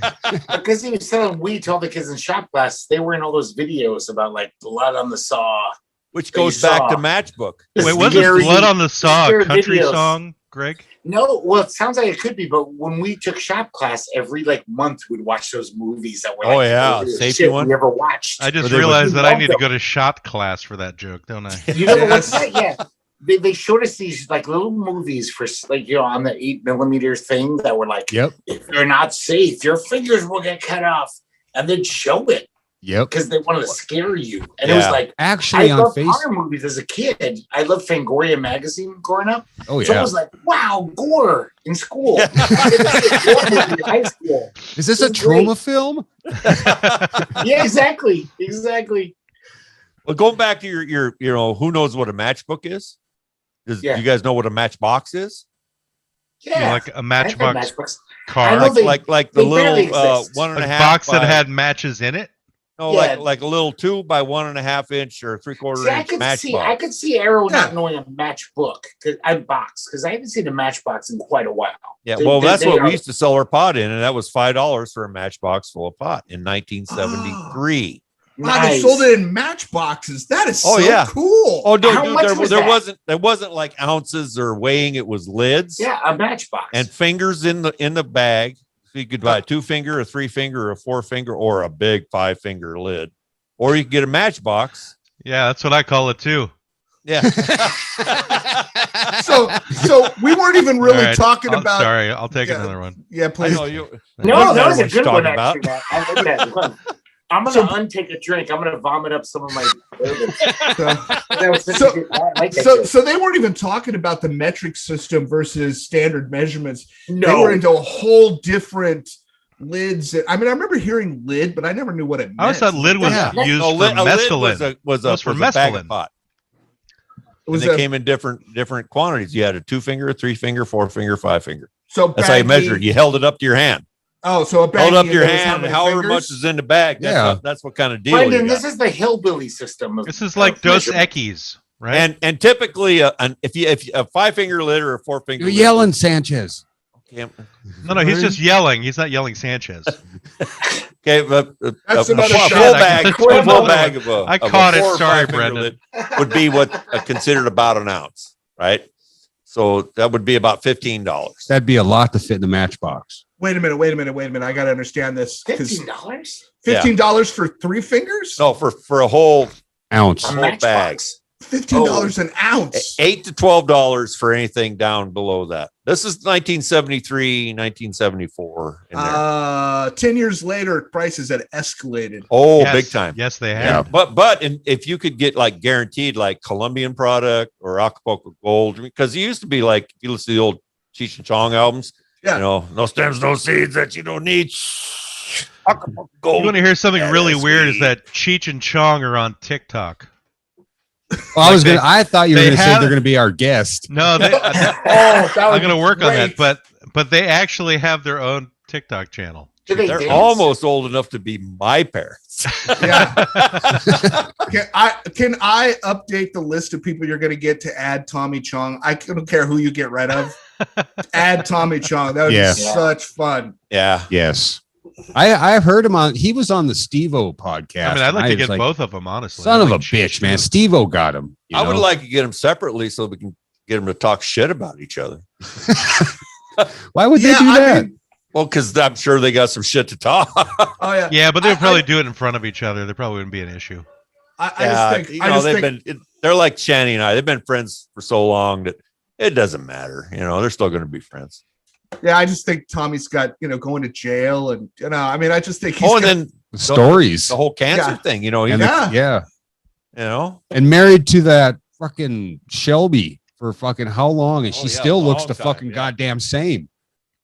Because he was selling weed to all the kids in shop class. They were in all those videos about like blood on the saw. Which goes back to Matchbook. Wait, was this Blood on the Saw a country song, Greg? No, well, it sounds like it could be, but when we took shop class, every month we'd watch those movies that were safety one we ever watched. I just realized that I need to go to shot class for that joke, don't I? You know what's that? Yeah. They showed us these little movies for on the 8mm thing that were like, if you're not safe, your fingers will get cut off, and then show it. Yep. Because they wanted to scare you, and it was like actually I on loved Facebook. horror movies as a kid. I loved Fangoria magazine growing up. Oh yeah. So I was like, wow, gore in school. High school. Is this a trauma film? Yeah, exactly. Well, going back to your who knows what a matchbook is? Do you guys know what a matchbox is? Yeah, like a matchbox car, I know like the little 1.5 box that had matches in it. No, like a little 2 by 1.5 inch or 3/4 inch matchbox. I could see Arrow not knowing a matchbook because I haven't seen a matchbox in quite a while. Yeah, that's what we used to sell our pot in, and that was $5 for a matchbox full of pot in 1973. Wow, they sold it in matchboxes. That is so cool. Oh, there wasn't like ounces or weighing. It was lids. Yeah, a matchbox and fingers in the bag. So you could buy a 2-finger, a 3-finger, or a 4-finger, or a big 5-finger lid, or you could get a matchbox. Yeah, that's what I call it too. Yeah. So we weren't even really talking about. Sorry, I'll take another one. Yeah, please. No, that was a good one. Actually, I like that one. I'm gonna untake a drink. I'm gonna vomit up some of my. So they weren't even talking about the metric system versus standard measurements. No. They were into a whole different lids. I mean, I remember hearing lid, but I never knew what it meant. I always thought lid was used for mescaline. Was for mescaline. Pot. They came in different quantities. You had a 2-finger, a 3-finger, 4-finger, 5-finger. So that's how you measured. You held it up to your hand. Oh, so a baggie. Hold up your and hand, however much is in the bag. That's what kind of deal. Brendan, this is the hillbilly system. This is like Dos Equis, right? And typically, if you a 5-finger lid or a 4-finger, you're yelling Sanchez. Okay. No, he's just yelling. He's not yelling Sanchez. Okay, but That's a another full shot. bag of a I caught it. 4 or Sorry, 5-finger Brendan. lid would be what considered about an ounce, right? So that would be about $15. That'd be a lot to fit in the matchbox. Wait a minute. I got to understand this. $15? $15 for 3 fingers? No, for a whole Ounce. whole bag. $15 an ounce. $8 to $12 for anything down below that. This is 1973, 1974. In there. 10 years later, prices had escalated. Oh, Yes. big time. Yes, they have. But if you could get like guaranteed like Colombian product or Acapulco Gold, because it used to be like, if you listen to the old Cheech and Chong albums, Yeah. you know, no stems, no seeds that you don't need. Acapulco Gold. You want to hear something really is weird? sweet. Is that Cheech and Chong are on TikTok? Well, I thought you were they going to say have- they're going to be our guest. No, That I'm would going to be work on that. great. But they actually have theve TikTok channel. Do they They're dance? almost old enough to be my parents. Yeah. Can I update the list of people you're going to get to add Tommy Chong? I don't care who you get rid of. Add Tommy Chong. That would Yeah. be such fun. Yeah. Yes. I've heard him on. He was on the Steve-O podcast. I mean, I'd like to was get both of them, honestly. Son I of a like Cheech bitch, man. too. Steve-O got him. I would like to get them separately so we can get them to talk shit about each other. Why would they do that? Well, because I'm sure they got some shit to talk. Oh yeah. Yeah, but they would probably do it in front of each other. There probably wouldn't be an issue. I just think they're like Channy and I. They've been friends for so long that it doesn't matter. You know, they're still going to be friends. Yeah, I just think Tommy's got, going to jail and, I mean, I just think he's And then stories. the whole cancer thing, you know, And Yeah. you know, and married to that fucking Shelby for fucking how long? And she still looks the fucking goddamn same.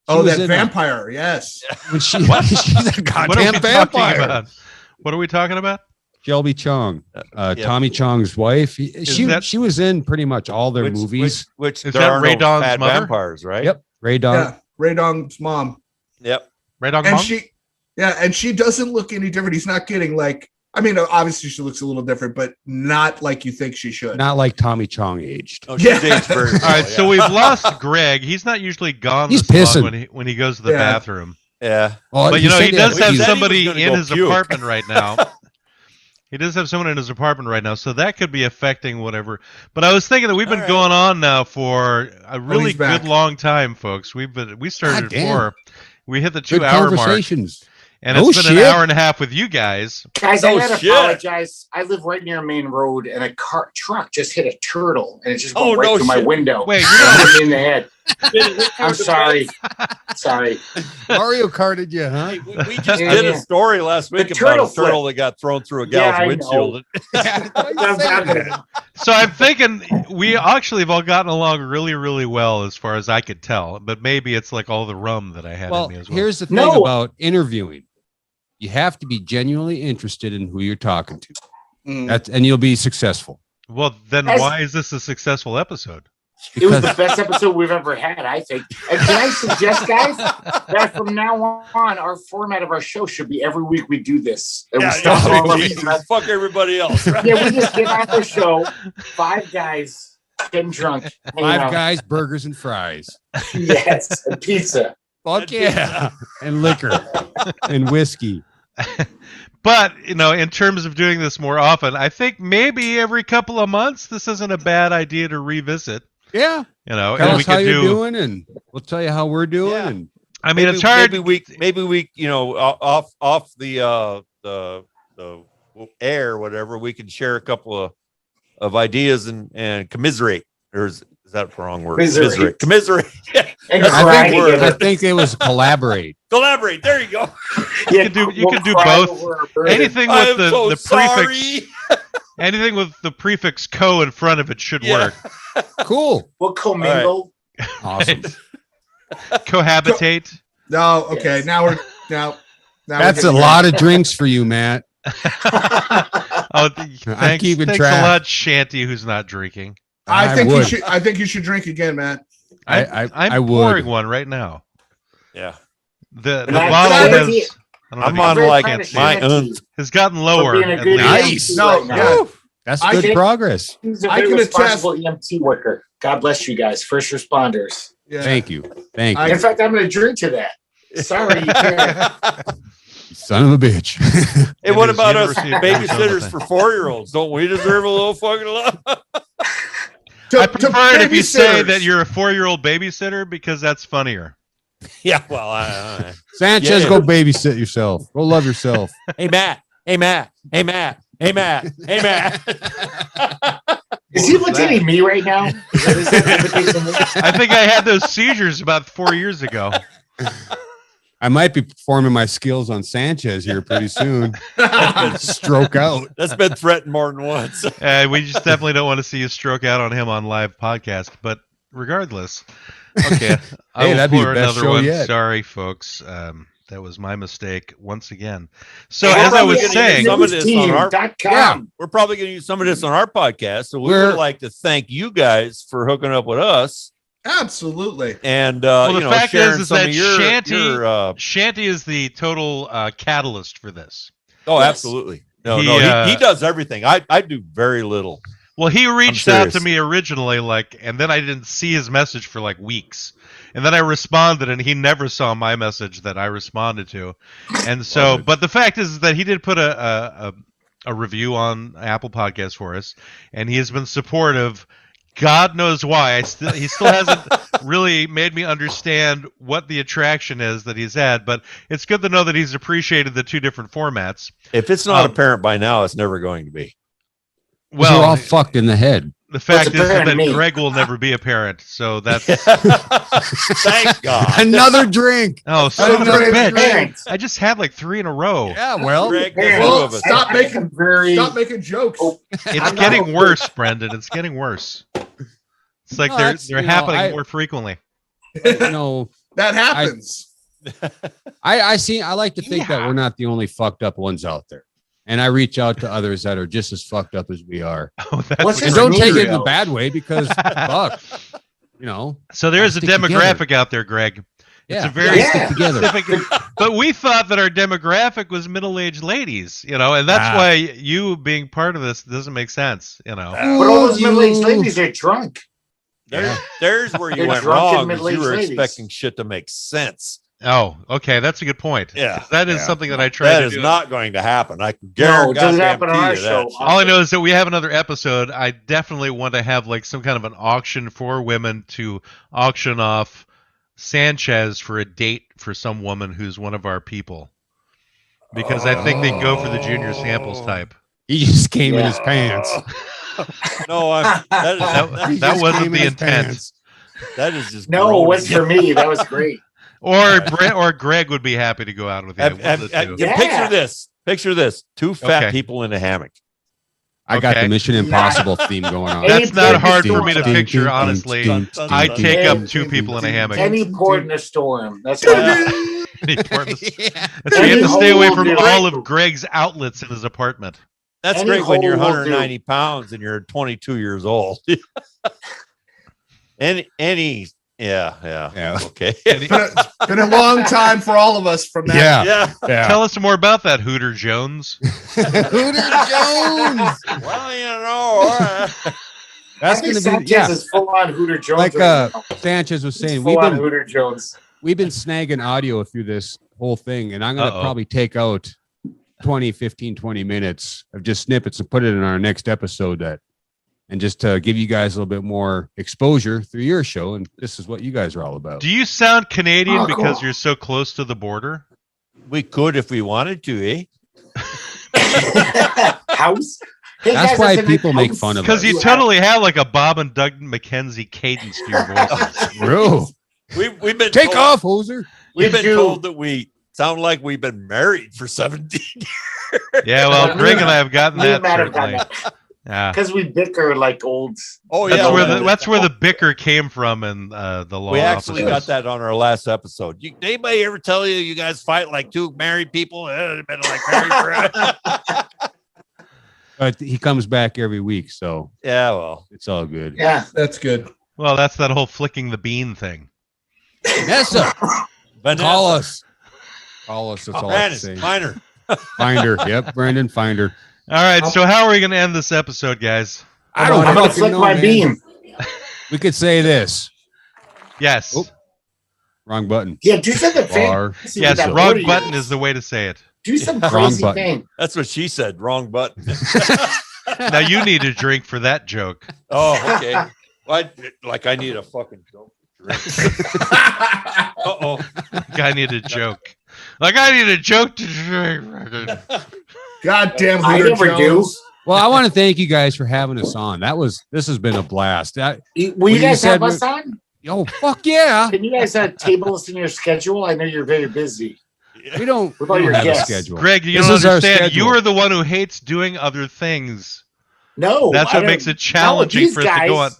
She was that in vampire. Yes. When she's a goddamn vampire. What are we talking about? Shelby Chong, Tommy Chong's wife. She was in pretty much all their movies. Which is there that are Ray no Dong's bad mother? vampires, right? Yep. Ray Dong. Yeah. Ray Dong's mom. Yep. Ray Dong And mom? and she doesn't look any different. He's not getting like, I mean, obviously she looks a little different, but not like you think she should. Not like Tommy Chong aged. Oh, she's aged very All right, well, so we've lost Greg. He's not usually gone He's this long pissing. when he goes to the bathroom. Yeah. Well, But he said he that- does have he said he was somebody gonna in go his puke. apartment right now. He does have someone in his apartment right now, so that could be affecting whatever. But I was thinking that we've been going on now for a really back. good long time, folks. We started at Goddamn. 4. We hit the Good 2-hour mark, conversations. and Oh, it's been shit. an hour and a half with you guys. Guys, I Oh, gotta shit. apologize. I live right near a main road, and a truck just hit a turtle, and it just went Oh, right no through my shit. window. Wait, And hit me in the head. I'm sorry. Sorry. Mario Karted you, huh? Hey, we just Yeah, did yeah. a story last week The about turtle a turtle that got thrown through a Yeah, gal's I windshield. So I'm thinking we actually have all gotten along really, really well as far as I could tell. But maybe it's like all the rum that I had Well, in me as well. here's the thing No. about interviewing. You have to be genuinely interested in who you're talking to. And you'll be successful. Well, then As- why is this a successful episode? It was the best episode we've ever had, I think. And can I suggest, guys, that from now on, our format of our show should be every week we do this. And we start all over. Fuck everybody else. Right? Yeah, we just get on the show, 5 guys getting drunk. hanging 5 out. guys, burgers and fries. Yes, and pizza. Fuck yeah. And liquor and whiskey. But, in terms of doing this more often, I think maybe every couple of months, this isn't a bad idea to revisit. Yeah. Tell Tell and us how you're doing, and we'll tell you how we're doing. Yeah. And I mean, it's hard. Maybe we, off the air, whatever, we can share a couple of ideas and commiserate. Or is that the wrong word? Commiserate. Commiserate. And I cry think, together. I think it was collaborate. Collaborate. There you go. You can do cry both. over our burden. Anything I with am so the sorry. prefix, anything with the prefix "co" in front of it should Yeah. work. Cool. We'll commingle. Awesome. Cohabitate. No, okay. Yes. Now That's we're a getting lot of drinks for you, Matt. Thanks, keeping thanks track. a lot, Shanty, who's not drinking. I I think would. you should drink again, Matt. I'm I would. pouring one right now. Yeah. The And I bottle tried has. I don't know I'm if you on guys like can't see my it. Has gotten for lower. being a At good least. Nice. EMT No, right now. yeah. That's I good can- progress. He's a I very can attest- responsible EMT worker. God bless you guys, first responders. Yeah. Thank you. Thank I- you. In fact, I'm going to drink to that. Sorry, you can't. You son of a bitch. Hey, what It is about us University of Arizona babysitters for 4-year-olds? Don't we deserve a little fucking love? To- I to prefer it if you say babysitters. that you're a 4-year-old babysitter because that's funnier. Yeah, well, I Sanchez, Yeah. go babysit yourself. Go love yourself. hey Matt, hey Matt, hey Matt, hey Matt, hey Matt. Is he imitating me right now? Is that imitation me? I think I had those seizures about 4 years ago. I might be performing my skills on Sanchez here pretty soon. Stroke out. That's been threatened more than once. We just definitely don't want to see you stroke out on him on live podcast. But regardless, okay. I Hey, will that'd be the pour best another show one. yet. Sorry, folks. That was my mistake once again. So We're as I probably was gonna saying, some of this on our- newsteam.com. We're probably going to use some of this on our podcast. So we We're- would like to thank you guys for hooking up with us Absolutely. and well, the you know, fact sharing is some that of your, Shanty is the total catalyst for this. oh, Yes. absolutely. No, He, he does everything. I do very little. Well, he reached out to serious. me originally, and then I didn't see his message for weeks. And then I responded, and he never saw my message that I responded to. And so, but the fact is that he did put a review on Apple Podcasts for us, and he has been supportive. God knows why. He still hasn't really made me understand what the attraction is that he's had, but it's good to know that he's appreciated the two different formats. If it's not apparent by now, it's never going to be. Well, we're all fucked in the head. The fact is apparent that to me. Greg will never be a parent, so that's Thank God. Another drink. oh, son of a Another bitch! drink. I just had 3 in a row. Yeah, well, Greg, Hey, the two well, of us. stop making- I'm very. Stop making jokes. Oh, It's I'm getting not- worse, Brendan. It's getting worse. It's like No, they're that's, you know, happening more frequently. you know, That happens. I like to think that we're not the only fucked up ones out there. And I reach out to others that are just as fucked up as we are. Oh, that's What's And his don't name? take it in a bad way because fuck, you know. so there is a Stick together. demographic out there, Greg. It's Yeah, a very Yeah. stick together. specific. But we thought that our demographic was middle-aged ladies, and that's why you being part of this doesn't make sense, But all those middle-aged ladies are drunk. There's where you They're went drunken wrong. Is middle-aged you were ladies. expecting shit to make sense. Oh, okay, that's a good point. Yeah. That is Yeah. something that I tried That to is do. not going to happen. I can No, it doesn't happen on our guarantee you that. show. All I know is that we have another episode. I definitely want to have some kind of an auction for women to auction off Sanchez for a date for some woman who's one of our people. Because I think they go for the junior samples type. He just came in Yeah. his pants. No, That Just wasn't came the in his intent. pants. that is just No, it grown. was for me. That was great. Or Greg would be happy to go out with you. One of the two. Yeah. Picture this. Picture this. Two fat Okay. people in a hammock. I got Okay. the Mission Impossible theme going on. That's not Any hard for port me to in a picture, storm. honestly. I take up 2 people in a hammock. Any port in a storm. That's what I That's Yeah. why you have to stay away Any from hole all will do. of Greg's outlets in his apartment. That's Any great when you're hole will do. 190 pounds and you're 22 years old. Yeah. Okay. Been a long time for all of us from that. Yeah. Yeah. Yeah. Tell us more about that, Hooter Jones. Hooter Jones. Well, all right. That's I think going to Sanchez be is full on Hooter Jones. like right now. Sanchez was saying. Full on Hooter Jones. We've been snagging audio through this whole thing, and I'm going to probably take out 20 minutes of just snippets and put it in our next episode and just to give you guys a little bit more exposure through your show. And this is what you guys are all about. Do you sound Canadian Oh, because cool. you're so close to the border? We could if we wanted to, eh? House. Hey, That's guys, why that's a people nice make house. fun of Because us. you totally have a Bob and Doug McKenzie cadence to your voices. True. We've been Take told, off, hoser. We've been do. told that we sound like we've been married for 17 years. Yeah, well, Greg and I have gotten Me that and Matt have gotten certainly. that. Yeah. Because we bicker like old. Oh That's yeah, where the bicker came from in the law we actually offices. got that on our last episode. Anybody ever tell you guys fight like two married people? They've been like married forever. But he comes back every week, so Yeah, well, it's all good. Yeah. That's good. Well, that's that whole flicking the bean thing. Vanessa, Vanessa, call us. Call us. That's all I Brandon, say. Finder. Yep, Brandon, finder. All right. So how are we going to end this episode, guys? I don't I'm gonna fucking flick know, my man. beam. We could say this. Yes. Oh, wrong button. Yeah, do something Bar. fancy. Yes. with that Wrong board of button yours. is the way to say it. Do some Wrong crazy button. thing. That's what she said. Wrong button. Now you need a drink for that joke. Oh, okay. Well, I need a fucking joke. Uh-oh. I need a joke. I need a joke to drink. Goddamn I Hooter never Jones. Well, I want to thank you guys for having us on. This has been a blast. Will you you guys said have us on? Oh, fuck yeah. Can you guys table us in your schedule? I know you're very busy. We don't, What about your have a guests? schedule. Greg, you This don't is our understand. schedule. You are the one who hates doing other things. No, That's I what don't- makes it not challenging with for us to go on.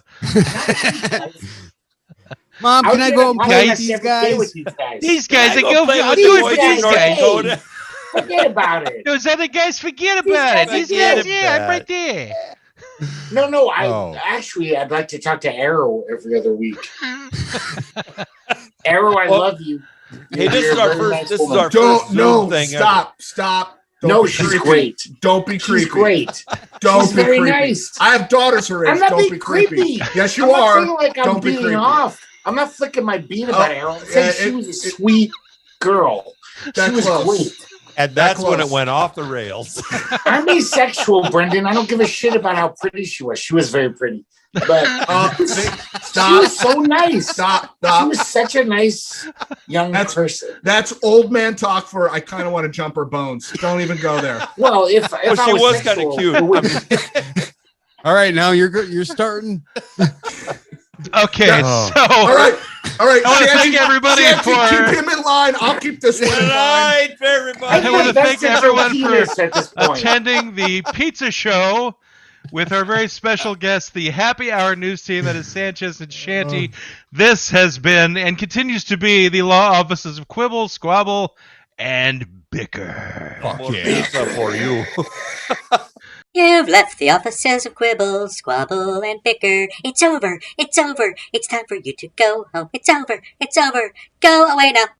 Mom, can I go and play with guys these guys? These guys, I I go go. play I'll with do the it boys for in these North guys. Dakota. Forget about it. Those other guys, forget These about it. guys These forget guys, yeah, I'm about right there. No. Oh. I'd like to talk to Arrow every other week. Arrow, I Well, love you. Hey, this You're is a our very first. nice This is woman. our Don't first no Zoom thing. stop. Don't No, be she's creepy. great. Don't be creepy. She's great. Don't She's be very creepy. nice. I have daughters her age. I'm not Don't being be creepy. creepy. Yes, you I'm not are. saying like I'm Don't be being creepy. off. I'm not flicking my bean about Oh, Arrow. I'm saying yeah, she was a sweet girl. That She was close. great. And that's when it close. went off the rails. I'm asexual, Brendan. I don't give a shit about how pretty she was. She was very pretty. But she Stop. was so nice. Stop. She was such a nice young person. That's old man talk for I kind of want to jump her bones. Don't even go there. Well, if Well, I she was kind sexual, of cute. it wouldn't- All right, now you're starting. Okay, Oh. so All right. I want to Shanty, thank everybody Shanty, for. keep him in line. I'll keep this one Good in line. night, I everybody. I want to thank invested everyone penis for at this point. attending the pizza show with our very special guests, the Happy Hour news team that is Sanchez and Shanty. This has been and continues to be the law offices of Quibble, Squabble, and Bicker. More pizza for you. You've left the offices of Quibble, Squabble, and Bicker. It's over. It's over. It's time for you to go home. It's over. It's over. Go away now.